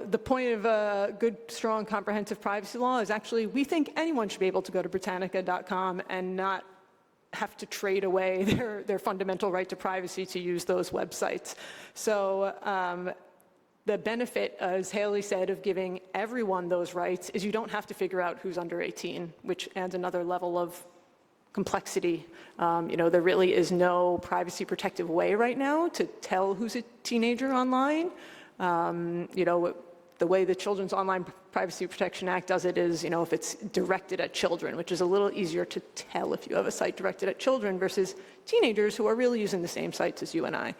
the point of a good, strong, comprehensive privacy law is actually we think anyone should be able to go to Britannica.com and not have to trade away their fundamental right to privacy to use those websites. So the benefit, as Haley said, of giving everyone those rights is you don't have to figure out who's under 18, which adds another level of complexity. There really is no privacy protective way right now to tell who's a teenager online. The way the Children's Online Privacy Protection Act does it is, if it's directed at children, which is a little easier to tell if you have a site directed at children versus teenagers who are really using the same sites as you and I.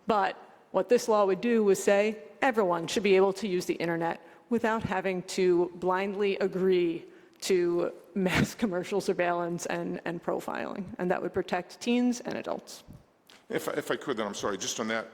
But what this law would do was say everyone should be able to use the internet without having to blindly agree to mass commercial surveillance and profiling, and that would protect teens and adults. If I could, then I'm sorry, just on that,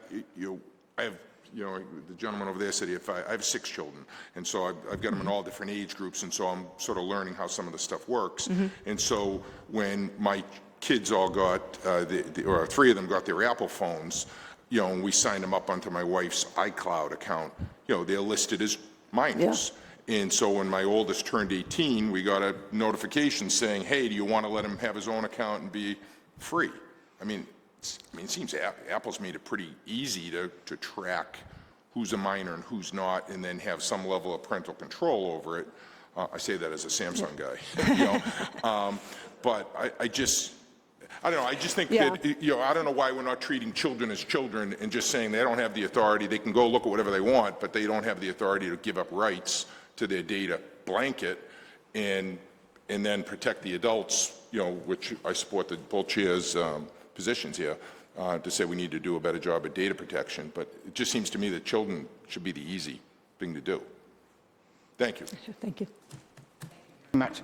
I have, the gentleman over there said I have 6 children, and so I've got them in all different age groups, and so I'm sort of learning how some of the stuff works. And so when my kids all got, or 3 of them got their Apple phones, and we signed them up onto my wife's iCloud account, they're listed as minors. Yeah. And so when my oldest turned 18, we got a notification saying, hey, do you want to let him have his own account and be free? It seems Apple's made it pretty easy to track who's a minor and who's not, and then have some level of parental control over it. I say that as a Samsung guy, but I don't know. I just think that I don't know why we're not treating children as children and just saying they don't have the authority. They can go look at whatever they want, but they don't have the authority to give up rights to their data blanket, and then protect the adults. Which I support both chairs' positions here, to say we need to do a better job at data protection, but it just seems to me that children should be the easy thing to do. Thank you. Thank you.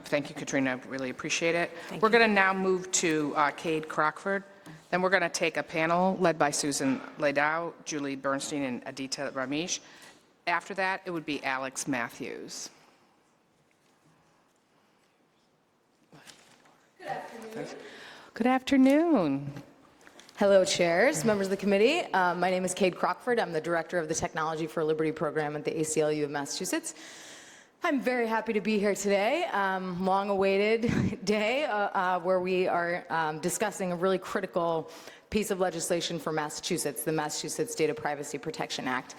Thank you, Katrina. Really appreciate it. We're going to now move to Cade Crockford. Then we're going to take a panel led by Susan Ladau, Julie Bernstein, and Aditya Ramesh. After that, it would be Alex Matthews. Good afternoon. Hello, chairs, members of the committee. My name is Cade Crockford. I'm the director of the Technology for Liberty program at the ACLU of Massachusetts. I'm very happy to be here today. Long-awaited day where we are discussing a really critical piece of legislation for Massachusetts, the Massachusetts Data Privacy Protection Act.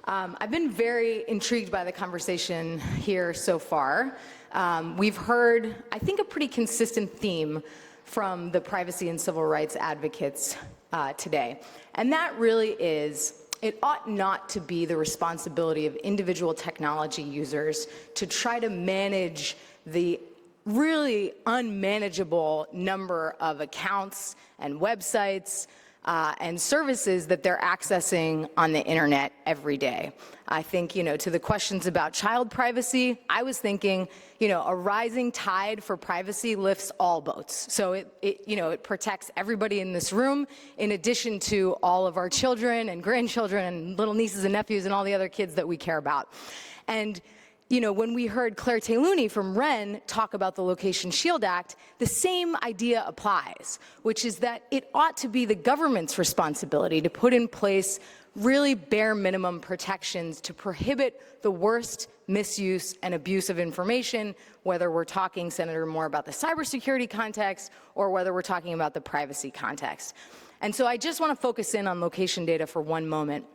I've been very intrigued by the conversation here so far. We've heard, I think, a pretty consistent theme from the privacy and civil rights advocates today. And that really is, it ought not to be the responsibility of individual technology users to try to manage the really unmanageable number of accounts and websites and services that they're accessing on the internet every day. I think, to the questions about child privacy, I was thinking, a rising tide for privacy lifts all boats. So it protects everybody in this room, in addition to all of our children and grandchildren and little nieces and nephews and all the other kids that we care about. And when we heard Claire Tayluni from Wren talk about the Location Shield Act, the same idea applies, which is that it ought to be the government's responsibility to put in place really bare minimum protections to prohibit the worst misuse and abuse of information, whether we're talking, Senator Moore, about the cybersecurity context or whether we're talking about the privacy context. And so I just want to focus in on location data for one moment,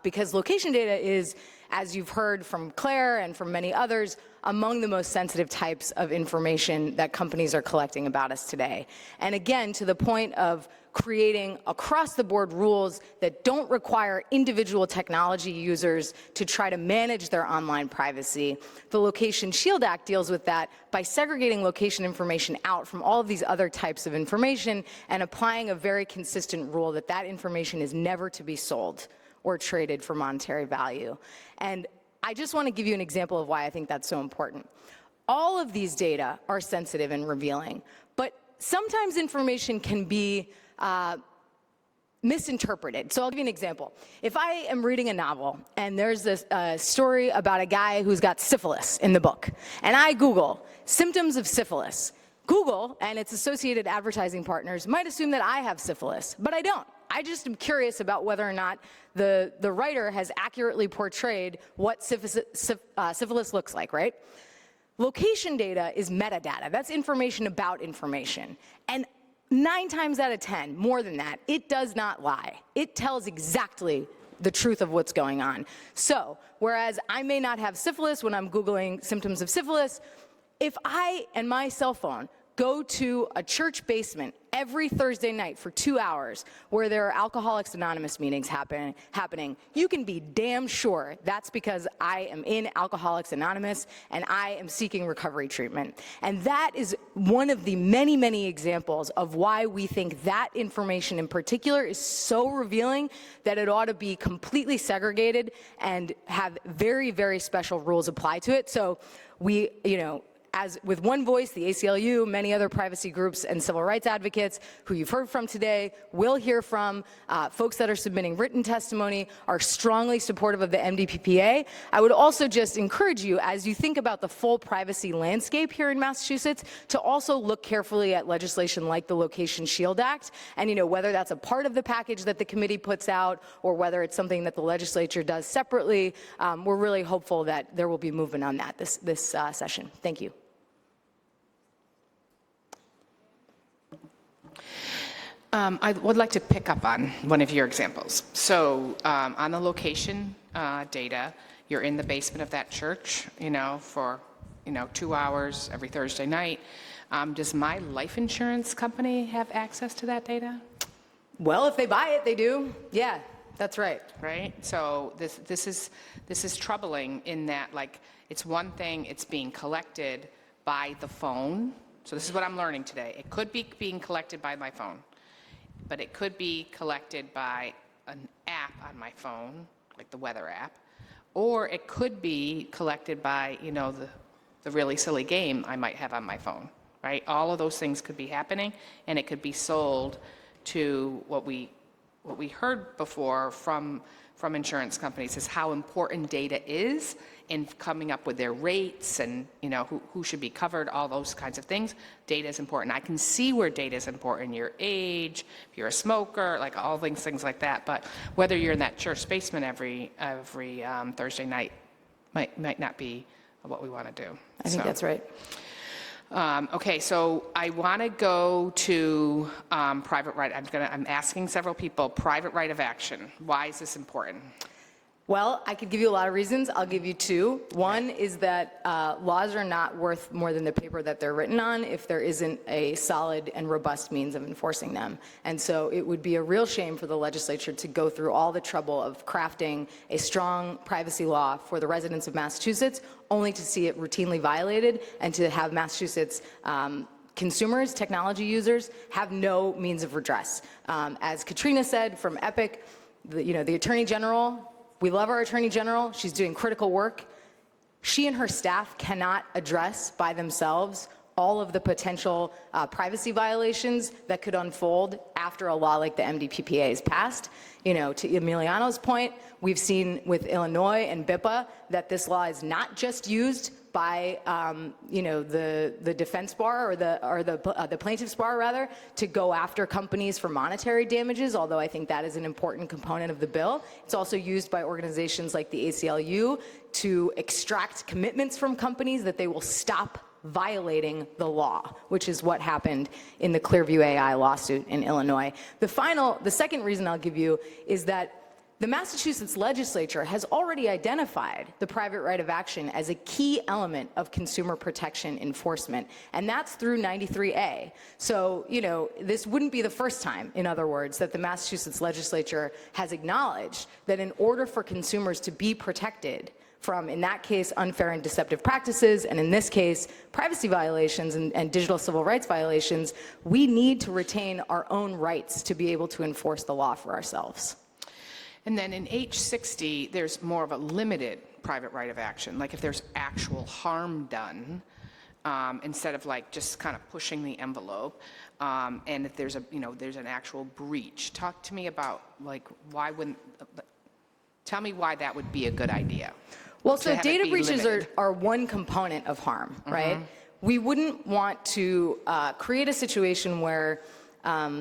because location data is as you've heard from Claire and from many others, among the most sensitive types of information that companies are collecting about us today. And again, to the point of creating across-the-board rules that don't require individual technology users to try to manage their online privacy. The Location Shield Act deals with that by segregating location information out from all of these other types of information and applying a very consistent rule that that information is never to be sold or traded for monetary value. And I just want to give you an example of why I think that's so important. All of these data are sensitive and revealing, but sometimes information can be misinterpreted. So I'll give you an example. If I am reading a novel and there's this story about a guy who's got syphilis in the book, and I Google symptoms of syphilis, Google and its associated advertising partners might assume that I have syphilis, but I don't. I just am curious about whether or not the writer has accurately portrayed what syphilis looks like, right? Location data is metadata. That's information about information. And 9 times out of 10, more than that, it does not lie. It tells exactly the truth of what's going on. So, whereas I may not have syphilis when I'm Googling symptoms of syphilis, if I and my cell phone go to a church basement every Thursday night for 2 hours where there are Alcoholics Anonymous meetings happening, you can be damn sure that's because I am in Alcoholics Anonymous and I am seeking recovery treatment. And that is one of the many, many examples of why we think that information in particular is so revealing that it ought to be completely segregated and have very, very special rules applied to it. So we, as with one voice, the ACLU, many other privacy groups and civil rights advocates who you've heard from today, will hear from, folks that are submitting written testimony are strongly supportive of the MDPPA. I would also just encourage you, as you think about the full privacy landscape here in Massachusetts, to also look carefully at legislation like the Location Shield Act, and whether that's a part of the package that the committee puts out or whether it's something that the legislature does separately. We're really hopeful that there will be movement on that this session. Thank you. I would like to pick up on one of your examples. So on the location data, you're in the basement of that church, for 2 hours every Thursday night. Does my life insurance company have access to that data? Well, if they buy it, they do. Yeah, that's right. Right. So this is troubling in that, it's one thing, it's being collected by the phone. So this is what I'm learning today. It could be being collected by my phone, but it could be collected by an app on my phone, like the weather app, or it could be collected by, the really silly game I might have on my phone, right? All of those things could be happening, and it could be sold to what we heard before from insurance companies is how important data is in coming up with their rates and who should be covered, all those kinds of things. Data is important. I can see where data is important, your age, if you're a smoker, all things like that. But whether you're in that church basement every Thursday night might not be what we want to do. I think that's right. Okay, so I want to go to private right. I'm asking several people, private right of action. Why is this important? Well, I could give you a lot of reasons. I'll give you 2. One is that laws are not worth more than the paper that they're written on if there isn't a solid and robust means of enforcing them. And so it would be a real shame for the legislature to go through all the trouble of crafting a strong privacy law for the residents of Massachusetts, only to see it routinely violated and to have Massachusetts consumers, technology users, have no means of redress. As Katrina said from Epic, the Attorney General, we love our Attorney General. She's doing critical work. She and her staff cannot address by themselves all of the potential privacy violations that could unfold after a law like the MDPPA is passed. To Emiliano's point, we've seen with Illinois and BIPA that this law is not just used by the defense bar or the plaintiff's bar rather to go after companies for monetary damages, although I think that is an important component of the bill. It's also used by organizations like the ACLU to extract commitments from companies that they will stop violating the law, which is what happened in the Clearview AI lawsuit in Illinois. The second reason I'll give you is that The Massachusetts legislature has already identified the private right of action as a key element of consumer protection enforcement, and that's through 93A. So, you know, this wouldn't be the first time, in other words, that the Massachusetts legislature has acknowledged that in order for consumers to be protected from, in that case, unfair and deceptive practices, and in this case, privacy violations and digital civil rights violations, we need to retain our own rights to be able to enforce the law for ourselves. And then in H60, there's more of a limited private right of action, like if there's actual harm done, instead of like just kind of pushing the envelope, and if there's a, you know, there's an actual breach. Talk to me about like why wouldn't, tell me why that would be a good idea. Well, so to have it data be breaches limited. are one component of harm, right? We wouldn't want to create a situation where,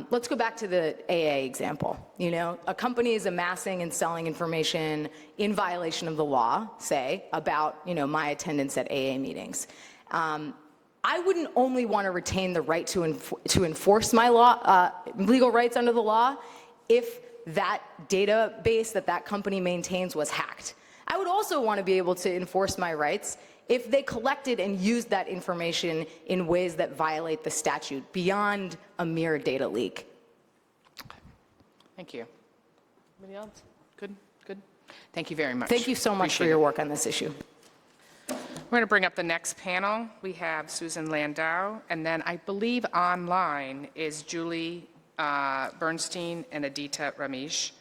let's go back to the AA example. You know, a company is amassing and selling information in violation of the law, say, about, you know, my attendance at AA meetings. I wouldn't only want to retain the right to enforce my legal rights under the law if that database that company maintains was hacked. I would also want to be able to enforce my rights if they collected and used that information in ways that violate the statute beyond a mere data leak. Thank you. Anybody else? Good, good. Thank you very much. Thank you so much for your work on this issue. We're going to bring up the next panel. We have Susan Landau, and then I believe online is Julie Bernstein and Adita Ramesh.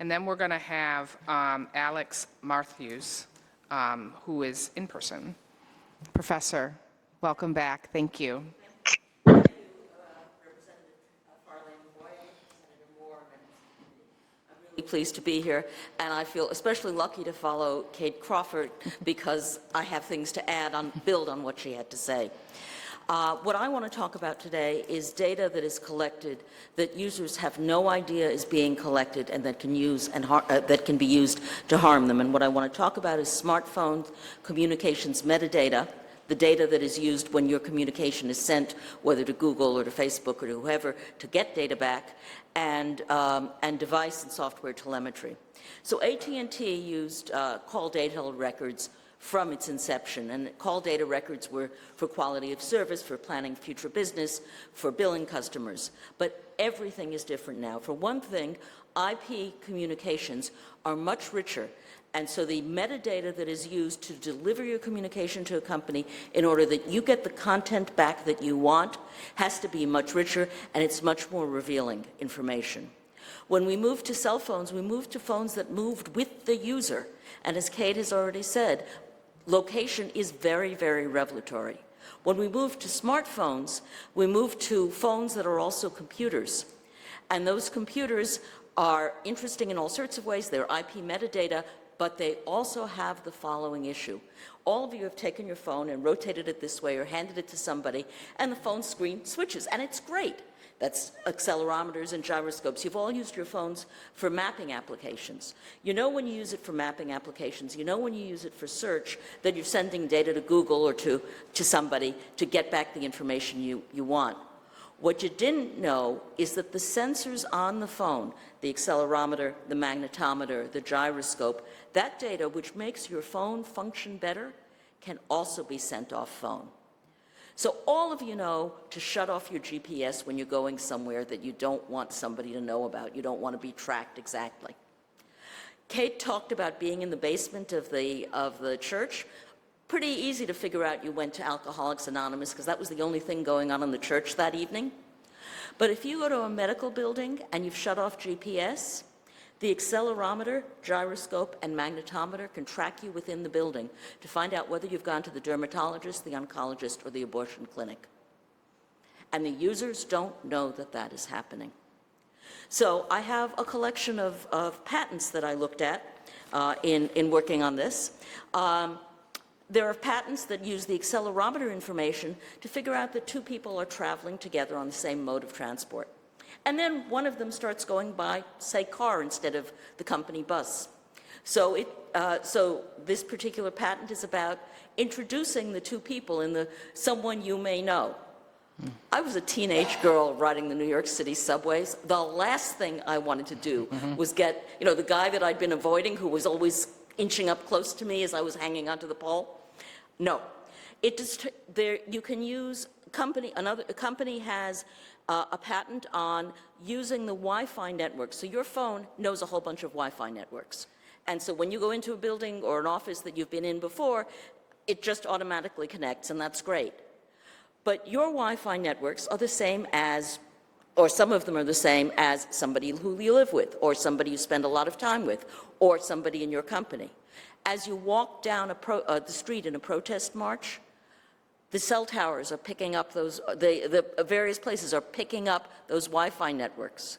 And then we're going to have Alex Matthews, who is in person. Professor, welcome back. Thank you. Pleased to be here, and I feel especially lucky to follow Kate Crawford because I have things to add on, build on what she had to say. What I want to talk about today is data that is collected that users have no idea is being collected and that can use and that can be used to harm them. And what I want to talk about is smartphone communications metadata, the data that is used when your communication is sent, whether to Google or to Facebook or to whoever, to get data back, and device and software telemetry. So AT&T used call data records from its inception, and call data records were for quality of service, for planning future business, for billing customers. But everything is different now. For one thing, IP communications are much richer, and so the metadata that is used to deliver your communication to a company in order that you get the content back that you want has to be much richer, and it's much more revealing information. When we moved to cell phones, we moved to phones that moved with the user. And as Kate has already said, location is very, very revelatory. When we moved to smartphones, we moved to phones that are also computers. And those computers are interesting in all sorts of ways. They're IP metadata, but they also have the following issue. All of you have taken your phone and rotated it this way or handed it to somebody, and the phone screen switches, and it's great. That's accelerometers and gyroscopes. You've all used your phones for mapping applications. You know when you use it for mapping applications, you know when you use it for search, that you're sending data to Google or to somebody to get back the information you want. What you didn't know is that the sensors on the phone, the accelerometer, the magnetometer, the gyroscope, that data which makes your phone function better can also be sent off phone. So all of you know to shut off your GPS when you're going somewhere that you don't want somebody to know about. You don't want to be tracked exactly. Kate talked about being in the basement of the church. Pretty easy to figure out you went to Alcoholics Anonymous because that was the only thing going on in the church that evening. But if you go to a medical building and you've shut off GPS, the accelerometer, gyroscope, and magnetometer can track you within the building to find out whether you've gone to the dermatologist, the oncologist, or the abortion clinic. And the users don't know that that is happening. So I have a collection of patents that I looked at in working on this. There are patents that use the accelerometer information to figure out that two people are traveling together on the same mode of transport. And then one of them starts going by, say, car instead of the company bus. So this particular patent is about introducing the two people in the someone you may know. I was a teenage girl riding the New York City subways. The last thing I wanted to do was get, the guy that I'd been avoiding who was always inching up close to me as I was hanging onto the pole. No. It just, you can use a company has a patent on using the Wi-Fi network. So your phone knows a whole bunch of Wi-Fi networks. And so when you go into a building or an office that you've been in before, it just automatically connects, and that's great. But your Wi-Fi networks are the same as, or some of them are the same as somebody who you live with, or somebody you spend a lot of time with, or somebody in your company. As you walk down the street in a protest march, the cell towers are picking up those, the various places are picking up those Wi-Fi networks.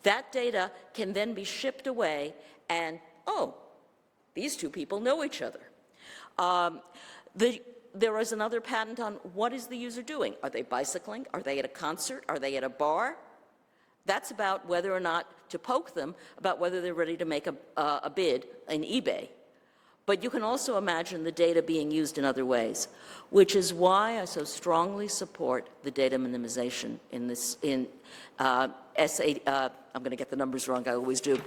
That data can then be shipped away and, oh, these two people know each other. There is another patent on what is the user doing. Are they bicycling? Are they at a concert? Are they at a bar? That's about whether or not to poke them, about whether they're ready to make a bid in eBay. But you can also imagine the data being used in other ways, which is why I so strongly support the data minimization in this, I'm going to get the numbers wrong, I always do.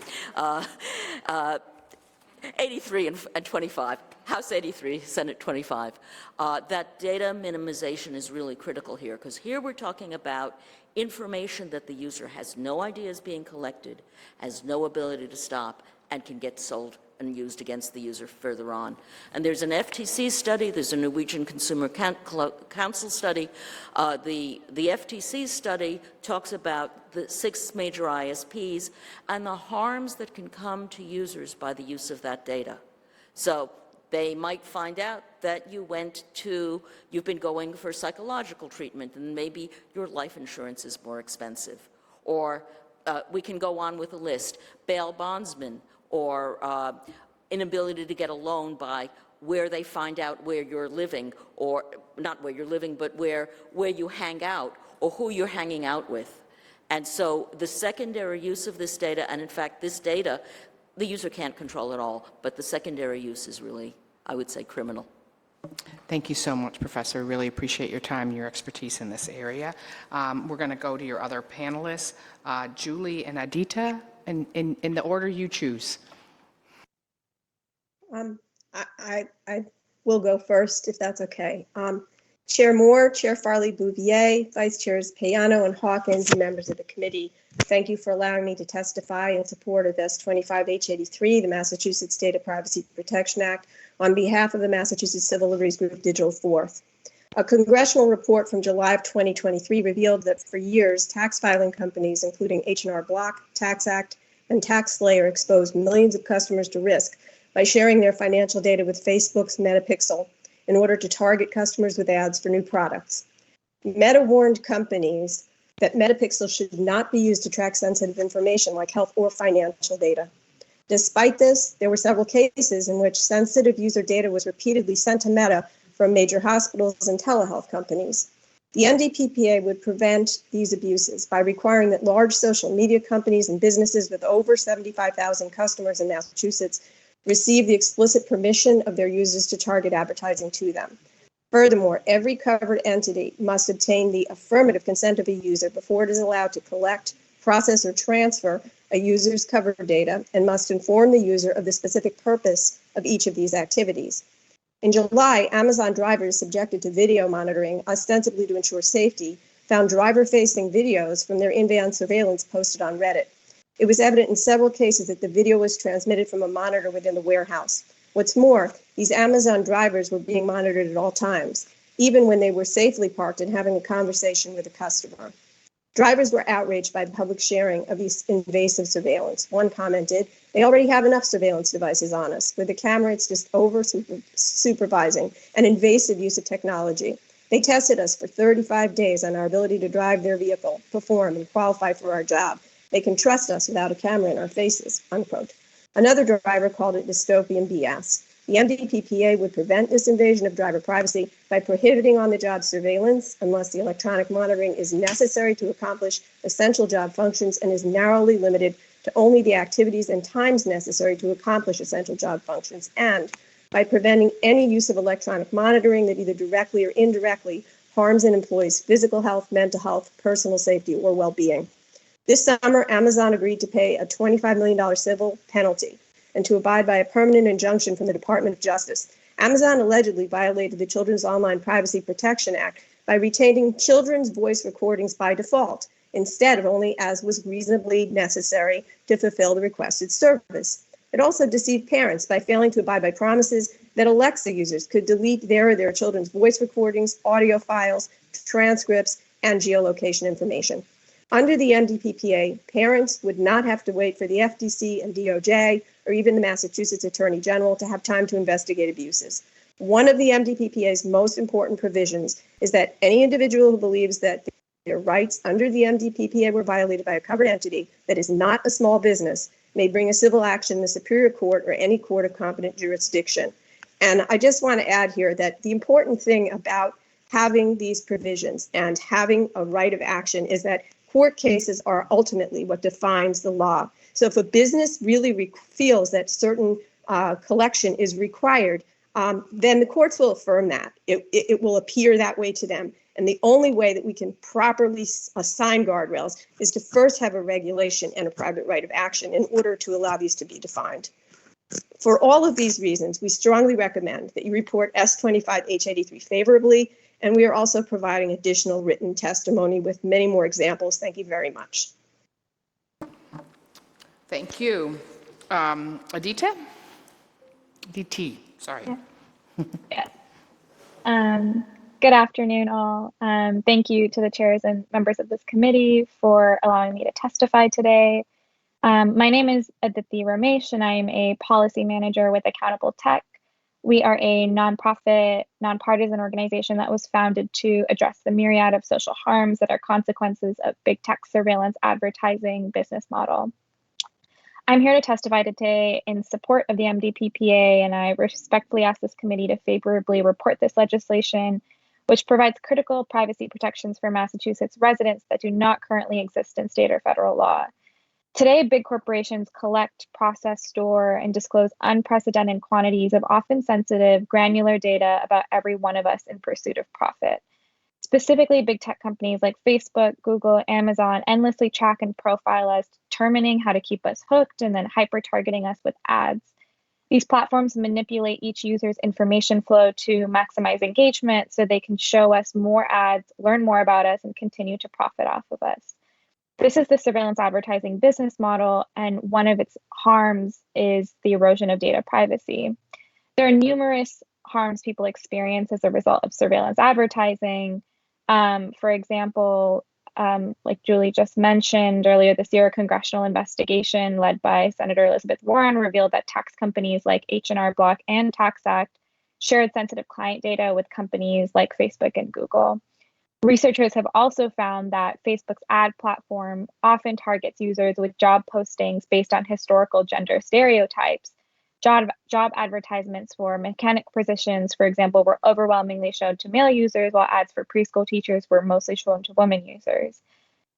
83 and 25, House 83, Senate 25. That data minimization is really critical here, because here we're talking about information that the user has no idea is being collected, has no ability to stop, and can get sold and used against the user further on. And there's an FTC study, there's a Norwegian Consumer Council study. The FTC study talks about the 6 major ISPs and the harms that can come to users by the use of that data. So they might find out that you've been going for psychological treatment and maybe your life insurance is more expensive. Or we can go on with a list, bail bondsmen, or inability to get a loan by where they find out where you're living, or not where you're living, but where you hang out, or who you're hanging out with. And so the secondary use of this data, and in fact this data, the user can't control at all, but the secondary use is really, I would say, criminal. Thank you so much, Professor. Really appreciate your time and your expertise in this area. We're going to go to your other panelists, Julie and Adita, in the order you choose. I will go first, if that's okay. Chair Moore, Chair Farley-Bouvier, Vice Chairs Payano and Hawkins, and members of the committee, thank you for allowing me to testify in support of S25H83, the Massachusetts Data Privacy Protection Act, on behalf of the Massachusetts Civil Liberties Group Digital Fourth. A congressional report from July of 2023 revealed that for years, tax filing companies, including H&R Block, TaxAct, and TaxSlayer, exposed millions of customers to risk by sharing their financial data with Facebook's Metapixel in order to target customers with ads for new products. Meta warned companies that Metapixel should not be used to track sensitive information like health or financial data. Despite this, there were several cases in which sensitive user data was repeatedly sent to Meta from major hospitals and telehealth companies. The MDPPA would prevent these abuses by requiring that large social media companies and businesses with over 75,000 customers in Massachusetts receive the explicit permission of their users to target advertising to them. Furthermore, every covered entity must obtain the affirmative consent of a user before it is allowed to collect, process, or transfer a user's covered data, and must inform the user of the specific purpose of each of these activities. In July, Amazon drivers subjected to video monitoring, ostensibly to ensure safety, found driver-facing videos from their in-van surveillance posted on Reddit. It was evident in several cases that the video was transmitted from a monitor within the warehouse. What's more, these Amazon drivers were being monitored at all times, even when they were safely parked and having a conversation with a customer. Drivers were outraged by the public sharing of these invasive surveillance. One commented, "They already have enough surveillance devices on us. With the camera, it's just over-supervising and invasive use of technology. They tested us for 35 days on our ability to drive their vehicle, perform, and qualify for our job. They can trust us without a camera in our faces," unquote. Another driver called it dystopian BS. The MDPPA would prevent this invasion of driver privacy by prohibiting on-the-job surveillance unless the electronic monitoring is necessary to accomplish essential job functions and is narrowly limited to only the activities and times necessary to accomplish essential job functions, and by preventing any use of electronic monitoring that either directly or indirectly harms an employee's physical health, mental health, personal safety, or well-being. This summer, Amazon agreed to pay a $25 million civil penalty and to abide by a permanent injunction from the Department of Justice. Amazon allegedly violated the Children's Online Privacy Protection Act by retaining children's voice recordings by default, instead of only as was reasonably necessary to fulfill the requested service. It also deceived parents by failing to abide by promises that Alexa users could delete their or their children's voice recordings, audio files, transcripts, and geolocation information. Under the MDPPA, parents would not have to wait for the FTC and DOJ or even the Massachusetts Attorney General to have time to investigate abuses. One of the MDPPA's most important provisions is that any individual who believes that their rights under the MDPPA were violated by a covered entity that is not a small business may bring a civil action in the Superior Court or any court of competent jurisdiction. And I just want to add here that the important thing about having these provisions and having a right of action is that court cases are ultimately what defines the law. So if a business really feels that certain collection is required, then the courts will affirm that. It will appear that way to them. And the only way that we can properly assign guardrails is to first have a regulation and a private right of action in order to allow these to be defined. For all of these reasons, we strongly recommend that you report S25H83 favorably, and we are also providing additional written testimony with many more examples. Thank you very much. Thank you. Adita? DT, sorry. Yes. Good afternoon, all. Thank you to the chairs and members of this committee for allowing me to testify today. My name is Aditi Ramesh, and I am a policy manager with Accountable Tech. We are a nonprofit, nonpartisan organization that was founded to address the myriad of social harms that are consequences of big tech surveillance advertising business model. I'm here to testify today in support of the MDPPA, and I respectfully ask this committee to favorably report this legislation, which provides critical privacy protections for Massachusetts residents that do not currently exist in state or federal law. Today, big corporations collect, process, store, and disclose unprecedented quantities of often sensitive, granular data about every one of us in pursuit of profit. Specifically, big tech companies like Facebook, Google, Amazon endlessly track and profile us, determining how to keep us hooked and then hyper-targeting us with ads. These platforms manipulate each user's information flow to maximize engagement so they can show us more ads, learn more about us, and continue to profit off of us. This is the surveillance advertising business model, and one of its harms is the erosion of data privacy. There are numerous harms people experience as a result of surveillance advertising. For example, like Julie just mentioned earlier this year, a congressional investigation led by Senator Elizabeth Warren revealed that tax companies like H&R Block and TaxAct shared sensitive client data with companies like Facebook and Google. Researchers have also found that Facebook's ad platform often targets users with job postings based on historical gender stereotypes. Job advertisements for mechanic positions, for example, were overwhelmingly shown to male users, while ads for preschool teachers were mostly shown to women users.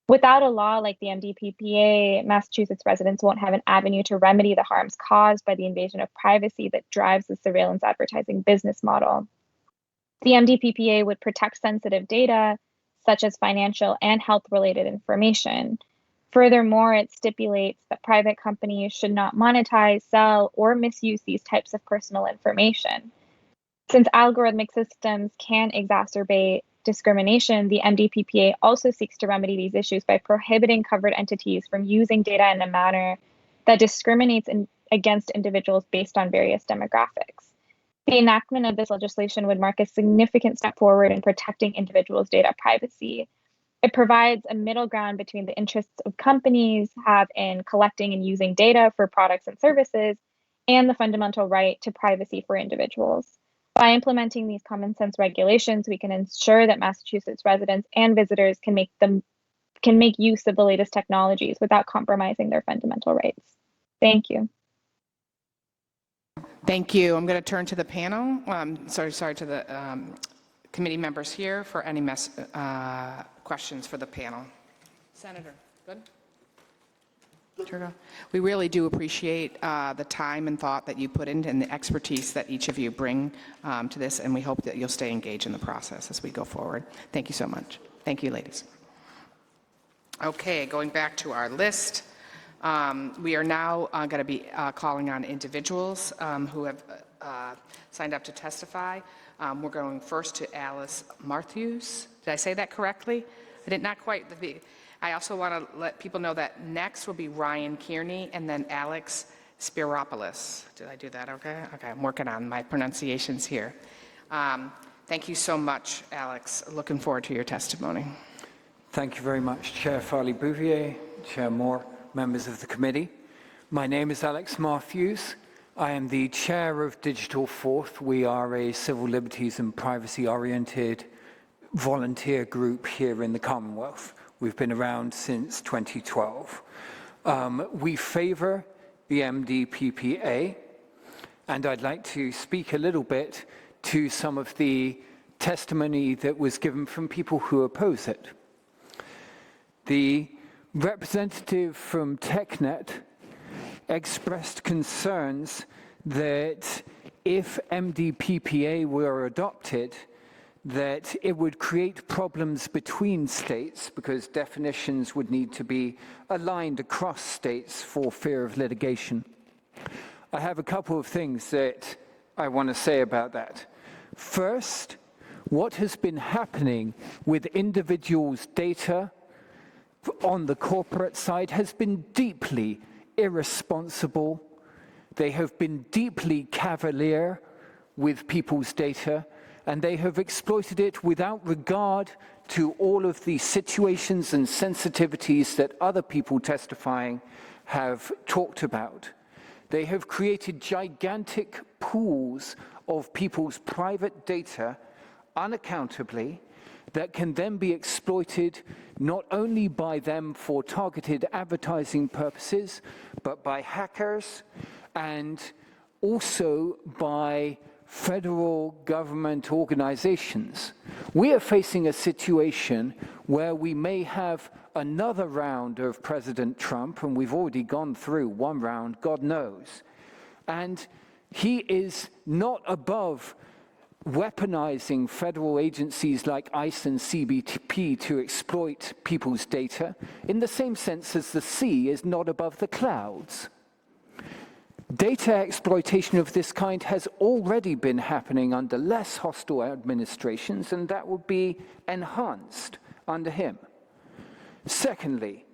Without a law like the MDPPA, Massachusetts residents won't have an avenue to remedy the harms caused by the invasion of privacy that drives the surveillance advertising business model. The MDPPA would protect sensitive data, such as financial and health-related information. Furthermore, it stipulates that private companies should not monetize, sell, or misuse these types of personal information. Since algorithmic systems can exacerbate discrimination, the MDPPA also seeks to remedy these issues by prohibiting covered entities from using data in a manner that discriminates against individuals based on various demographics. The enactment of this legislation would mark a significant step forward in protecting individuals' data privacy. It provides a middle ground between the interests of companies have in collecting and using data for products and services and the fundamental right to privacy for individuals. By implementing these common sense regulations, we can ensure that Massachusetts residents and visitors can make use of the latest technologies without compromising their fundamental rights. Thank you. Thank you. I'm going to turn to the panel. Sorry to the committee members here for any questions for the panel. Senator, good? Sure. We really do appreciate the time and thought that you put in and the expertise that each of you bring to this, and we hope that you'll stay engaged in the process as we go forward. Thank you so much. Thank you, ladies. Okay, going back to our list, we are now going to be calling on individuals who have signed up to testify. We're going first to Alice Matthews. Did I say that correctly? I did not quite. I also want to let people know that next will be Ryan Kearney and then Alex Spiropoulos. Did I do that okay? Okay, I'm working on my pronunciations here. Thank you so much, Alex. Looking forward to your testimony. Thank you very much, Chair Farley-Bouvier, Chair Moore, members of the committee. My name is Alex Matthews. I am the chair of Digital Fourth. We are a civil liberties and privacy-oriented volunteer group here in the Commonwealth. We've been around since 2012. We favor the MDPPA, and I'd like to speak a little bit to some of the testimony that was given from people who oppose it. The representative from TechNet expressed concerns that if MDPPA were adopted, that it would create problems between states because definitions would need to be aligned across states for fear of litigation. I have a couple of things that I want to say about that. First, what has been happening with individuals' data on the corporate side has been deeply irresponsible. They have been deeply cavalier with people's data, and they have exploited it without regard to all of the situations and sensitivities that other people testifying have talked about. They have created gigantic pools of people's private data unaccountably that can then be exploited not only by them for targeted advertising purposes, but by hackers and also by federal government organizations. We are facing a situation where we may have another round of President Trump, and we've already gone through one round, God knows. And he is not above weaponizing federal agencies like ICE and CBP to exploit people's data in the same sense as the sea is not above the clouds. Data exploitation of this kind has already been happening under less hostile administrations, and that will be enhanced under him. Secondly,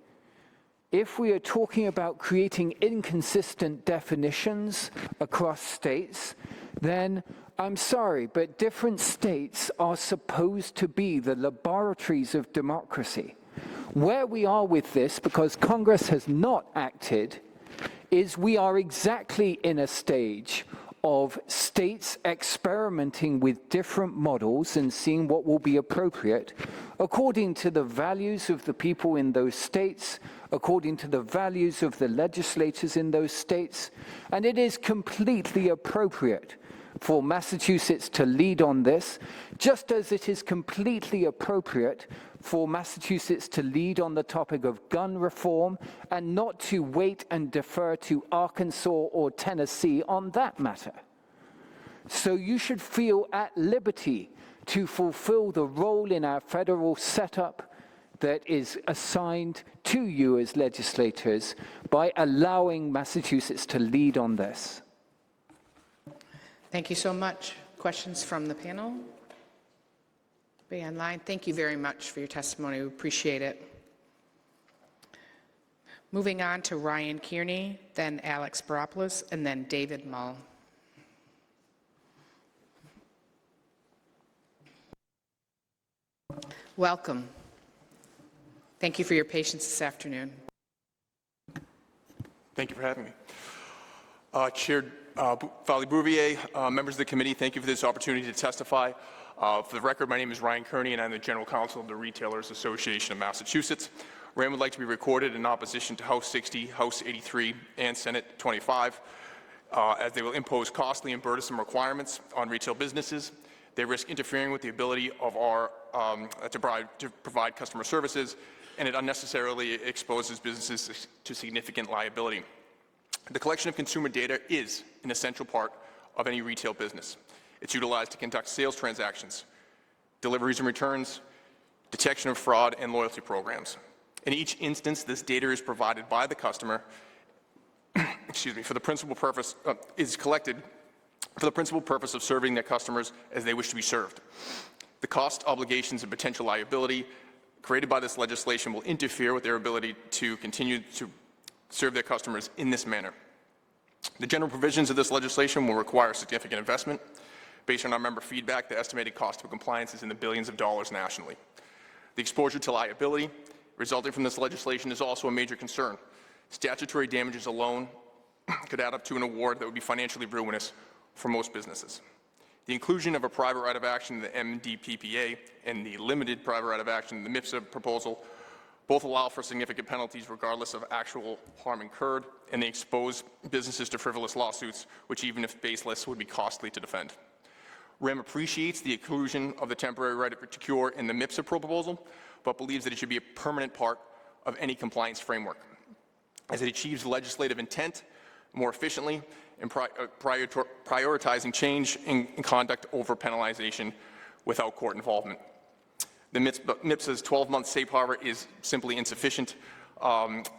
if we are talking about creating inconsistent definitions across states, then I'm sorry, but different states are supposed to be the laboratories of democracy. Where we are with this, because Congress has not acted, is we are exactly in a stage of states experimenting with different models and seeing what will be appropriate according to the values of the people in those states, according to the values of the legislators in those states, and it is completely appropriate for Massachusetts to lead on this, just as it is completely appropriate for Massachusetts to lead on the topic of gun reform and not to wait and defer to Arkansas or Tennessee on that matter. So you should feel at liberty to fulfill the role in our federal setup that is assigned to you as legislators by allowing Massachusetts to lead on this. Thank you so much. Questions from the panel? Be online. Thank you very much for your testimony. We appreciate it. Moving on to Ryan Kearney, then Alex Spiropoulos, and then David Mull. Welcome. Thank you for your patience this afternoon. Thank you for having me. Chair Farley-Bouvier, members of the committee, thank you for this opportunity to testify. For the record, my name is Ryan Kearney, and I'm the General Counsel of the Retailers Association of Massachusetts. RAM would like to be recorded in opposition to House 60, House 83, and Senate 25, as they will impose costly and burdensome requirements on retail businesses. They risk interfering with the ability of our to provide customer services. and it unnecessarily exposes businesses to significant liability. The collection of consumer data is an essential part of any retail business. It's utilized to conduct sales transactions, deliveries and returns, detection of fraud, and loyalty programs. In each instance, this data is provided by the customer, for the principal purpose, is collected for the principal purpose of serving their customers as they wish to be served. The cost, obligations, and potential liability created by this legislation will interfere with their ability to continue to serve their customers in this manner. The general provisions of this legislation will require significant investment. Based on our member feedback, the estimated cost of compliance is in the billions of dollars nationally. The exposure to liability resulting from this legislation is also a major concern. Statutory damages alone could add up to an award that would be financially ruinous for most businesses. The inclusion of a private right of action in the MDPPA and the limited private right of action in the MIPSA proposal both allow for significant penalties regardless of actual harm incurred, and they expose businesses to frivolous lawsuits, which even if baseless would be costly to defend. REM appreciates the inclusion of the temporary right to cure in the MIPSA proposal, but believes that it should be a permanent part of any compliance framework, as it achieves legislative intent more efficiently and prioritizing change in conduct over penalization without court involvement. The MIPSA's 12-month safe harbor is simply insufficient,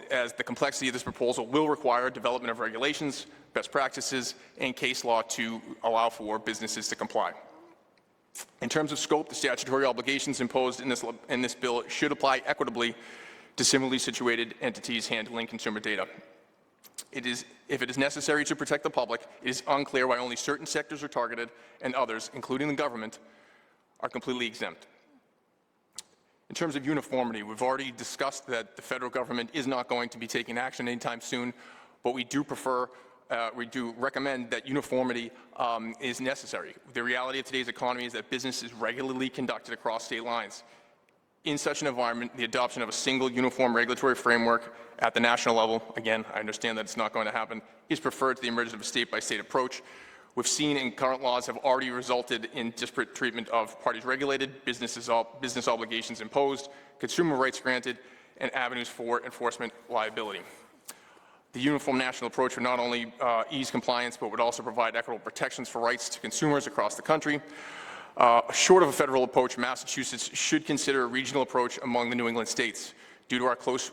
as the complexity of this proposal will require development of regulations, best practices, and case law to allow for businesses to comply. In terms of scope, the statutory obligations imposed in this bill should apply equitably to similarly situated entities handling consumer data. If it is necessary to protect the public, it is unclear why only certain sectors are targeted and others, including the government, are completely exempt. In terms of uniformity, we've already discussed that the federal government is not going to be taking action anytime soon, but we do recommend that uniformity is necessary. The reality of today's economy is that business is regularly conducted across state lines. In such an environment, the adoption of a single uniform regulatory framework at the national level, again, I understand that it's not going to happen, is preferred to the emergence of a state-by-state approach. We've seen in current laws have already resulted in disparate treatment of parties regulated, business obligations imposed, consumer rights granted, and avenues for enforcement liability. The uniform national approach would not only ease compliance, but would also provide equitable protections for rights to consumers across the country. Short of a federal approach, Massachusetts should consider a regional approach among the New England states. Due to our close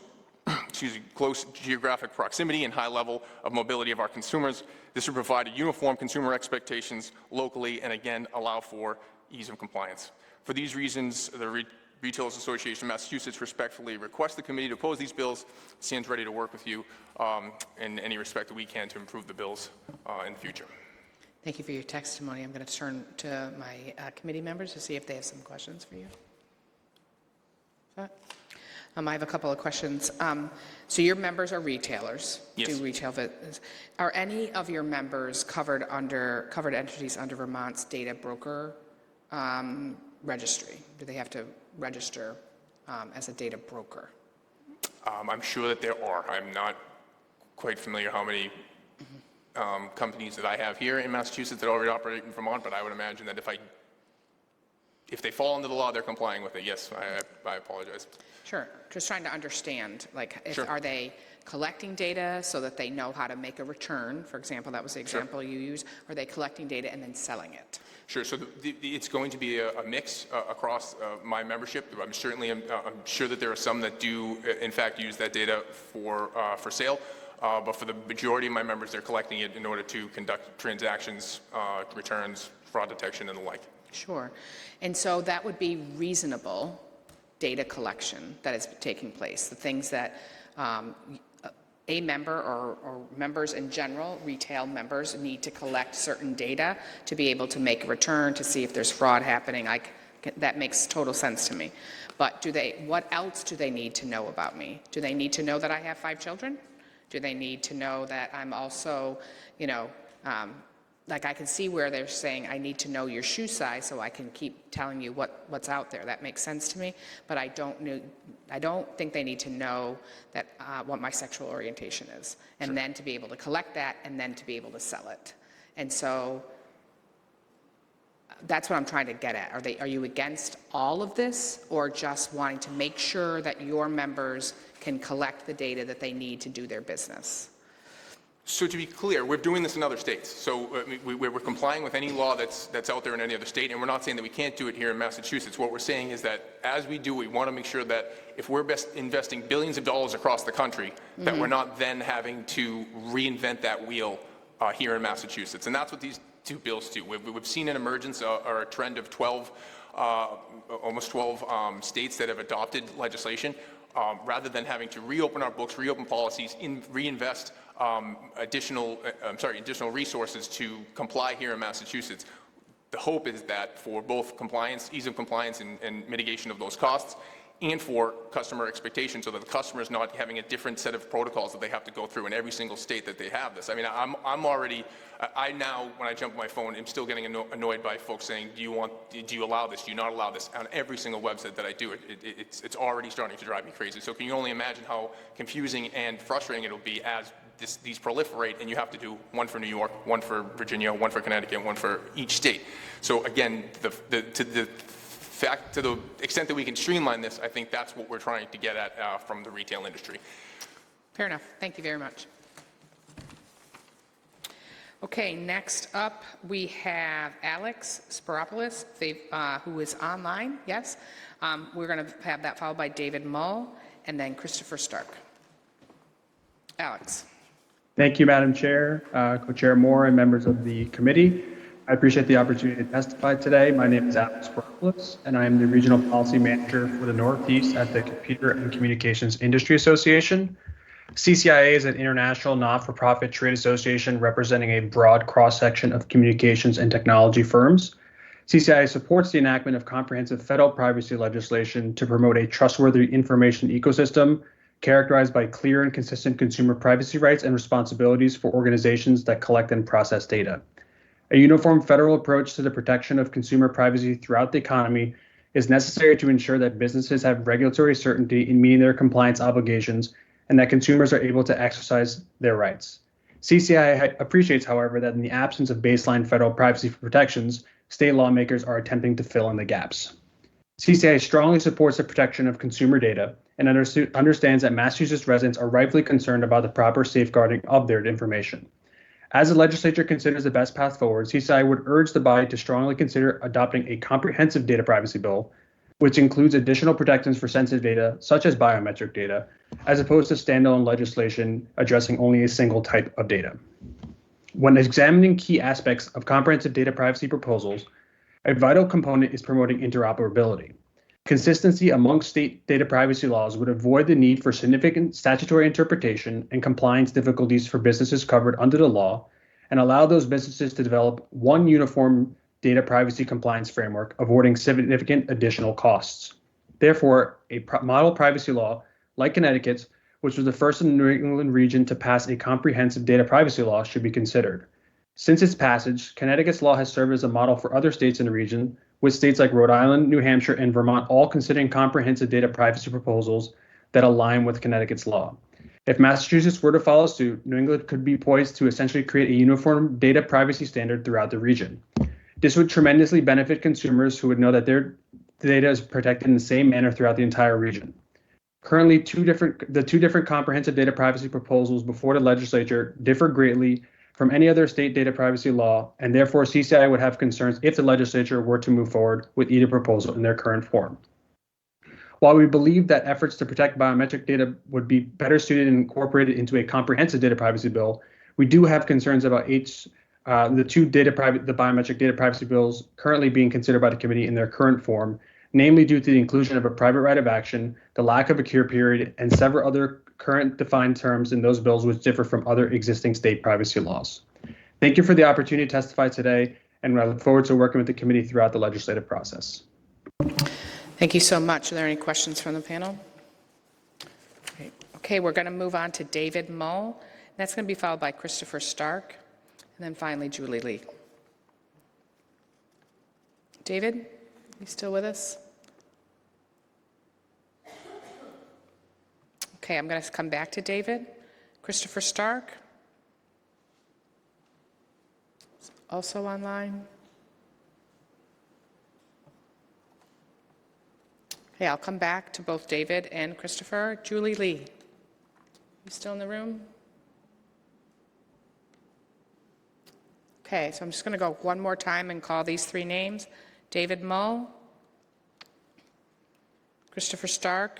geographic proximity and high level of mobility of our consumers, this would provide a uniform consumer expectations locally and again allow for ease of compliance. For these reasons, the Retailers Association of Massachusetts respectfully requests the committee to oppose these bills. It stands ready to work with you in any respect that we can to improve the bills in the future. Thank you for your testimony. I'm going to turn to my committee members to see if they have some questions for you. I have a couple of questions. So your members are retailers, yes. Do retail business. Are any of your members covered entities under Vermont's data broker registry? Do they have to register as a data broker? I'm sure that there are. I'm not quite familiar how many companies that I have here in Massachusetts that already operate in Vermont, but I would imagine that if they fall under the law, they're complying with it. Yes, I apologize. Sure. Just trying to understand, Sure. Are they collecting data so that they know how to make a return? For example, that was the example you used. Are they collecting data and then selling it? Sure. So it's going to be a mix across my membership. I'm sure that there are some that do, in fact, use that data for sale. But for the majority of my members, they're collecting it in order to conduct transactions, returns, fraud detection, and the like. Sure. And so that would be reasonable data collection that is taking place, the things that a member or members in general, retail members, need to collect certain data to be able to make a return, to see if there's fraud happening. That makes total sense to me. But what else do they need to know about me? Do they need to know that I have 5 children? Do they need to know that I'm also, I can see where they're saying I need to know your shoe size so I can keep telling you what's out there. That makes sense to me, but I don't think they need to know that what my sexual orientation is, and Sure. then to be able to collect that and then to be able to sell it. And so That's what I'm trying to get at. Are you against all of this, or just wanting to make sure that your members can collect the data that they need to do their business? So to be clear, we're doing this in other states. So we're complying with any law that's out there in any other state, and we're not saying that we can't do it here in Massachusetts. What we're saying is that as we do, we want to make sure that if we're investing billions of dollars across the country, that we're not then having to reinvent that wheel here in Massachusetts. And that's what these two bills do. We've seen an emergence or a trend of almost 12 states that have adopted legislation. Rather than having to reopen our books, reopen policies, reinvest additional resources to comply here in Massachusetts. The hope is that for both compliance, ease of compliance and mitigation of those costs, and for customer expectations, so that the customer is not having a different set of protocols that they have to go through in every single state that they have this. I mean, I now, when I jump on my phone, I'm still getting annoyed by folks saying, do you allow this, do you not allow this, on every single website that I do. It's already starting to drive me crazy. So can you only imagine how confusing and frustrating it'll be as these proliferate, and you have to do one for New York, one for Virginia, one for Connecticut, one for each state. So again, to the extent that we can streamline this, I think that's what we're trying to get at from the retail industry. Fair enough. Thank you very much. Okay, next up we have Alex Sparopoulos, who is online. Yes, we're going to have that followed by David Mull and then Christopher Stark. Alex. Thank you, Madam Chair, Co-Chair Moore, and members of the committee. I appreciate the opportunity to testify today. My name is Alex Sparopoulos, and I am the Regional Policy Manager for the Northeast at the Computer and Communications Industry Association. CCIA is an international not-for-profit trade association representing a broad cross-section of communications and technology firms. CCIA supports the enactment of comprehensive federal privacy legislation to promote a trustworthy information ecosystem characterized by clear and consistent consumer privacy rights and responsibilities for organizations that collect and process data. A uniform federal approach to the protection of consumer privacy throughout the economy is necessary to ensure that businesses have regulatory certainty in meeting their compliance obligations and that consumers are able to exercise their rights. CCI appreciates, however, that in the absence of baseline federal privacy protections, state lawmakers are attempting to fill in the gaps. CCI strongly supports the protection of consumer data and understands that Massachusetts residents are rightfully concerned about the proper safeguarding of their information. As the legislature considers the best path forward, CCI would urge the body to strongly consider adopting a comprehensive data privacy bill, which includes additional protections for sensitive data, such as biometric data, as opposed to standalone legislation addressing only a single type of data. When examining key aspects of comprehensive data privacy proposals, a vital component is promoting interoperability. Consistency among state data privacy laws would avoid the need for significant statutory interpretation and compliance difficulties for businesses covered under the law, and allow those businesses to develop one uniform data privacy compliance framework, avoiding significant additional costs. Therefore, a model privacy law like Connecticut's, which was the first in the New England region to pass a comprehensive data privacy law, should be considered. Since its passage, Connecticut's law has served as a model for other states in the region, with states like Rhode Island, New Hampshire, and Vermont all considering comprehensive data privacy proposals that align with Connecticut's law. If Massachusetts were to follow suit, New England could be poised to essentially create a uniform data privacy standard throughout the region. This would tremendously benefit consumers who would know that their data is protected in the same manner throughout the entire region. Currently, the two different comprehensive data privacy proposals before the legislature differ greatly from any other state data privacy law, and therefore CCI would have concerns if the legislature were to move forward with either proposal in their current form. While we believe that efforts to protect biometric data would be better suited and incorporated into a comprehensive data privacy bill, we do have concerns about the biometric data privacy bills currently being considered by the committee in their current form, namely due to the inclusion of a private right of action, the lack of a cure period, and several other current defined terms in those bills which differ from other existing state privacy laws. Thank you for the opportunity to testify today, and I look forward to working with the committee throughout the legislative process. Thank you so much. Are there any questions from the panel? Okay, we're going to move on to David Mull. That's going to be followed by Christopher Stark, and then finally Julie Lee. David, you still with us? Okay, I'm going to come back to David. Christopher Stark, also online. Okay, I'll come back to both David and Christopher. Julie Lee, you still in the room? Okay, so I'm just going to go one more time and call these three names. David Mull, Christopher Stark,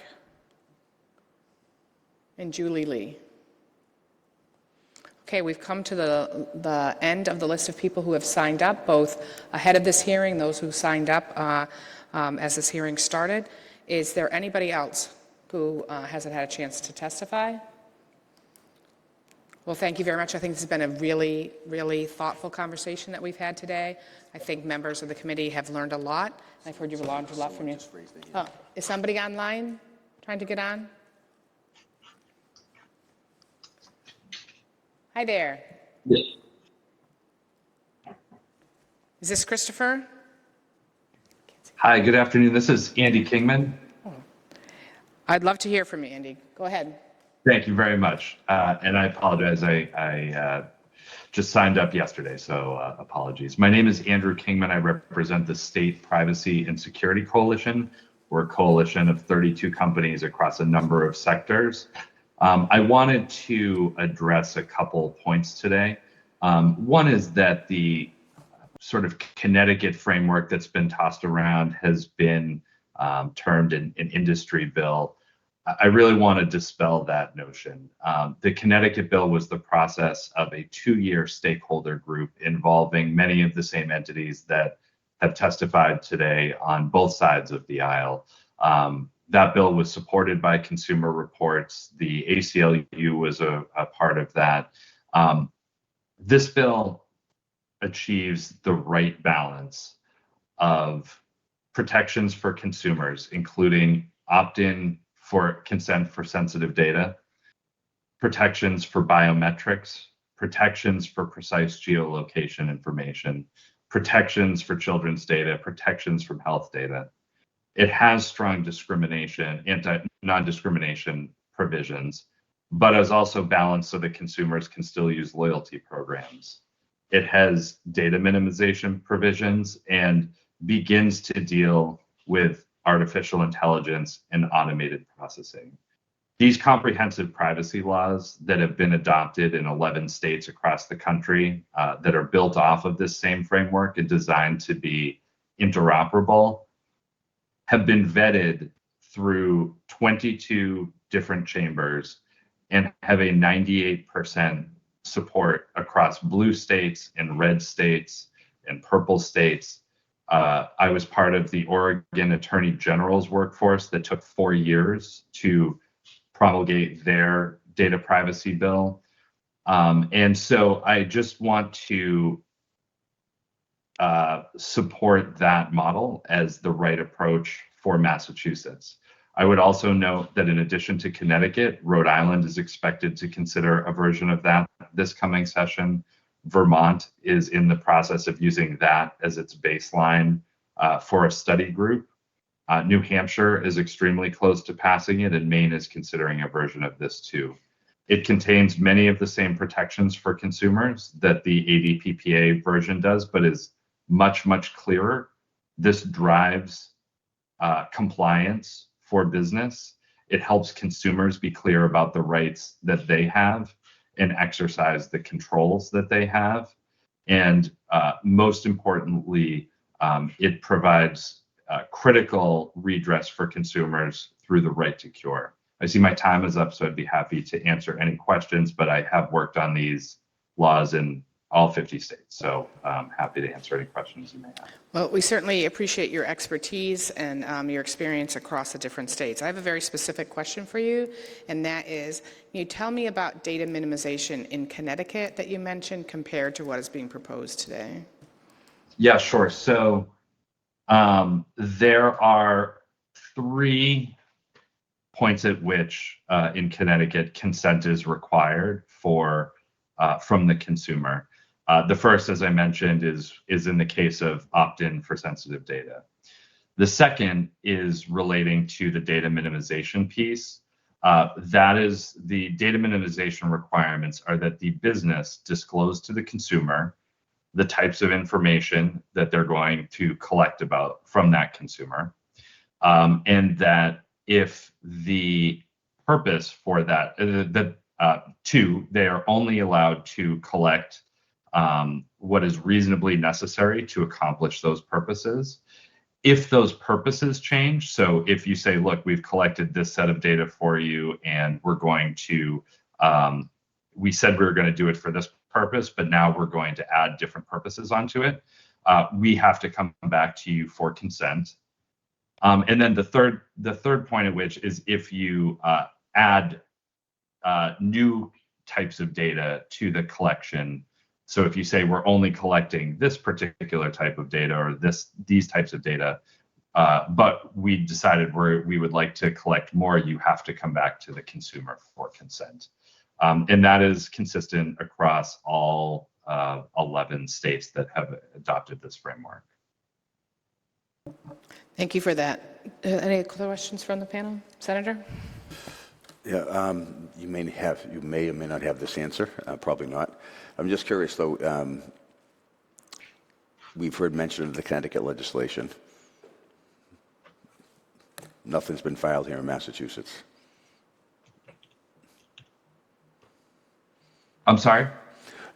and Julie Lee. Okay, we've come to the end of the list of people who have signed up, both ahead of this hearing, those who signed up as this hearing started. Is there anybody else who hasn't had a chance to testify? Well, thank you very much. I think this has been a really, really thoughtful conversation that we've had today. I think members of the committee have learned a lot. I've heard you've learned a lot from you. Oh, is somebody online trying to get on? Hi there. Yes. Is this Christopher? Hi, good afternoon. This is Andy Kingman. I'd love to hear from you, Andy. Go ahead. Thank you very much. And I apologize. I just signed up yesterday, so apologies. My name is Andrew Kingman. I represent the State Privacy and Security Coalition. We're a coalition of 32 companies across a number of sectors. I wanted to address a couple points today. One is that the sort of Connecticut framework that's been tossed around has been termed an industry bill. I really want to dispel that notion. The Connecticut bill was the process of a 2-year stakeholder group involving many of the same entities that have testified today on both sides of the aisle. That bill was supported by Consumer Reports. The ACLU was a part of that. This bill achieves the right balance of protections for consumers, including opt-in for consent for sensitive data, protections for biometrics, protections for precise geolocation information, protections for children's data, protections from health data. It has strong discrimination, non-discrimination provisions, but is also balanced so that consumers can still use loyalty programs. It has data minimization provisions and begins to deal with artificial intelligence and automated processing. These comprehensive privacy laws that have been adopted in 11 states across the country that are built off of this same framework and designed to be interoperable have been vetted through 22 different chambers and have a 98% support across blue states and red states and purple states. I was part of the Oregon Attorney General's workforce that took 4 years to promulgate their data privacy bill. And so I just want to support that model as the right approach for Massachusetts. I would also note that in addition to Connecticut, Rhode Island is expected to consider a version of that this coming session. Vermont is in the process of using that as its baseline for a study group. New Hampshire is extremely close to passing it, and Maine is considering a version of this too. It contains many of the same protections for consumers that the ADPPA version does, but is much, much clearer. This drives compliance for business. It helps consumers be clear about the rights that they have and exercise the controls that they have. And most importantly, it provides critical redress for consumers through the right to cure. I see my time is up, so I'd be happy to answer any questions, but I have worked on these laws in all 50 states, so I'm happy to answer any questions you may have. Well, we certainly appreciate your expertise and your experience across the different states. I have a very specific question for you, and that is, can you tell me about data minimization in Connecticut that you mentioned compared to what is being proposed today? Yeah, sure. So there are 3 points at which in Connecticut consent is required for from the consumer. The first, as I mentioned, is in the case of opt-in for sensitive data. The second is relating to the data minimization piece. That is, the data minimization requirements are that the business disclose to the consumer the types of information that they're going to collect about from that consumer. and that if the purpose for that, two, they are only allowed to collect what is reasonably necessary to accomplish those purposes. If those purposes change, so if you say, look, we've collected this set of data for you and we're going to, we said we were going to do it for this purpose, but now we're going to add different purposes onto it, we have to come back to you for consent. And then the third point of which is if you add new types of data to the collection. So if you say we're only collecting this particular type of data or these types of data, but we decided we would like to collect more, you have to come back to the consumer for consent. And that is consistent across all 11 states that have adopted this framework. Thank you for that. Any questions from the panel? Senator? Yeah, you may or may not have this answer, probably not. I'm just curious though, we've heard mention of the Connecticut legislation. Nothing's been filed here in Massachusetts. I'm sorry?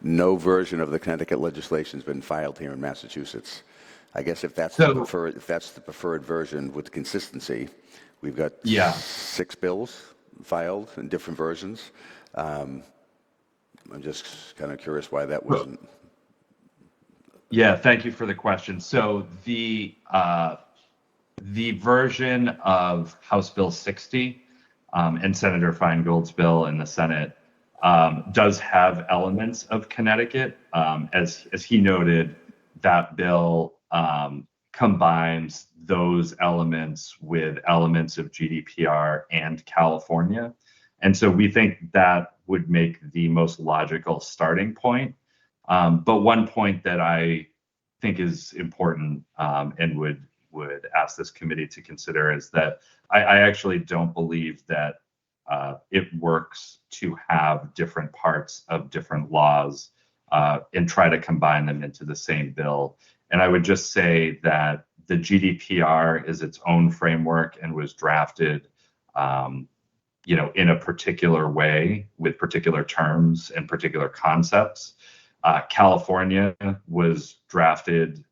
No version of the Connecticut legislation has been filed here in Massachusetts. I guess if that's the preferred version with consistency, we've got 6 bills filed in different versions. I'm just kind of curious why that wasn't. Yeah, thank you for the question. So the version of House Bill 60 and Senator Feingold's bill in the Senate does have elements of Connecticut. As he noted, that bill combines those elements with elements of GDPR and California. And so we think that would make the most logical starting point. But one point that I think is important and would ask this committee to consider is that I actually don't believe that it works to have different parts of different laws and try to combine them into the same bill. And I would just say that the GDPR is its own framework and was drafted in a particular way with particular terms and particular concepts. California was drafted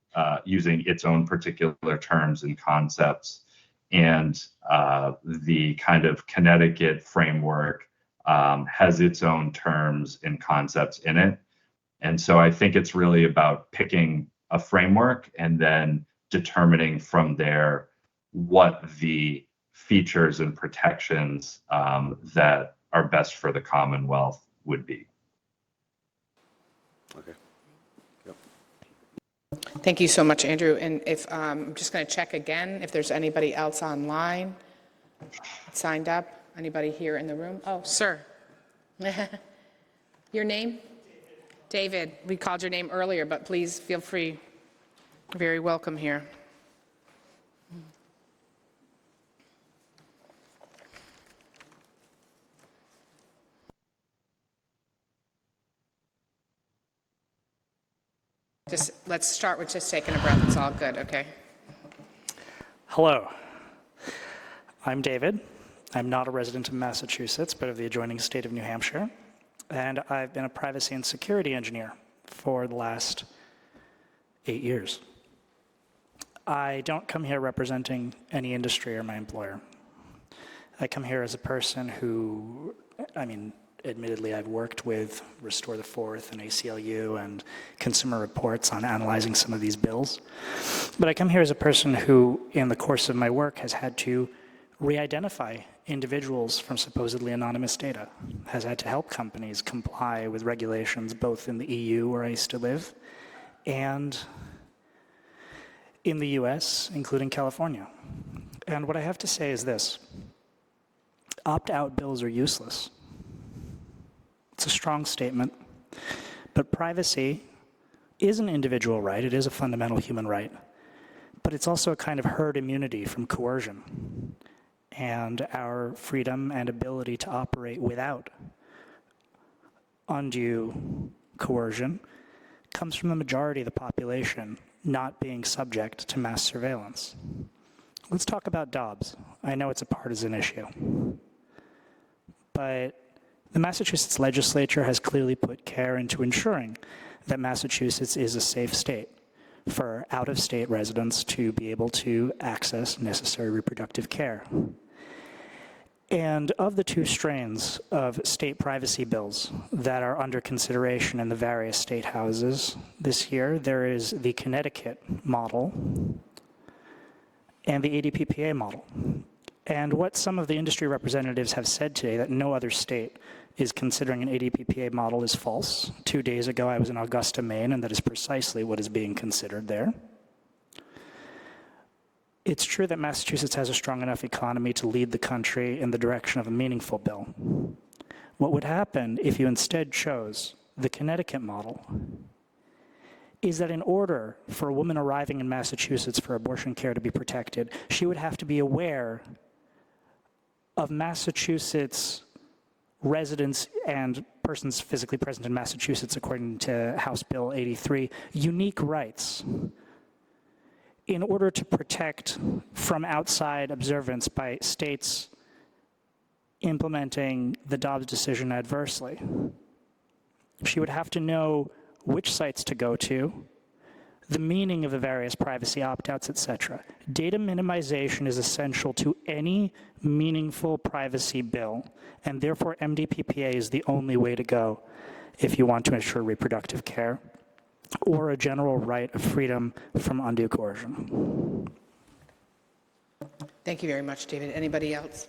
using its own particular terms and concepts, and the kind of Connecticut framework has its own terms and concepts in it. And so I think it's really about picking a framework and then determining from there what the features and protections that are best for the Commonwealth would be. Okay. Yep. Thank you so much, Andrew. And if I'm just going to check again if there's anybody else online signed up. Anybody here in the room? Oh, sir. Your name? David. We called your name earlier, but please feel free. Very welcome here. Let's start with just taking a breath. It's all good, okay? Hello. I'm David. I'm not a resident of Massachusetts, but of the adjoining state of New Hampshire. And I've been a privacy and security engineer for the last 8 years. I don't come here representing any industry or my employer. I come here as a person who, admittedly, I've worked with Restore the Fourth and ACLU and Consumer Reports on analyzing some of these bills. But I come here as a person who, in the course of my work, has had to re-identify individuals from supposedly anonymous data, has had to help companies comply with regulations both in the EU, where I used to live, and in the US, including California. And what I have to say is this: opt-out bills are useless. It's a strong statement, but privacy is an individual right. It is a fundamental human right, but it's also a kind of herd immunity from coercion. And our freedom and ability to operate without undue coercion comes from the majority of the population not being subject to mass surveillance. Let's talk about Dobbs. I know it's a partisan issue, but the Massachusetts legislature has clearly put care into ensuring that Massachusetts is a safe state for out-of-state residents to be able to access necessary reproductive care. And of the two strains of state privacy bills that are under consideration in the various state houses this year, there is the Connecticut model and the ADPPA model. And what some of the industry representatives have said today, that no other state is considering an ADPPA model, is false. 2 days ago, I was in Augusta, Maine, and that is precisely what is being considered there. It's true that Massachusetts has a strong enough economy to lead the country in the direction of a meaningful bill. What would happen if you instead chose the Connecticut model is that in order for a woman arriving in Massachusetts for abortion care to be protected, she would have to be aware of Massachusetts residents and persons physically present in Massachusetts, according to House Bill 83, unique rights in order to protect from outside observance by states implementing the Dobbs decision adversely. She would have to know which sites to go to, the meaning of the various privacy opt-outs, etc. Data minimization is essential to any meaningful privacy bill, and therefore MDPPA is the only way to go if you want to ensure reproductive care or a general right of freedom from undue coercion. Thank you very much, David. Anybody else?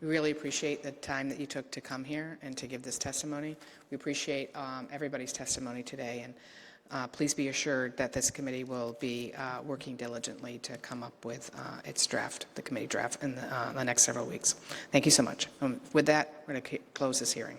We really appreciate the time that you took to come here and to give this testimony. We appreciate everybody's testimony today, and please be assured that this committee will be working diligently to come up with its draft, the committee draft, in the next several weeks. Thank you so much. With that, we're going to close this hearing.